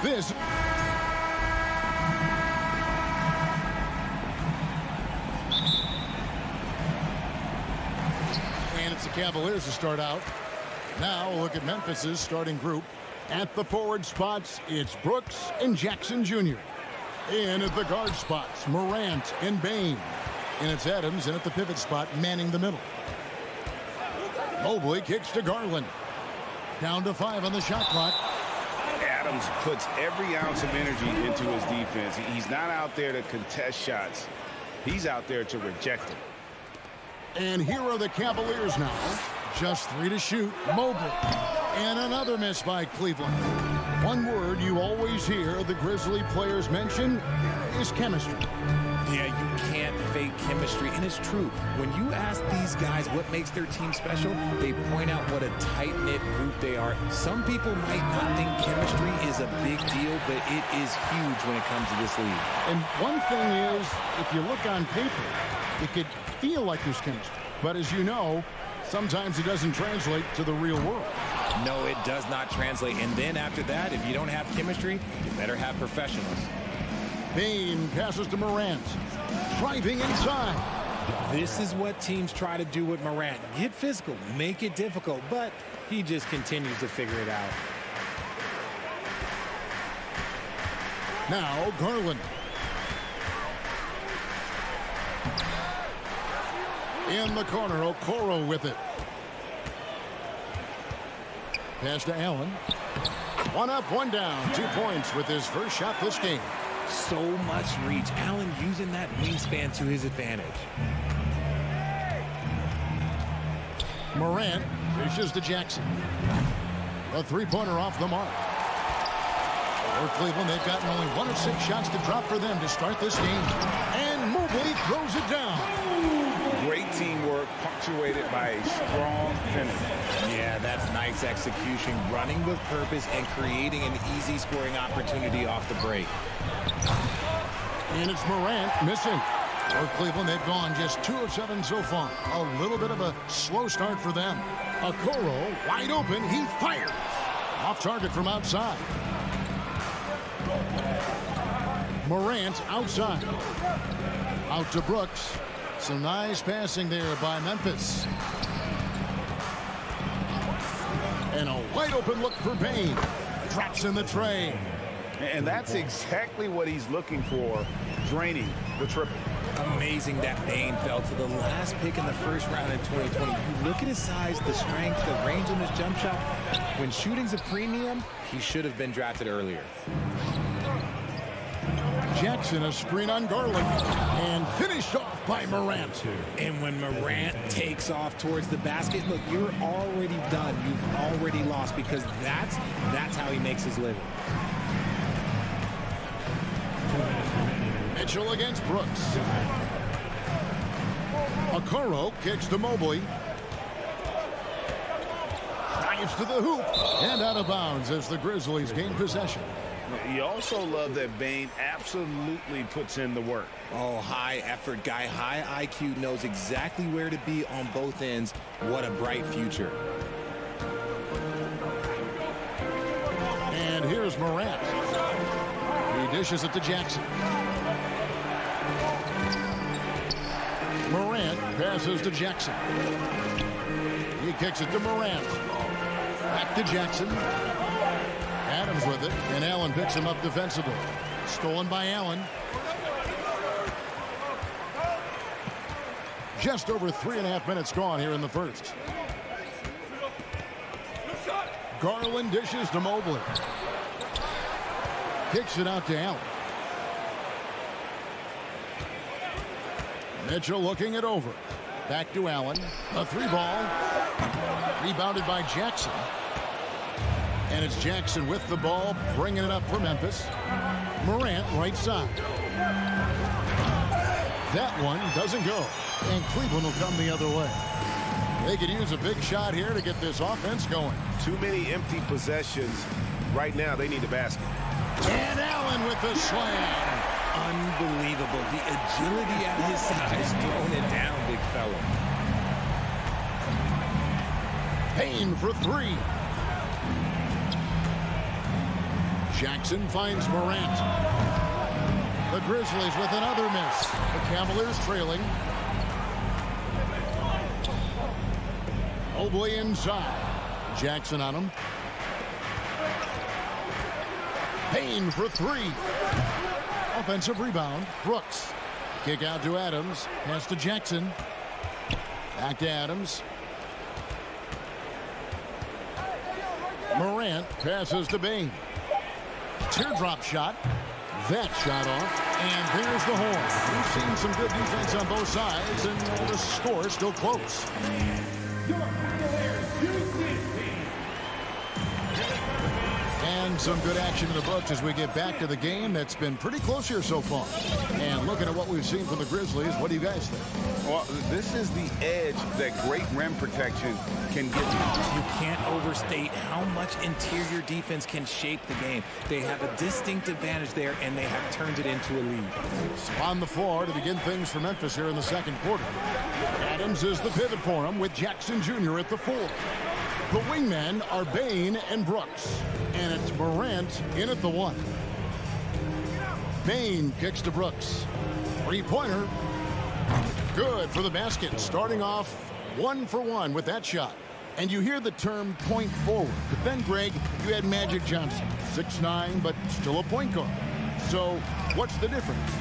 This and it's the Cavaliers to start out. Now we'll look at Memphis's starting group. At the forward spots, it's Brooks and Jackson Jr. In at the guard spots, Morant and Bane. And it's Adams in at the pivot spot, manning the middle. Mobley kicks to Garland. Down to 5 on the shot clock. Adams puts every ounce of energy into his defense. He's not out there to contest shots. He's out there to reject them. And here are the Cavaliers now. Just 3 to shoot. Mobley. And another miss by Cleveland. One word you always hear the Grizzly players mention is chemistry. Yeah, you can't fake chemistry, and it's true. When you ask these guys what makes their team special, they point out what a tight-knit group they are. Some people might not think chemistry is a big deal, but it is huge when it comes to this league. And one thing is, if you look on paper, it could feel like there's chemistry. But as you know, sometimes it doesn't translate to the real world. No, it does not translate. And then after that, if you don't have chemistry, you better have professionals. Bane passes to Morant. Driving inside. This is what teams try to do with Morant. Get physical, make it difficult, but he just continues to figure it out. Now Garland. In the corner, Okoro with it. Pass to Allen. 1 up, 1 down. 2 points with his first shot this game. So much reach. Allen using that wingspan to his advantage. Morant dishes to Jackson. A 3-pointer off the mark. For Cleveland, they've gotten only 1 of 6 shots to drop for them to start this game. And Mobley throws it down. Great teamwork, punctuated by a strong finish. Yeah, that's nice execution, running with purpose and creating an easy scoring opportunity off the break. And it's Morant missing. For Cleveland, they've gone just 2 of 7 so far. A little bit of a slow start for them. Okoro wide open. He fires. Off target from outside. Morant outside. Out to Brooks. Some nice passing there by Memphis. And a wide open look for Bane. Drops in the tray. And that's exactly what he's looking for, draining the triple. Amazing that Bane fell to the last pick in the first round in 2020. You look at his size, the strength, the range on his jump shot. When shooting's a premium, he should have been drafted earlier. Jackson, a screen on Garland, and finished off by Morant. And when Morant takes off towards the basket, look, you're already done. You've already lost because that's how he makes his living. Mitchell against Brooks. Okoro kicks to Mobley. Drives to the hoop and out of bounds as the Grizzlies gain possession. You also love that Bane absolutely puts in the work. Oh, high effort guy, high IQ, knows exactly where to be on both ends. What a bright future. And here's Morant. He dishes it to Jackson. Morant passes to Jackson. He kicks it to Morant. Back to Jackson. Adams with it, and Allen picks him up defensively. Stolen by Allen. Just over 3.5 minutes gone here in the first. Garland dishes to Mobley. Kicks it out to Allen. Mitchell looking it over. Back to Allen. A 3-ball. Rebounded by Jackson. And it's Jackson with the ball, bringing it up for Memphis. Morant, right side. That one doesn't go. And Cleveland will come the other way. They could use a big shot here to get this offense going. Too many empty possessions. Right now, they need a basket. And Allen with the slam. Unbelievable. The agility at his size, throwing it down, big fella. Payne for 3. Jackson finds Morant. The Grizzlies with another miss. The Cavaliers trailing. Mobley inside. Jackson on him. Payne for three. Offensive rebound. Brooks. Kick out to Adams. Pass to Jackson. Back to Adams. Morant passes to Bane. Teardrop shot. That shot off. And there's the horn. We've seen some good defense on both sides, and the score is still close. And some good action in the books as we get back to the game that's been pretty close here so far. And looking at what we've seen from the Grizzlies, what do you guys think? Well, this is the edge that great rim protection can give you. You can't overstate how much interior defense can shape the game. They have a distinct advantage there, and they have turned it into a lead. So on the floor to begin things for Memphis here in the second quarter. Adams is the pivot for him with Jackson Jr. at the 4. The wingmen are Bane and Brooks. And it's Morant in at the 1. Bane kicks to Brooks. Three-pointer. Good for the basket. Starting off 1 for 1 with that shot. And you hear the term point forward. But then, Greg, you had Magic Johnson. 6'9", but still a point guard. So what's the difference?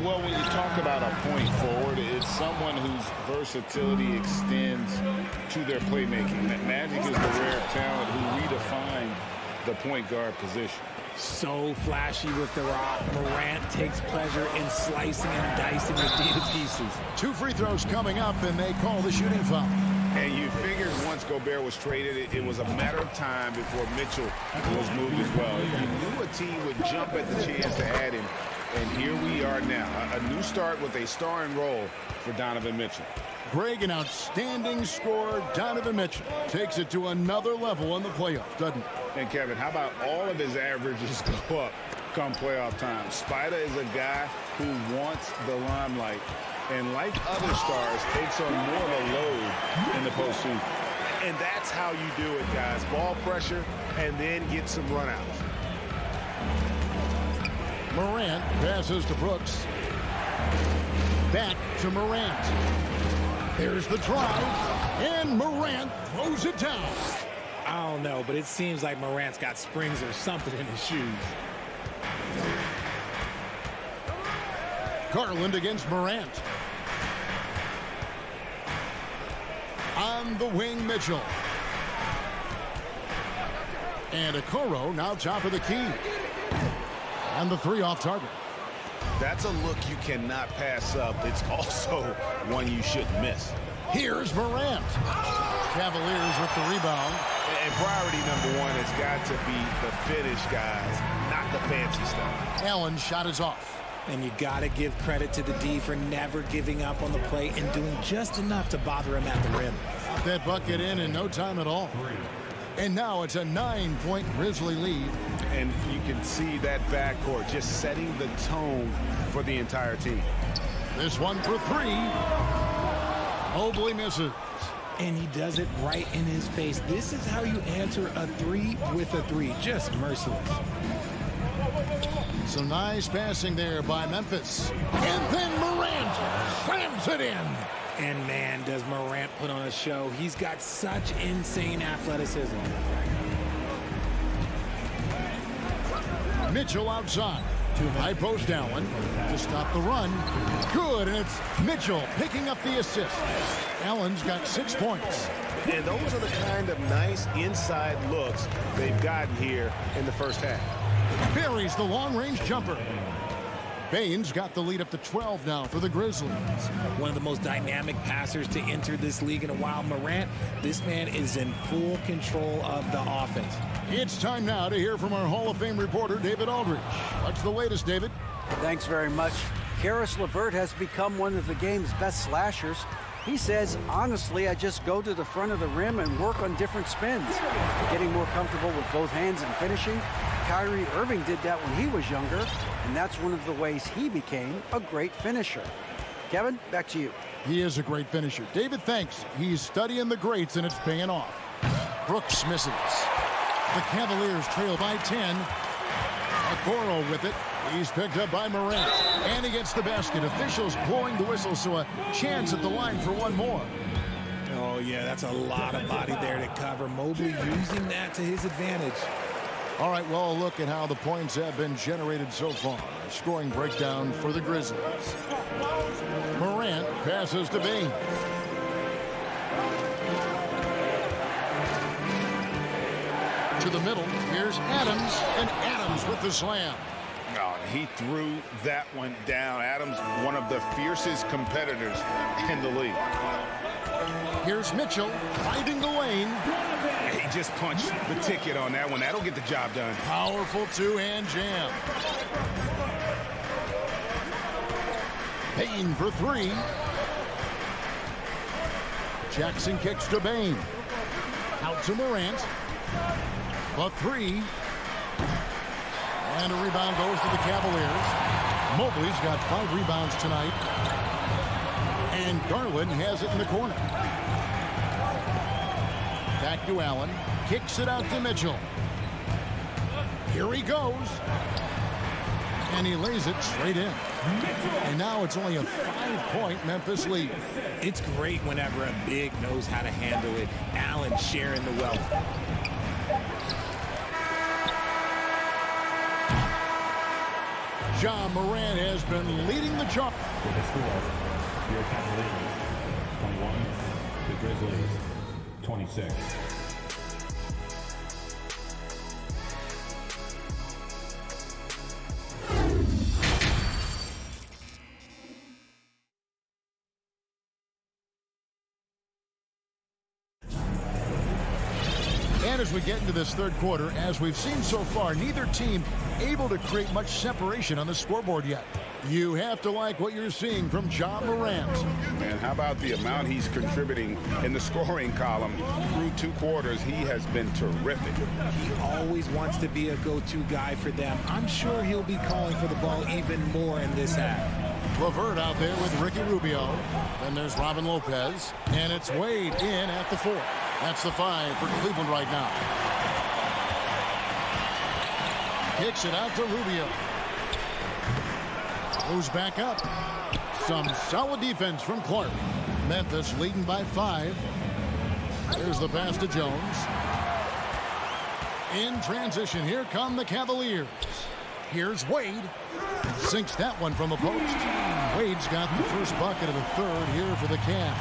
Well, when you talk about a point forward, it's someone whose versatility extends to their playmaking. Magic is the rare talent who redefined the point guard position. So flashy with the rock. Morant takes pleasure in slicing and dicing the deep pieces. 2 free throws coming up, and they call the shooting foul. And you figured once Gobert was traded, it was a matter of time before Mitchell was moved as well. You knew a team would jump at the chance to add him. And here we are now, a new start with a starring role for Donovan Mitchell. Greg, an outstanding scorer. Donovan Mitchell takes it to another level in the playoffs, doesn't he? And Kevin, how about all of his averages go up come playoff time? Spider is a guy who wants the limelight, and like other stars, takes on more of a load in the postseason. And that's how you do it, guys. Ball pressure and then get some runouts. Morant passes to Brooks. Back to Morant. There's the drive, and Morant throws it down. I don't know, but it seems like Morant's got springs or something in his shoes. Garland against Morant. On the wing, Mitchell. And Okoro now top of the key. And the 3 off target. That's a look you cannot pass up. It's also one you shouldn't miss. Here's Morant. Cavaliers with the rebound. And priority number 1 has got to be the finish, guys, not the fancy stuff. Allen's shot is off. And you got to give credit to the D for never giving up on the play and doing just enough to bother him at the rim. Got that bucket in no time at all. And now it's a 9-point Grizzly lead. And you can see that backcourt just setting the tone for the entire team. This one for 3. Mobley misses. And he does it right in his face. This is how you answer a 3 with a 3. Just merciless. Some nice passing there by Memphis. And then Morant slams it in. And man, does Morant put on a show. He's got such insane athleticism. Mitchell outside. High post Allen to stop the run. Good, and it's Mitchell picking up the assist. Allen's got 6 points. And those are the kind of nice inside looks they've gotten here in the first half. Buries the long-range jumper. Bane's got the lead up to 12 now for the Grizzlies. One of the most dynamic passers to enter this league in a while. Morant, this man is in full control of the offense. It's time now to hear from our Hall of Fame reporter, David Aldridge. What's the latest, David? Thanks very much. Karis LeVert has become one of the game's best slashers. He says, honestly, I just go to the front of the rim and work on different spins. Getting more comfortable with both hands and finishing. Kyrie Irving did that when he was younger, and that's one of the ways he became a great finisher. Kevin, back to you. He is a great finisher. David, thanks. He's studying the greats, and it's paying off. Brooks misses. The Cavaliers trail by 10. Okoro with it. He's picked up by Morant. And he gets the basket. Officials blowing the whistle, so a chance at the line for one more. Oh, yeah, that's a lot of body there to cover. Mobley using that to his advantage. All right, well, look at how the points have been generated so far. A scoring breakdown for the Grizzlies. Morant passes to Bain. To the middle, here's Adams, and Adams with the slam. Oh, he threw that one down. Adams, one of the fiercest competitors in the league. Here's Mitchell finding the lane. He just punched the ticket on that one. That'll get the job done. Powerful two-hand jam. Bain for three. Jackson kicks to Bain. Out to Morant. The three. And a rebound goes to the Cavaliers. Mobley's got 5 rebounds tonight. And Garland has it in the corner. Back to Allen. Kicks it out to Mitchell. Here he goes. And he lays it straight in. And now it's only a 5-point Memphis lead. It's great whenever a big knows how to handle it. Allen sharing the wealth. Ja Morant has been leading the charge. Your Cavaliers 21, the Grizzlies 26. And as we get into this third quarter, as we've seen so far, neither team able to create much separation on the scoreboard yet. You have to like what you're seeing from Ja Morant. And how about the amount he's contributing in the scoring column? Through 2 quarters, he has been terrific. He always wants to be a go-to guy for them. I'm sure he'll be calling for the ball even more in this half. LeVert out there with Ricky Rubio. Then there's Robin Lopez. And it's Wade in at the 4. That's the 5 for Cleveland right now. Kicks it out to Rubio. Goes back up. Some solid defense from Clark. Memphis leading by 5. There's the pass to Jones. In transition, here come the Cavaliers. Here's Wade. Sinks that one from the post. Wade's got the first bucket of the third here for the Cavs.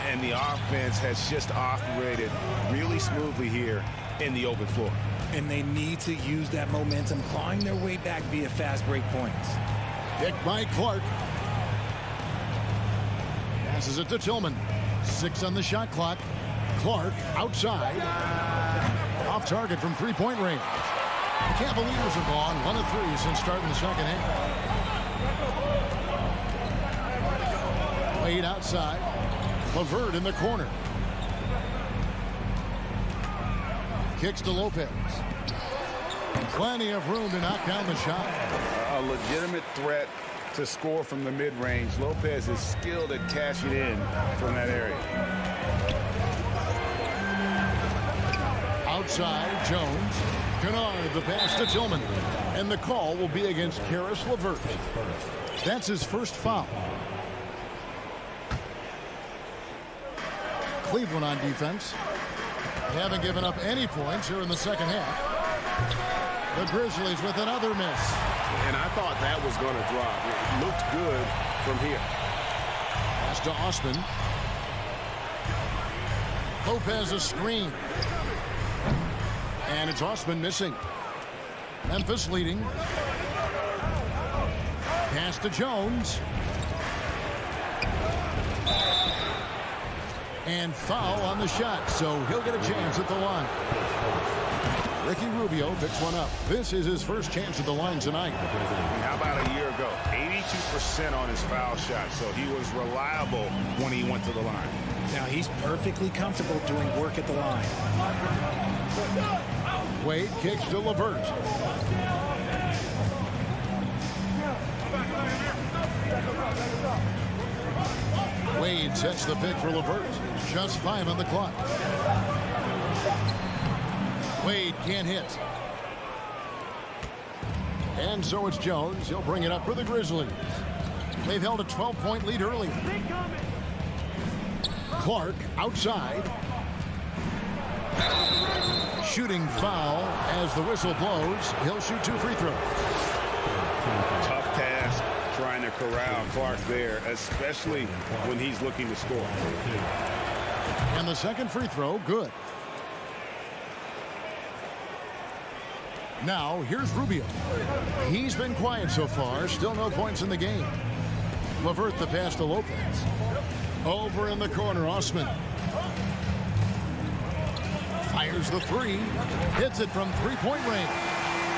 And the offense has just operated really smoothly here in the open floor. And they need to use that momentum, clawing their way back via fast break points. Picked by Clark. Passes it to Tillman. 6 on the shot clock. Clark outside. Off target from 3-point range. The Cavaliers are gone 1 of 3 since starting the second half. Wade outside. LeVert in the corner. Kicks to Lopez. Plenty of room to knock down the shot. A legitimate threat to score from the mid-range. Lopez is skilled at cashing in from that area. Outside, Jones. Kennard, the pass to Tillman. And the call will be against Karis LeVert. That's his first foul. Cleveland on defense. They haven't given up any points here in the second half. The Grizzlies with another miss. And I thought that was going to drop. It looked good from here. Pass to Osman. Lopez a screen. And it's Osman missing. Memphis leading. Pass to Jones. And foul on the shot, so he'll get a chance at the line. Ricky Rubio picks one up. This is his first chance at the line tonight. How about a year ago? 82% on his foul shot, so he was reliable when he went to the line. Now he's perfectly comfortable doing work at the line. Wade kicks to LeVert. Wade sets the pick for LeVert. Just 5 on the clock. Wade can't hit. And so it's Jones. He'll bring it up for the Grizzlies. They've held a 12-point lead earlier. Clark outside. Shooting foul as the whistle blows. He'll shoot 2 free throws. Tough task trying to corral Clark there, especially when he's looking to score. And the second free throw, good. Now, here's Rubio. He's been quiet so far. Still no points in the game. LeVert the pass to Lopez. Over in the corner, Osman. Fires the 3. Hits it from three-point range.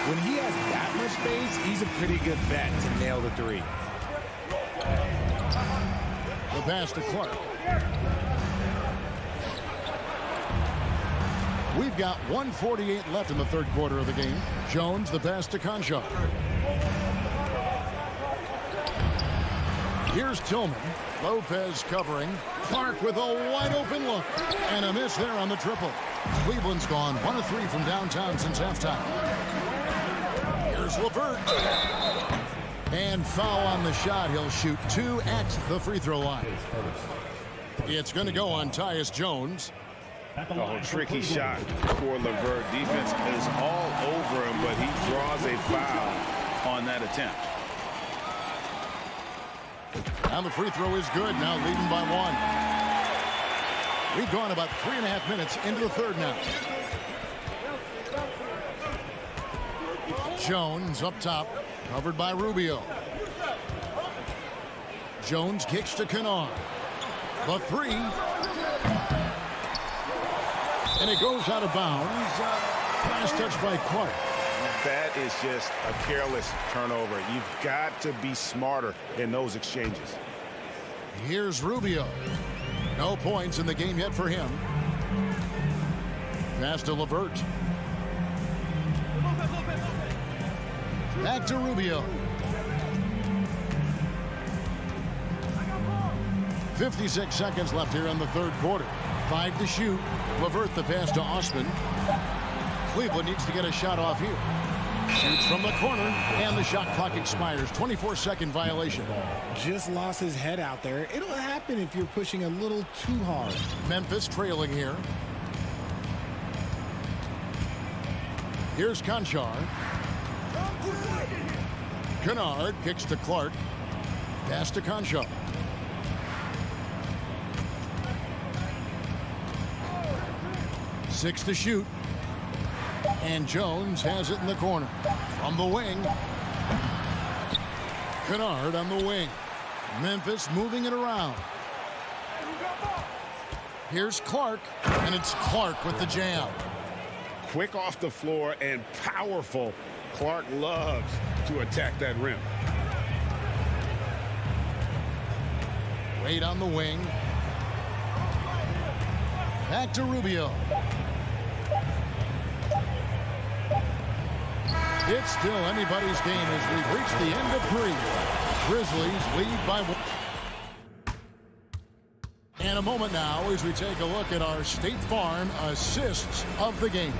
When he has that much space, he's a pretty good bet to nail the 3. The pass to Clark. We've got 1:48 left in the third quarter of the game. Jones, the pass to Conchar. Here's Tillman. Lopez covering. Clark with a wide-open look. And a miss there on the triple. Cleveland's gone 1 of 3 from downtown since halftime. Here's LeVert. And foul on the shot. He'll shoot 2 at the free throw line. It's going to go on Tyus Jones. Oh, tricky shot for LeVert. Defense is all over him, but he draws a foul on that attempt. And the free throw is good. Now leading by 1. We've gone about 3.5 minutes into the third now. Jones up top, covered by Rubio. Jones kicks to Kennard. The 3. And it goes out of bounds. Pass touched by Clark. That is just a careless turnover. You've got to be smarter in those exchanges. Here's Rubio. No points in the game yet for him. Pass to LeVert. Back to Rubio. 56 seconds left here in the third quarter. 5 to shoot. LeVert the pass to Osman. Cleveland needs to get a shot off here. Shoots from the corner, and the shot clock expires. 24-second violation. Just lost his head out there. It'll happen if you're pushing a little too hard. Memphis trailing here. Here's Conchar. Kennard kicks to Clark. Pass to Conchar. Six to shoot. And Jones has it in the corner. From the wing. Kennard on the wing. Memphis moving it around. Here's Clark. And it's Clark with the jam. Quick off the floor and powerful. Clark loves to attack that rim. Wade on the wing. Back to Rubio. It's still anybody's game as we've reached the end of 3. Grizzlies lead by 1. And a moment now as we take a look at our State Farm assists of the game.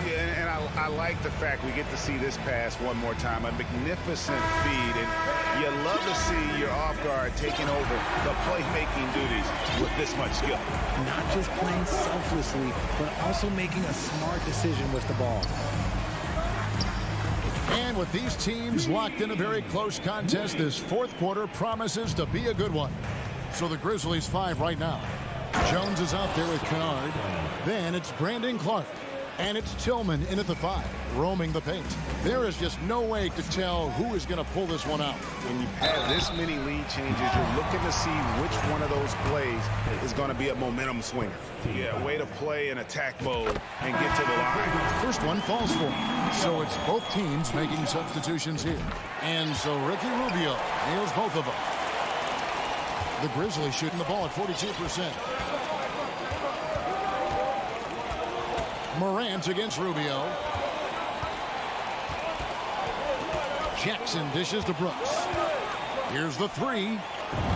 Yeah, and I like the fact we get to see this pass one more time. A magnificent feed, and you love to see your off guard taking over the playmaking duties with this much skill. Not just playing selflessly, but also making a smart decision with the ball. And with these teams locked in a very close contest, this fourth quarter promises to be a good one. So the Grizzlies 5 right now. Jones is out there with Kennard. Then it's Brandon Clark. And it's Tillman in at the 5, roaming the paint. There is just no way to tell who is going to pull this one out. When you have this many lead changes, you're looking to see which one of those plays is going to be a momentum swinger. Yeah, way to play in attack mode and get to the line. First one falls for him. So it's both teams making substitutions here. And so Ricky Rubio nails both of them. The Grizzlies shooting the ball at 42%. Morant against Rubio. Jackson dishes to Brooks. Here's the 3.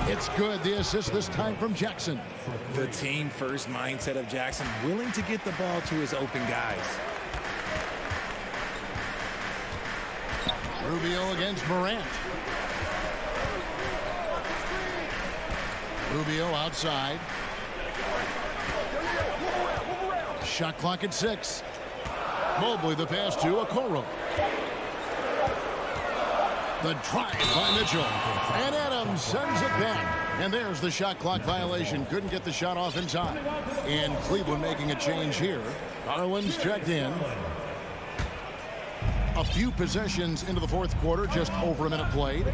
It's good. The assist this time from Jackson. The team first mindset of Jackson, willing to get the ball to his open guys. Rubio against Morant. Rubio outside. Shot clock at 6. Mobley the pass to Okoro. The drive by Mitchell. And Adams sends it back. And there's the shot clock violation. Couldn't get the shot off in time. And Cleveland making a change here. Garland's checked in. A few possessions into the fourth quarter. Just over a minute played.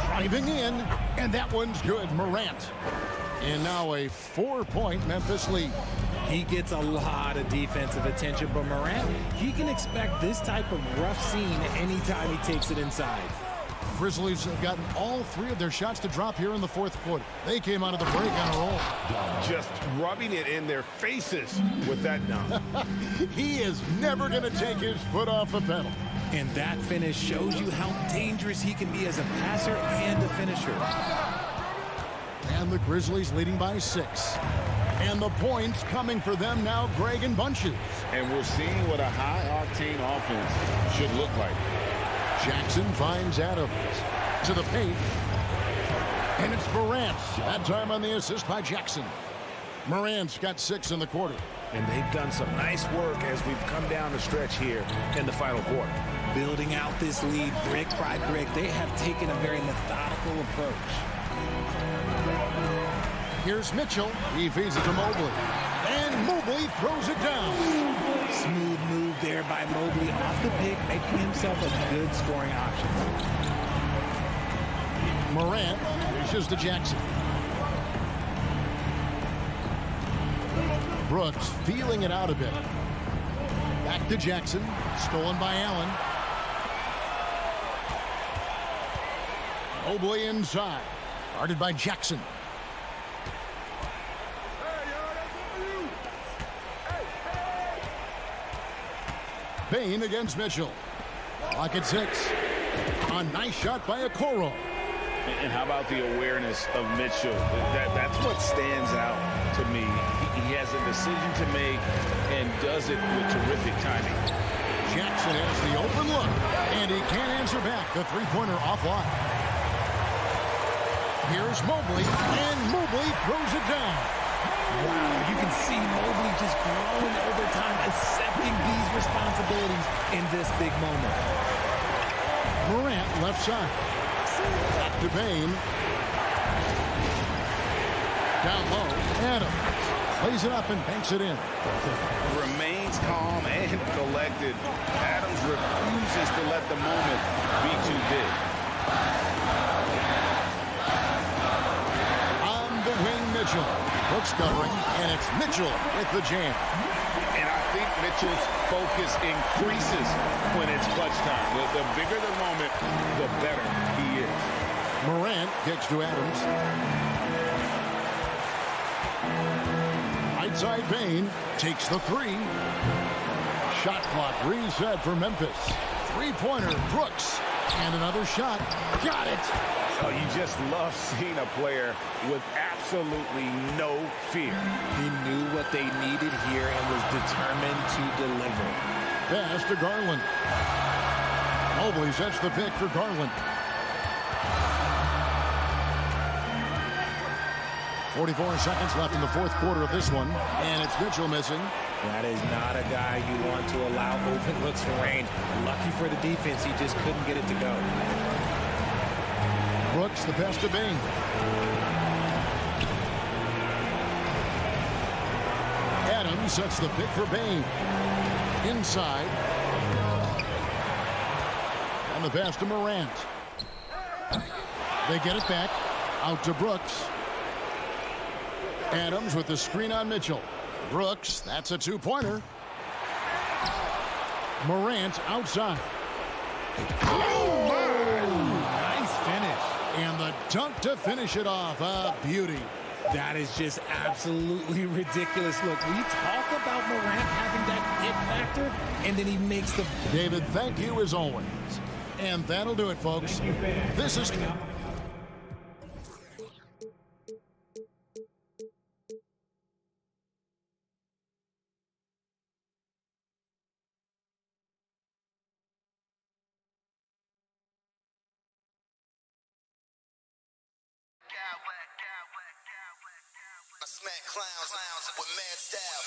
Driving in. And that one's good. Morant. And now a 4-point Memphis lead. He gets a lot of defensive attention, but Morant, he can expect this type of rough scene anytime he takes it inside. Grizzlies have gotten all 3 of their shots to drop here in the fourth quarter. They came out of the break on a roll. Just rubbing it in their faces with that dunk. He is never going to take his foot off the pedal. And that finish shows you how dangerous he can be as a passer and a finisher. And the Grizzlies leading by 6. And the points coming for them now, Greg, in bunches. And we're seeing what a high-octane offense should look like. Jackson finds Adams to the paint. And it's Morant. That time on the assist by Jackson. Morant's got 6 in the quarter. And they've done some nice work as we've come down the stretch here in the final quarter. Building out this lead brick by brick, they have taken a very methodical approach. Here's Mitchell. He feeds it to Mobley. And Mobley throws it down. Smooth move there by Mobley off the pick, making himself a good scoring option. Morant dishes to Jackson. Brooks feeling it out a bit. Back to Jackson. Stolen by Allen. Mobley inside. Guarded by Jackson. Bain against Mitchell. Clock at 6. A nice shot by Okoro. And how about the awareness of Mitchell? That's what stands out to me. He has a decision to make and does it with terrific timing. Jackson has the open look, and he can't answer back. The three-pointer offline. Here's Mobley, and Mobley throws it down. Wow, you can see Mobley just growing over time, accepting these responsibilities in this big moment. Morant left side. Back to Bain. Down low, Adams plays it up and banks it in. Remains calm and collected. Adams refuses to let the moment be too big. On the wing, Mitchell. Brooks covering, and it's Mitchell with the jam. And I think Mitchell's focus increases when it's clutch time. The bigger the moment, the better he is. Morant kicks to Adams. Right side Bain takes the 3. Shot clock reset for Memphis. Three-pointer, Brooks. And another shot. Got it. Oh, you just love seeing a player with absolutely no fear. He knew what they needed here and was determined to deliver. Pass to Garland. Mobley sets the pick for Garland. 44 seconds left in the fourth quarter of this one, and it's Mitchell missing. That is not a guy you want to allow open looks for range. Lucky for the defense, he just couldn't get it to go. Brooks, the pass to Bain. Adams sets the pick for Bain. Inside. And the pass to Morant. They get it back. Out to Brooks. Adams with the screen on Mitchell. Brooks, that's a two-pointer. Morant outside. Oh, nice finish. And the dunk to finish it off. A beauty. That is just absolutely ridiculous. Look, we talk about Morant having that it factor, and then he makes the... David, thank you as always. And that'll do it, folks. This is... I smack clowns with mad style.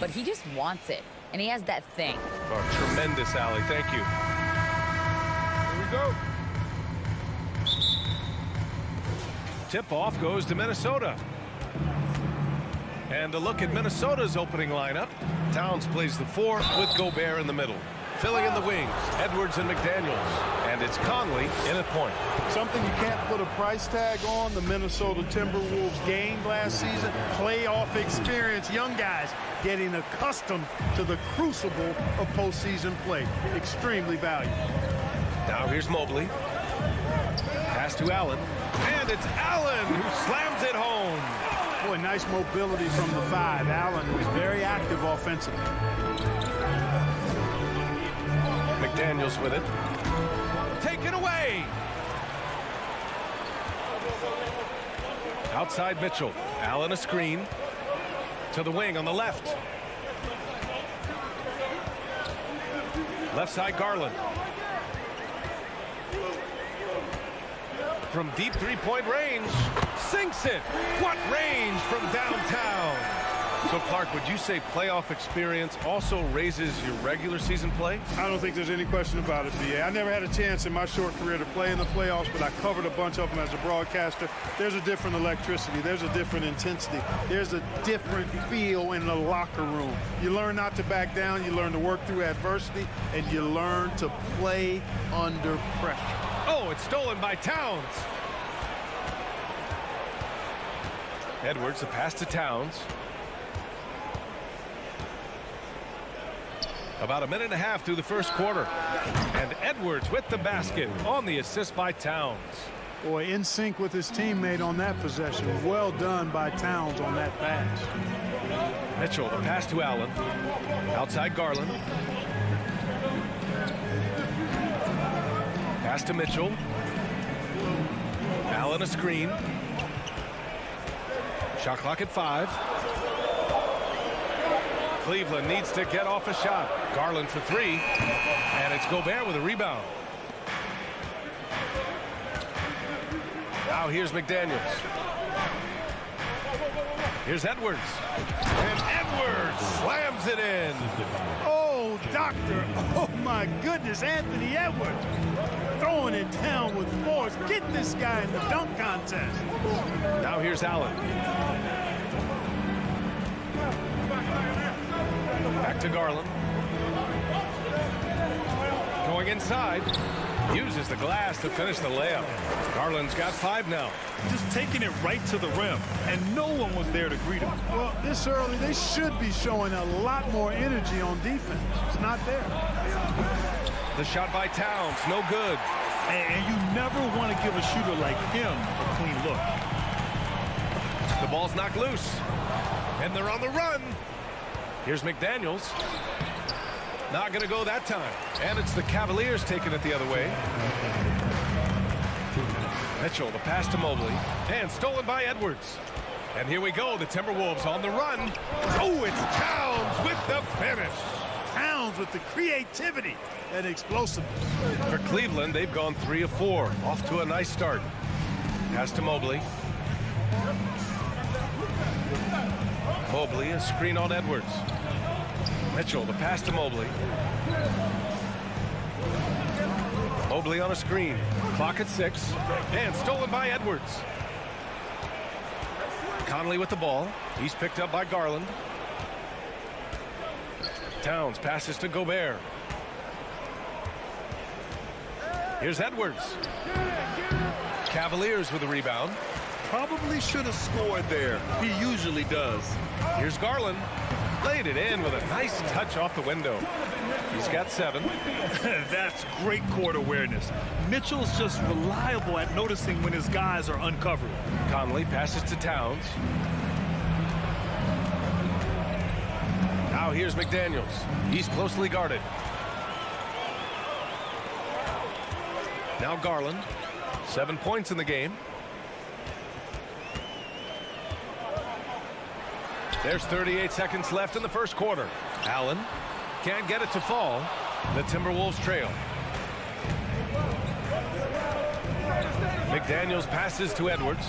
but he just wants it, and he has that thing. Oh, tremendous alley. Thank you. Here we go. Tip-off goes to Minnesota. And a look at Minnesota's opening lineup. Towns plays the 4 with Gobert in the middle. Filling in the wings, Edwards and McDaniels. And it's Conley in at point. Something you can't put a price tag on. The Minnesota Timberwolves gained last season. Playoff experience. Young guys getting accustomed to the crucible of postseason play. Extremely valuable. Now here's Mobley. Pass to Allen. And it's Allen who slams it home. Boy, nice mobility from the 5. Allen was very active offensively. McDaniels with it. Taken away. Outside Mitchell. Allen a screen. To the wing on the left. Left side Garland. From deep three-point range. Sinks it. What range from downtown. So, Clark, would you say playoff experience also raises your regular season play? I don't think there's any question about it, B.A. I never had a chance in my short career to play in the playoffs, but I covered a bunch of them as a broadcaster. There's a different electricity. There's a different intensity. There's a different feel in the locker room. You learn not to back down. You learn to work through adversity, and you learn to play under pressure. Oh, it's stolen by Towns. Edwards, the pass to Towns. About a minute and a half through the first quarter. And Edwards with the basket on the assist by Towns. Boy, in sync with his teammate on that possession. Well done by Towns on that pass. Mitchell, the pass to Allen. Outside Garland. Pass to Mitchell. Allen a screen. Shot clock at 5. Cleveland needs to get off a shot. Garland for 3. And it's Gobert with a rebound. Now here's McDaniels. Here's Edwards. And Edwards slams it in. Oh, doctor. Oh, my goodness. Anthony Edwards throwing it down with force. Get this guy in the dunk contest. Now here's Allen. Back to Garland. Going inside. Uses the glass to finish the layup. Garland's got 5 now. Just taking it right to the rim, and no one was there to greet him. Well, this early, they should be showing a lot more energy on defense. It's not there. The shot by Towns, no good. And you never want to give a shooter like him a clean look. The ball's knocked loose. And they're on the run. Here's McDaniels. Not going to go that time. And it's the Cavaliers taking it the other way. Mitchell, the pass to Mobley. And stolen by Edwards. And here we go, the Timberwolves on the run. Oh, it's Towns with the finish. Towns with the creativity and explosiveness. For Cleveland, they've gone 3 of 4. Off to a nice start. Pass to Mobley. Mobley, a screen on Edwards. Mitchell, the pass to Mobley. Mobley on a screen. Clock at 6. And stolen by Edwards. Conley with the ball. He's picked up by Garland. Towns passes to Gobert. Here's Edwards. Cavaliers with the rebound. Probably should have scored there. He usually does. Here's Garland. Laid it in with a nice touch off the window. He's got 7. That's great court awareness. Mitchell's just reliable at noticing when his guys are uncovered. Conley passes to Towns. Now here's McDaniels. He's closely guarded. Now Garland. 7 points in the game. There's 38 seconds left in the first quarter. Allen can't get it to fall. The Timberwolves trail. McDaniels passes to Edwards.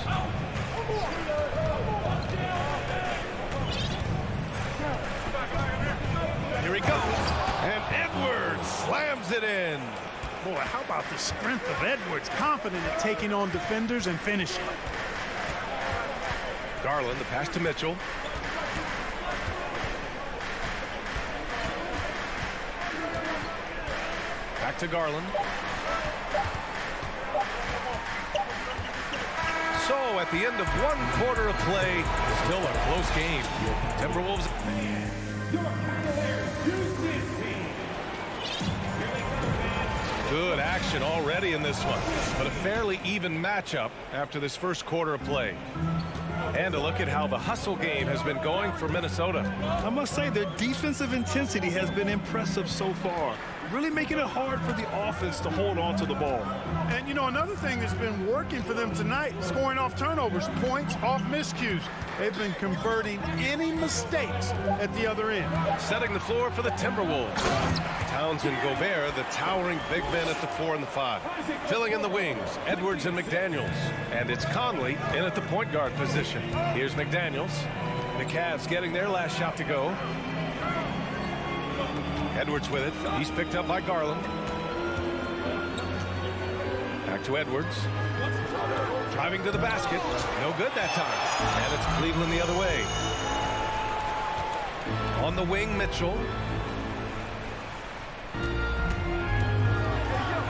Boy, how about the strength of Edwards? Confident at taking on defenders and finishing. Garland, the pass to Mitchell. Back to Garland. So at the end of 1 quarter of play, still a close game. Timberwolves. Good action already in this one, but a fairly even matchup after this first quarter of play. And a look at how the hustle game has been going for Minnesota. I must say their defensive intensity has been impressive so far, really making it hard for the offense to hold on to the ball. And, you know, another thing that's been working for them tonight, scoring off turnovers, points off miscues. They've been converting any mistakes at the other end. Setting the floor for the Timberwolves. Towns and Gobert, the towering big men at the 4 and the 5. Filling in the wings, Edwards and McDaniels. And it's Conley in at the point guard position. Here's McDaniels. The Cavs getting their last shot to go. Edwards with it. He's picked up by Garland. Back to Edwards. Driving to the basket. No good that time. And it's Cleveland the other way. On the wing, Mitchell.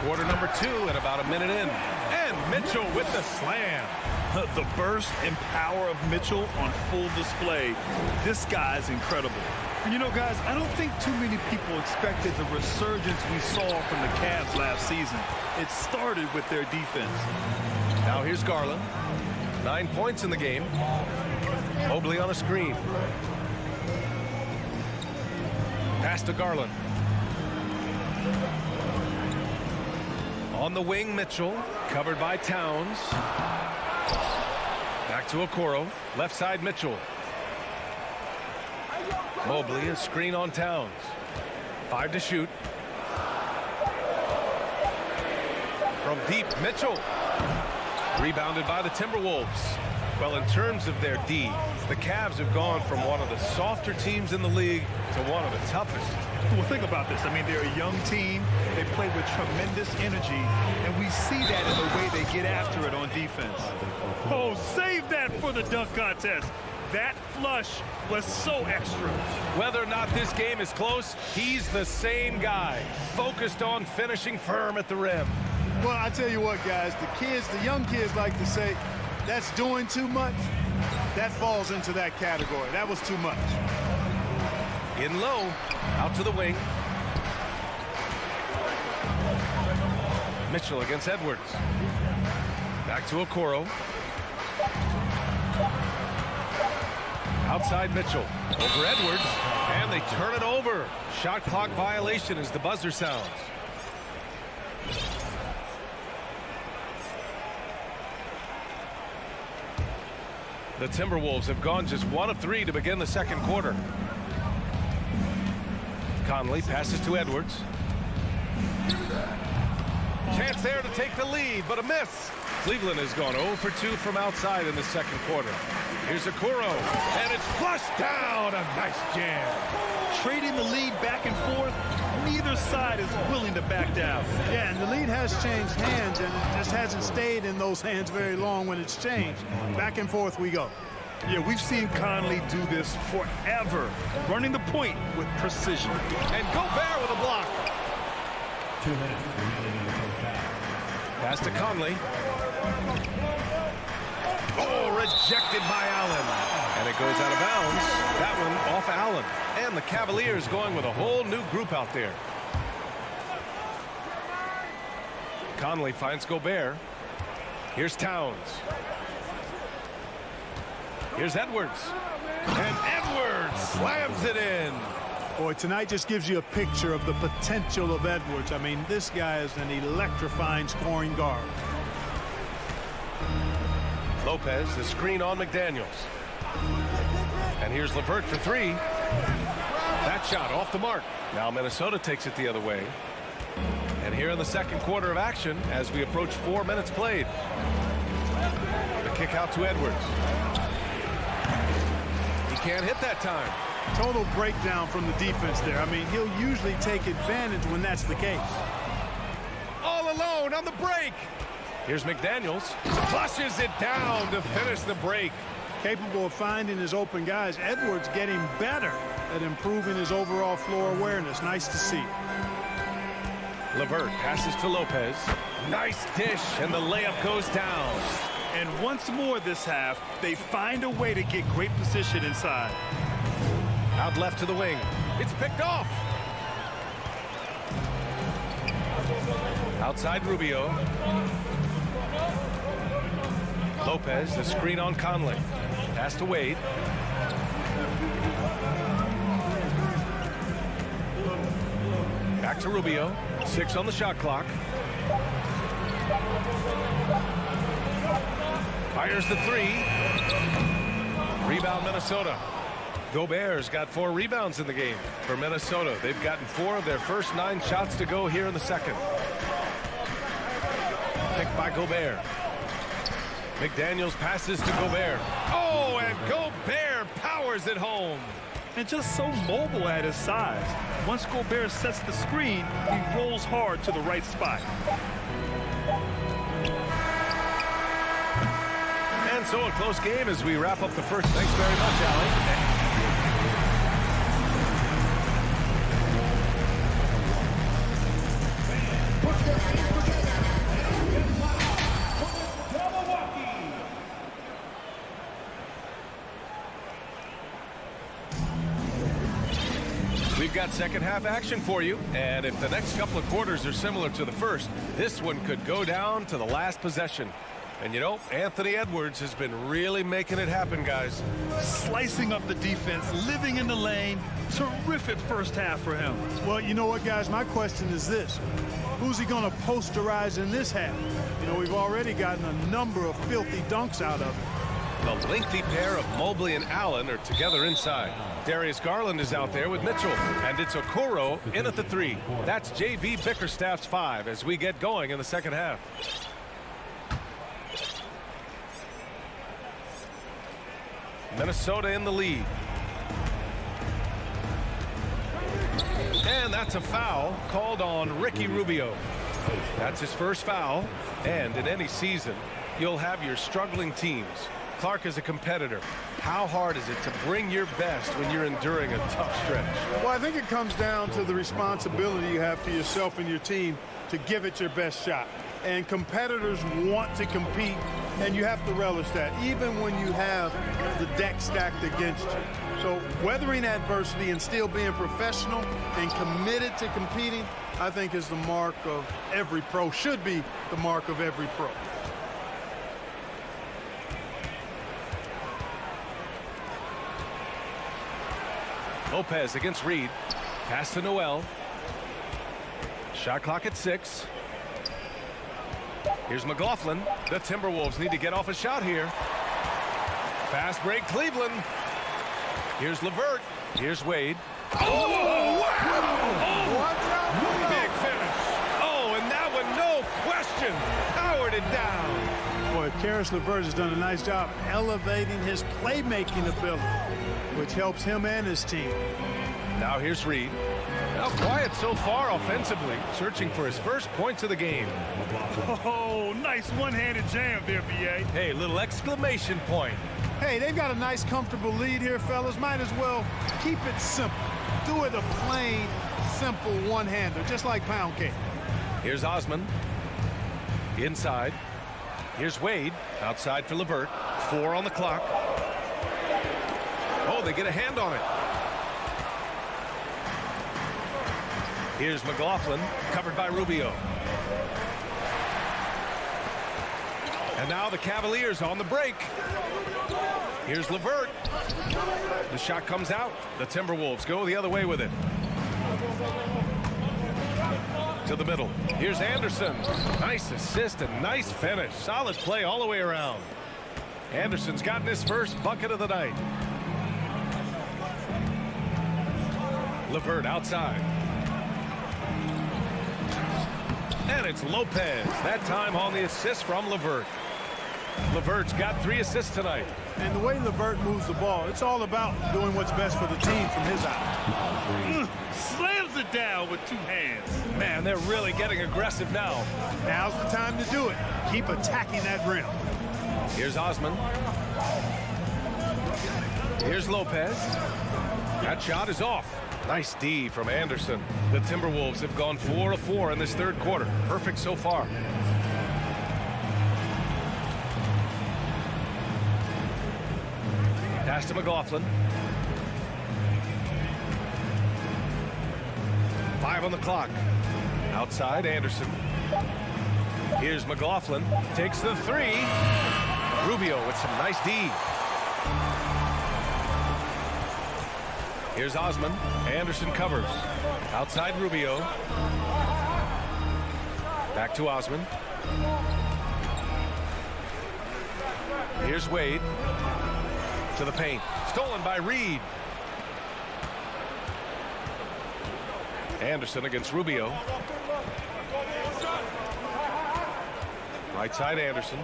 Quarter number 2 and about a minute in. And Mitchell with the slam. The burst and power of Mitchell on full display. This guy is incredible. And you know, guys, I don't think too many people expected the resurgence we saw from the Cavs last season. It started with their defense. Now here's Garland. 9 points in the game. Mobley on a screen. Pass to Garland. On the wing, Mitchell. Covered by Towns. Back to Okoro. Left side, Mitchell. Mobley, a screen on Towns. 5 to shoot. From deep, Mitchell. Rebounded by the Timberwolves. Well, in terms of their D, the Cavs have gone from one of the softer teams in the league to one of the toughest. Well, think about this. I mean, they're a young team. They play with tremendous energy, and we see that in the way they get after it on defense. Oh, save that for the dunk contest. That flush was so extra. Whether or not this game is close, he's the same guy, focused on finishing firm at the rim. Well, I tell you what, guys, the young kids like to say, that's doing too much. That falls into that category. That was too much. In low, out to the wing. Mitchell against Edwards. Back to Okoro. Outside Mitchell. Over Edwards. And they turn it over. Shot clock violation as the buzzer sounds. The Timberwolves have gone just 1 of 3 to begin the second quarter. Conley passes to Edwards. Chance there to take the lead, but a miss. Cleveland has gone 0 for 2 from outside in the second quarter. Here's Okoro, and it's flushed down. A nice jam. Trading the lead back and forth, neither side is willing to back down. Yeah, and the lead has changed hands, and it just hasn't stayed in those hands very long when it's changed. Back and forth we go. Yeah, we've seen Conley do this forever, running the point with precision. And Gobert with a block. 2 minutes remaining in the first half. Pass to Conley. Oh, rejected by Allen. And it goes out of bounds. That one off Allen. And the Cavaliers going with a whole new group out there. Conley finds Gobert. Here's Towns. Here's Edwards. And Edwards slams it in. Boy, tonight just gives you a picture of the potential of Edwards. I mean, this guy is an electrifying scoring guard. Lopez, the screen on McDaniels. And here's LeVert for 3. That shot off the mark. Now Minnesota takes it the other way. And here in the second quarter of action, as we approach 4 minutes played. The kick out to Edwards. He can't hit that time. Total breakdown from the defense there. I mean, he'll usually take advantage when that's the case. zone on the break. Here's McDaniels. Flushes it down to finish the break. Capable of finding his open guys. Edwards getting better at improving his overall floor awareness. Nice to see. LeVert passes to Lopez. Nice dish, and the layup goes down. And once more this half, they find a way to get great position inside. Out left to the wing. It's picked off. Outside Rubio. Lopez, the screen on Conley. Pass to Wade. Back to Rubio. 6 on the shot clock. Fires the 3. Rebound Minnesota. Gobert's got 4 rebounds in the game for Minnesota. They've gotten 4 of their first 9 shots to go here in the second. Picked by Gobert. McDaniels passes to Gobert. Oh, and Gobert powers it home. And just so mobile at his size. Once Gobert sets the screen, he rolls hard to the right spot. And so a close game as we wrap up the first. Thanks very much, Allie. We've got second half action for you, and if the next couple of quarters are similar to the first, this one could go down to the last possession. And you know, Anthony Edwards has been really making it happen, guys. Slicing up the defense, living in the lane. Terrific first half for him. Well, you know what, guys? My question is this. Who's he going to posterize in this half? You know, we've already gotten a number of filthy dunks out of it. The lengthy pair of Mobley and Allen are together inside. Darius Garland is out there with Mitchell, and it's Okoro in at the 3. That's J.B. Bickerstaff's 5 as we get going in the second half. Minnesota in the lead. And that's a foul called on Ricky Rubio. That's his first foul, and in any season, you'll have your struggling teams. Clark is a competitor. How hard is it to bring your best when you're enduring a tough stretch? Well, I think it comes down to the responsibility you have to yourself and your team to give it your best shot. And competitors want to compete, and you have to relish that, even when you have the deck stacked against you. So weathering adversity and still being professional and committed to competing, I think is the mark of every pro, should be the mark of every pro. Lopez against Reed. Pass to Noel. Shot clock at 6. Here's McLaughlin. The Timberwolves need to get off a shot here. Fast break, Cleveland. Here's LeVert. Here's Wade. Oh, wow! Oh, big finish. Oh, and that one, no question, powered it down. Boy, Karis LeVert has done a nice job elevating his playmaking ability, which helps him and his team. Now here's Reed. Now quiet so far offensively, searching for his first points of the game. Oh, nice one-handed jam there, B.A. Hey, little exclamation point. Hey, they've got a nice, comfortable lead here, fellas. Might as well keep it simple. Do it a plain, simple one-hander, just like pound cake. Here's Osman. Inside. Here's Wade. Outside for LeVert. 4 on the clock. Oh, they get a hand on it. Here's McLaughlin, covered by Rubio. And now the Cavaliers on the break. Here's LeVert. The shot comes out. The Timberwolves go the other way with it. To the middle. Here's Anderson. Nice assist and nice finish. Solid play all the way around. Anderson's gotten his first bucket of the night. LeVert outside. And it's Lopez. That time on the assist from LeVert. LeVert's got 3 assists tonight. And the way LeVert moves the ball, it's all about doing what's best for the team from his eye. Slams it down with 2 hands. Man, they're really getting aggressive now. Now's the time to do it. Keep attacking that rim. Here's Osman. Here's Lopez. That shot is off. Nice D from Anderson. The Timberwolves have gone 4 of 4 in this third quarter. Perfect so far. Pass to McLaughlin. 5 on the clock. Outside, Anderson. Here's McLaughlin. Takes the 3. Rubio with some nice D. Here's Osman. Anderson covers. Outside, Rubio. Back to Osman. Here's Wade. To the paint. Stolen by Reed. Anderson against Rubio. Right side, Anderson.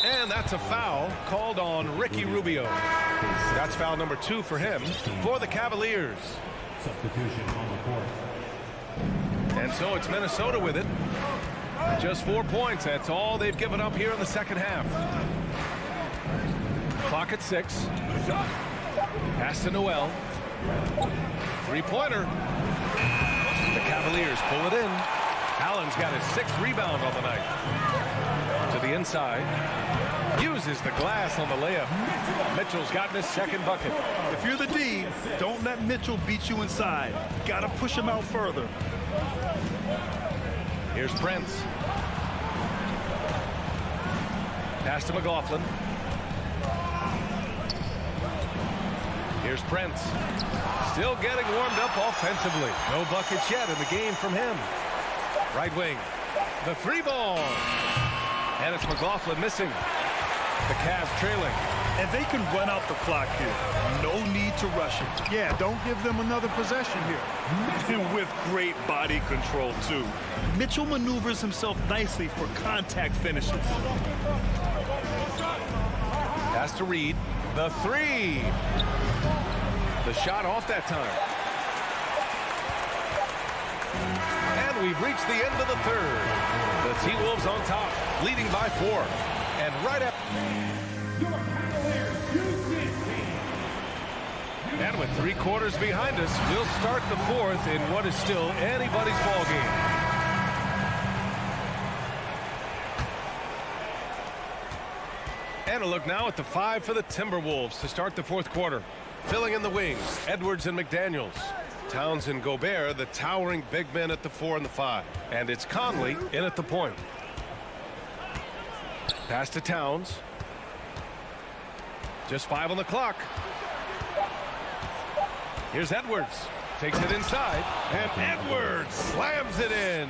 And that's a foul called on Ricky Rubio. That's foul number 2 for him for the Cavaliers. Substitution on the court. And so it's Minnesota with it. Just 4 points. That's all they've given up here in the second half. Clock at 6. Pass to Noel. 3-pointer. The Cavaliers pull it in. Allen's got his 6th rebound on the night. To the inside. Uses the glass on the layup. Mitchell's gotten his 2nd bucket. If you're the D, don't let Mitchell beat you inside. Got to push him out further. Here's Prince. Pass to McLaughlin. Here's Prince. Still getting warmed up offensively. No buckets yet in the game from him. Right wing. The 3 ball. And it's McLaughlin missing. The Cavs trailing. And they can run out the clock here. No need to rush it. Yeah, don't give them another possession here. And with great body control, too. Mitchell maneuvers himself nicely for contact finishes. Pass to Reed. The 3. The shot off that time. And we've reached the end of the third. The T-Wolves on top, leading by 4. And right up. And with 3 quarters behind us, we'll start the 4th in what is still anybody's ball game. And a look now at the 5 for the Timberwolves to start the 4th quarter. Filling in the wings, Edwards and McDaniels. Towns and Gobert, the towering big men at the 4 and the 5. And it's Conley in at the point. Pass to Towns. Just 5 on the clock. Here's Edwards. Takes it inside. And Edwards slams it in.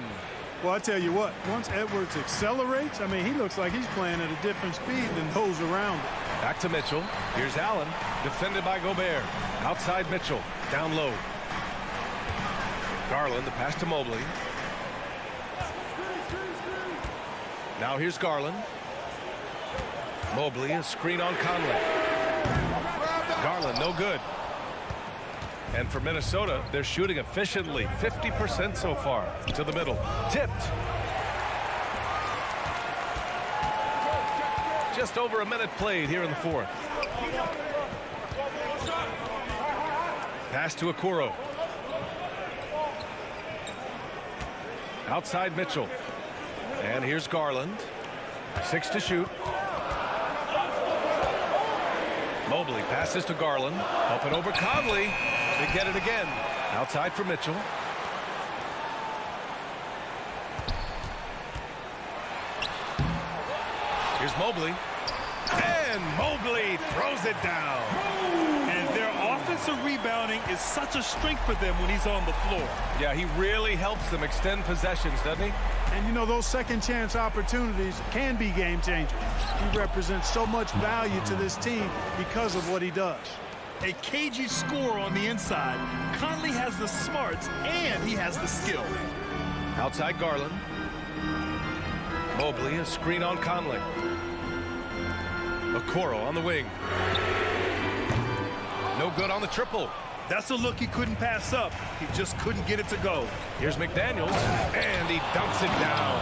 Well, I tell you what, once Edwards accelerates, I mean, he looks like he's playing at a different speed than those around him. Back to Mitchell. Here's Allen. Defended by Gobert. Outside Mitchell. Down low. Garland, the pass to Mobley. Now here's Garland. Mobley, a screen on Conley. Garland, no good. And for Minnesota, they're shooting efficiently. 50% so far. To the middle. Tipped. Just over a minute played here in the 4th. Pass to Okoro. Outside Mitchell. And here's Garland. 6 to shoot. Mobley passes to Garland. Up and over Conley. They get it again. Outside for Mitchell. Here's Mobley. And Mobley throws it down. And their offensive rebounding is such a strength for them when he's on the floor. Yeah, he really helps them extend possessions, doesn't he? And, you know, those second chance opportunities can be game changers. He represents so much value to this team because of what he does. A cagey scorer on the inside. Conley has the smarts and he has the skill. Outside Garland. Mobley, a screen on Conley. Okoro on the wing. No good on the triple. That's a look he couldn't pass up. He just couldn't get it to go. Here's McDaniels, and he dunks it down.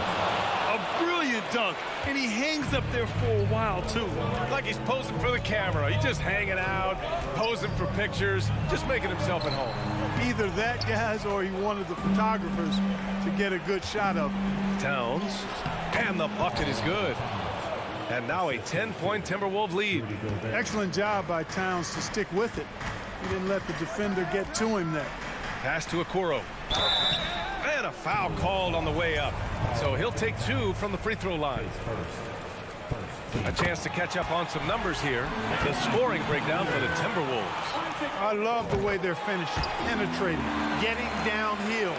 A brilliant dunk, and he hangs up there for a while, too. Like he's posing for the camera. He's just hanging out, posing for pictures, just making himself at home. Either that, guys, or he wanted the photographers to get a good shot of him. Towns, and the bucket is good. And now a 10-point Timberwolves lead. Excellent job by Towns to stick with it. He didn't let the defender get to him there. Pass to Okoro. And a foul called on the way up. So he'll take 2 from the free throw line. A chance to catch up on some numbers here. The scoring breakdown for the Timberwolves. I love the way they're finishing, penetrating, getting downhill,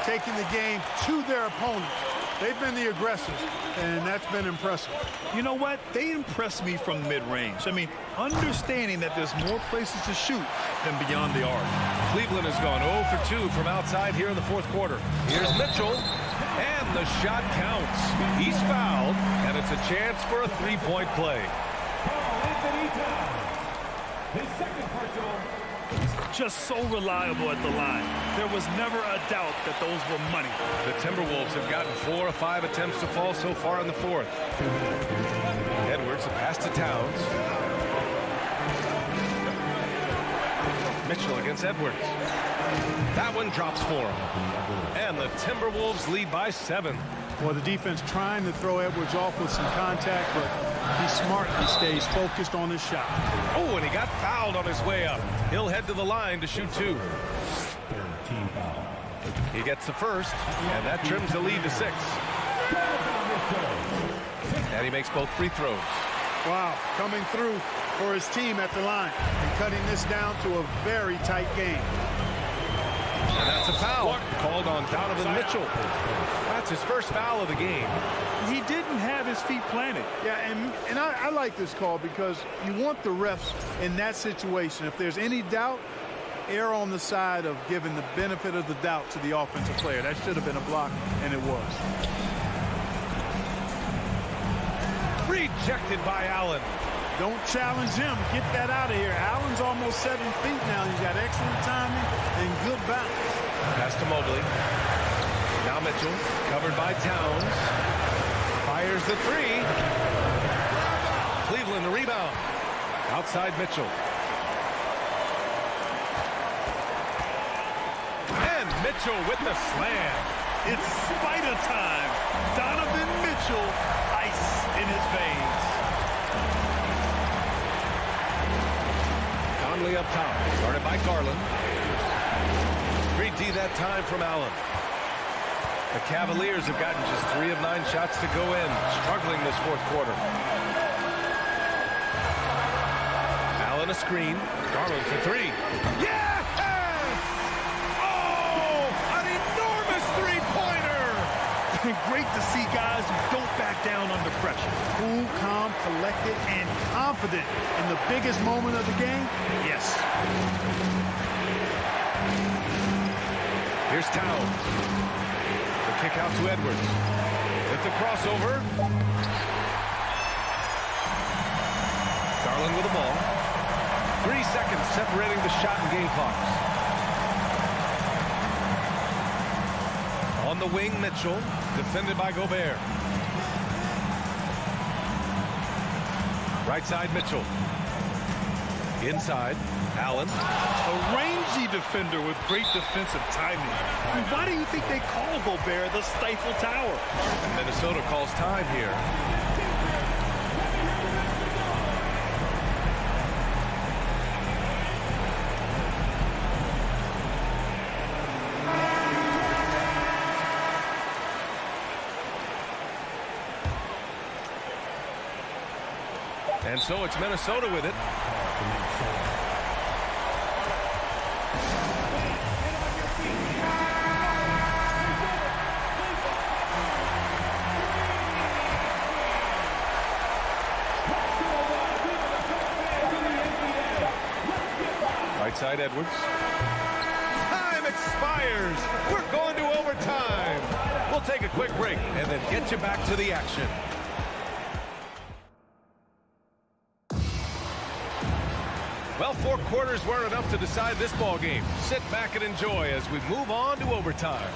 taking the game to their opponents. They've been the aggressors, and that's been impressive. You know what? They impress me from mid-range. I mean, understanding that there's more places to shoot than beyond the arc. Cleveland has gone 0 for 2 from outside here in the fourth quarter. Here's Mitchell, and the shot counts. He's fouled, and it's a chance for a three-point play. His second personal. Just so reliable at the line. There was never a doubt that those were money. The Timberwolves have gotten 4 of 5 attempts to fall so far in the fourth. Edwards, a pass to Towns. Mitchell against Edwards. That one drops for him. And the Timberwolves lead by 7. Well, the defense trying to throw Edwards off with some contact, but he smartly stays focused on his shot. Oh, and he got fouled on his way up. He'll head to the line to shoot 2. Team foul. He gets the first, and that trims the lead to 6. And he makes both free throws. Wow, coming through for his team at the line and cutting this down to a very tight game. And that's a foul called on Donovan Mitchell. That's his first foul of the game. He didn't have his feet planted. Yeah, and I like this call because you want the refs in that situation. If there's any doubt, err on the side of giving the benefit of the doubt to the offensive player. That should have been a block, and it was. Rejected by Allen. Don't challenge him. Get that out of here. Allen's almost 7 feet now. He's got excellent timing and good balance. Pass to Mobley. Now Mitchell, covered by Towns. Fires the 3. Cleveland the rebound. Outside Mitchell. And Mitchell with the slam. It's spider time. Donovan Mitchell, ice in his veins. Conley up top, guarded by Garland. 3D that time from Allen. The Cavaliers have gotten just 3 of 9 shots to go in, struggling this fourth quarter. Allen a screen, Garland for 3. Yes! Oh, an enormous three-pointer! Great to see guys who don't back down under pressure. Cool, calm, collected, and confident in the biggest moment of the game. Yes. Here's Towns. The kick out to Edwards. With the crossover. Garland with the ball. 3 seconds separating the shot and game clocks. On the wing, Mitchell, defended by Gobert. Right side, Mitchell. Inside, Allen. A rangy defender with great defensive timing. I mean, why do you think they call Gobert the Stifle Tower? And Minnesota calls time here. And so it's Minnesota with it. Right side, Edwards. Time expires. We're going to overtime. We'll take a quick break and then get you back to the action. Well, 4 quarters weren't enough to decide this ball game. Sit back and enjoy as we move on to overtime.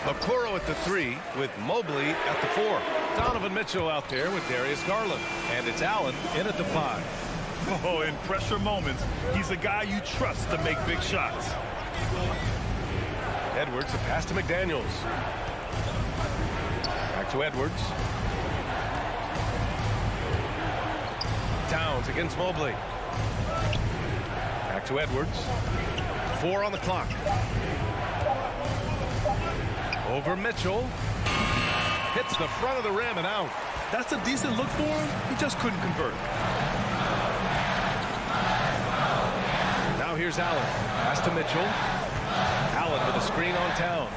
Okoro at the 3 with Mobley at the 4. Donovan Mitchell out there with Darius Garland. And it's Allen in at the 5. Oh, in pressure moments, he's a guy you trust to make big shots. Edwards, a pass to McDaniels. Back to Edwards. Towns against Mobley. Back to Edwards. 4 on the clock. Over Mitchell. Hits the front of the rim and out. That's a decent look for him. He just couldn't convert. Now here's Allen. Pass to Mitchell. Allen with a screen on Towns.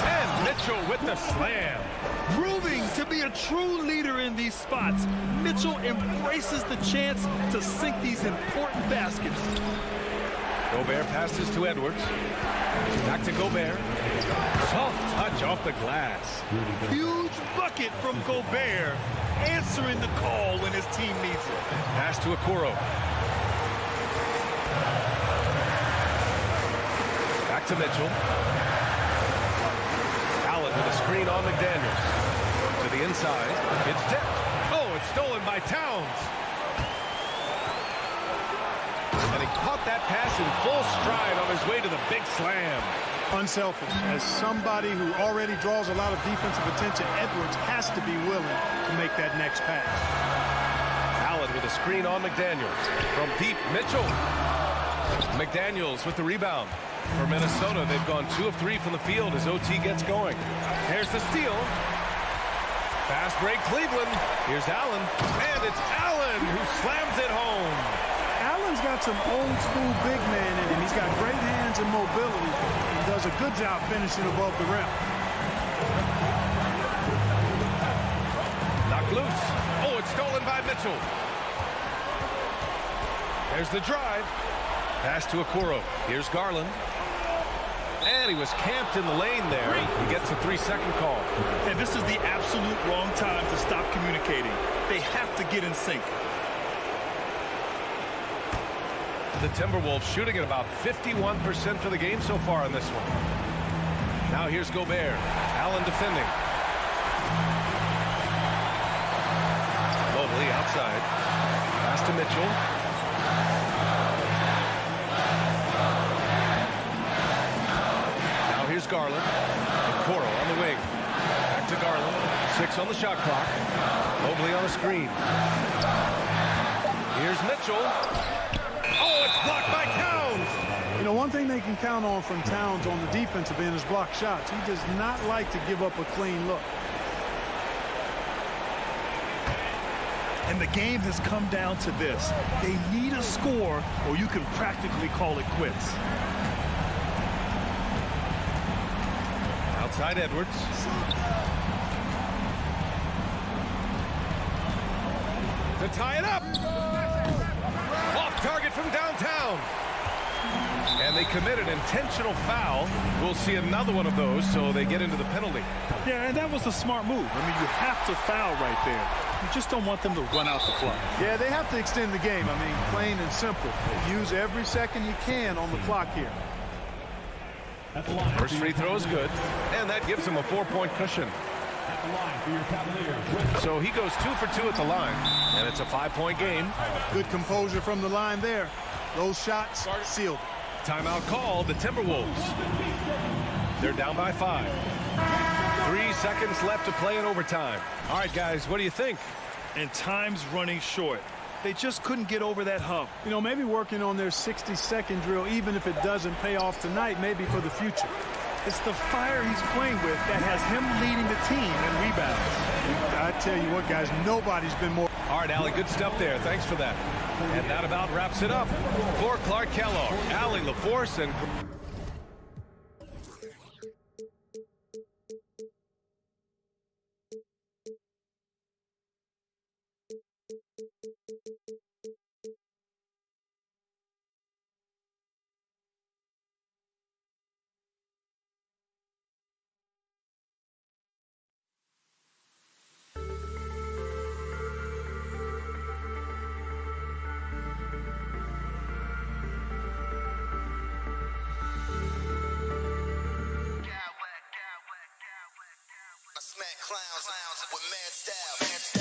And Mitchell with the slam. Proving to be a true leader in these spots, Mitchell embraces the chance to sink these important baskets. Gobert passes to Edwards. Back to Gobert. Soft touch off the glass. Huge bucket from Gobert, answering the call when his team needs it. Pass to Okoro. Back to Mitchell. Allen with a screen on McDaniels. To the inside. It's tipped. Oh, it's stolen by Towns. And he caught that pass in full stride on his way to the big slam. Unselfish. As somebody who already draws a lot of defensive attention, Edwards has to be willing to make that next pass. Allen with a screen on McDaniels. From deep, Mitchell. McDaniels with the rebound. For Minnesota, they've gone 2 of 3 from the field as OT gets going. Here's the steal. Fast break, Cleveland. Here's Allen. And it's Allen who slams it home. Allen's got some old school big man in him. He's got great hands and mobility. He does a good job finishing above the rim. Knocked loose. Oh, it's stolen by Mitchell. There's the drive. Pass to Okoro. Here's Garland. And he was camped in the lane there. He gets a 3-second call. And this is the absolute wrong time to stop communicating. They have to get in sync. The Timberwolves shooting at about 51% for the game so far in this one. Now here's Gobert. Allen defending. Mobley outside. Pass to Mitchell. Now here's Garland. Okoro on the wing. Back to Garland. 6 on the shot clock. Mobley on a screen. Here's Mitchell. Oh, it's blocked by Towns. You know, one thing they can count on from Towns on the defensive end is block shots. He does not like to give up a clean look. And the game has come down to this. They need a score or you can practically call it quits. Outside Edwards. To tie it up. Off target from downtown. And they commit an intentional foul. We'll see another one of those, so they get into the penalty. Yeah, and that was a smart move. I mean, you have to foul right there. You just don't want them to run out the clock. Yeah, they have to extend the game. I mean, plain and simple. Use every second you can on the clock here. First free throw is good, and that gives him a 4-point cushion. So he goes 2 for 2 at the line, and it's a 5-point game. Good composure from the line there. Those shots sealed. Timeout called, the Timberwolves. They're down by 5. 3 seconds left to play in overtime. All right, guys, what do you think? And time's running short. They just couldn't get over that hump. You know, maybe working on their 60-second drill, even if it doesn't pay off tonight, maybe for the future. It's the fire he's playing with that has him leading the team in rebounds. I tell you what, guys, nobody's been more. All right, Allie, good stuff there. Thanks for that. And that about wraps it up. For Clark Kellogg, Allie LaForce, and Smack clowns with mad style.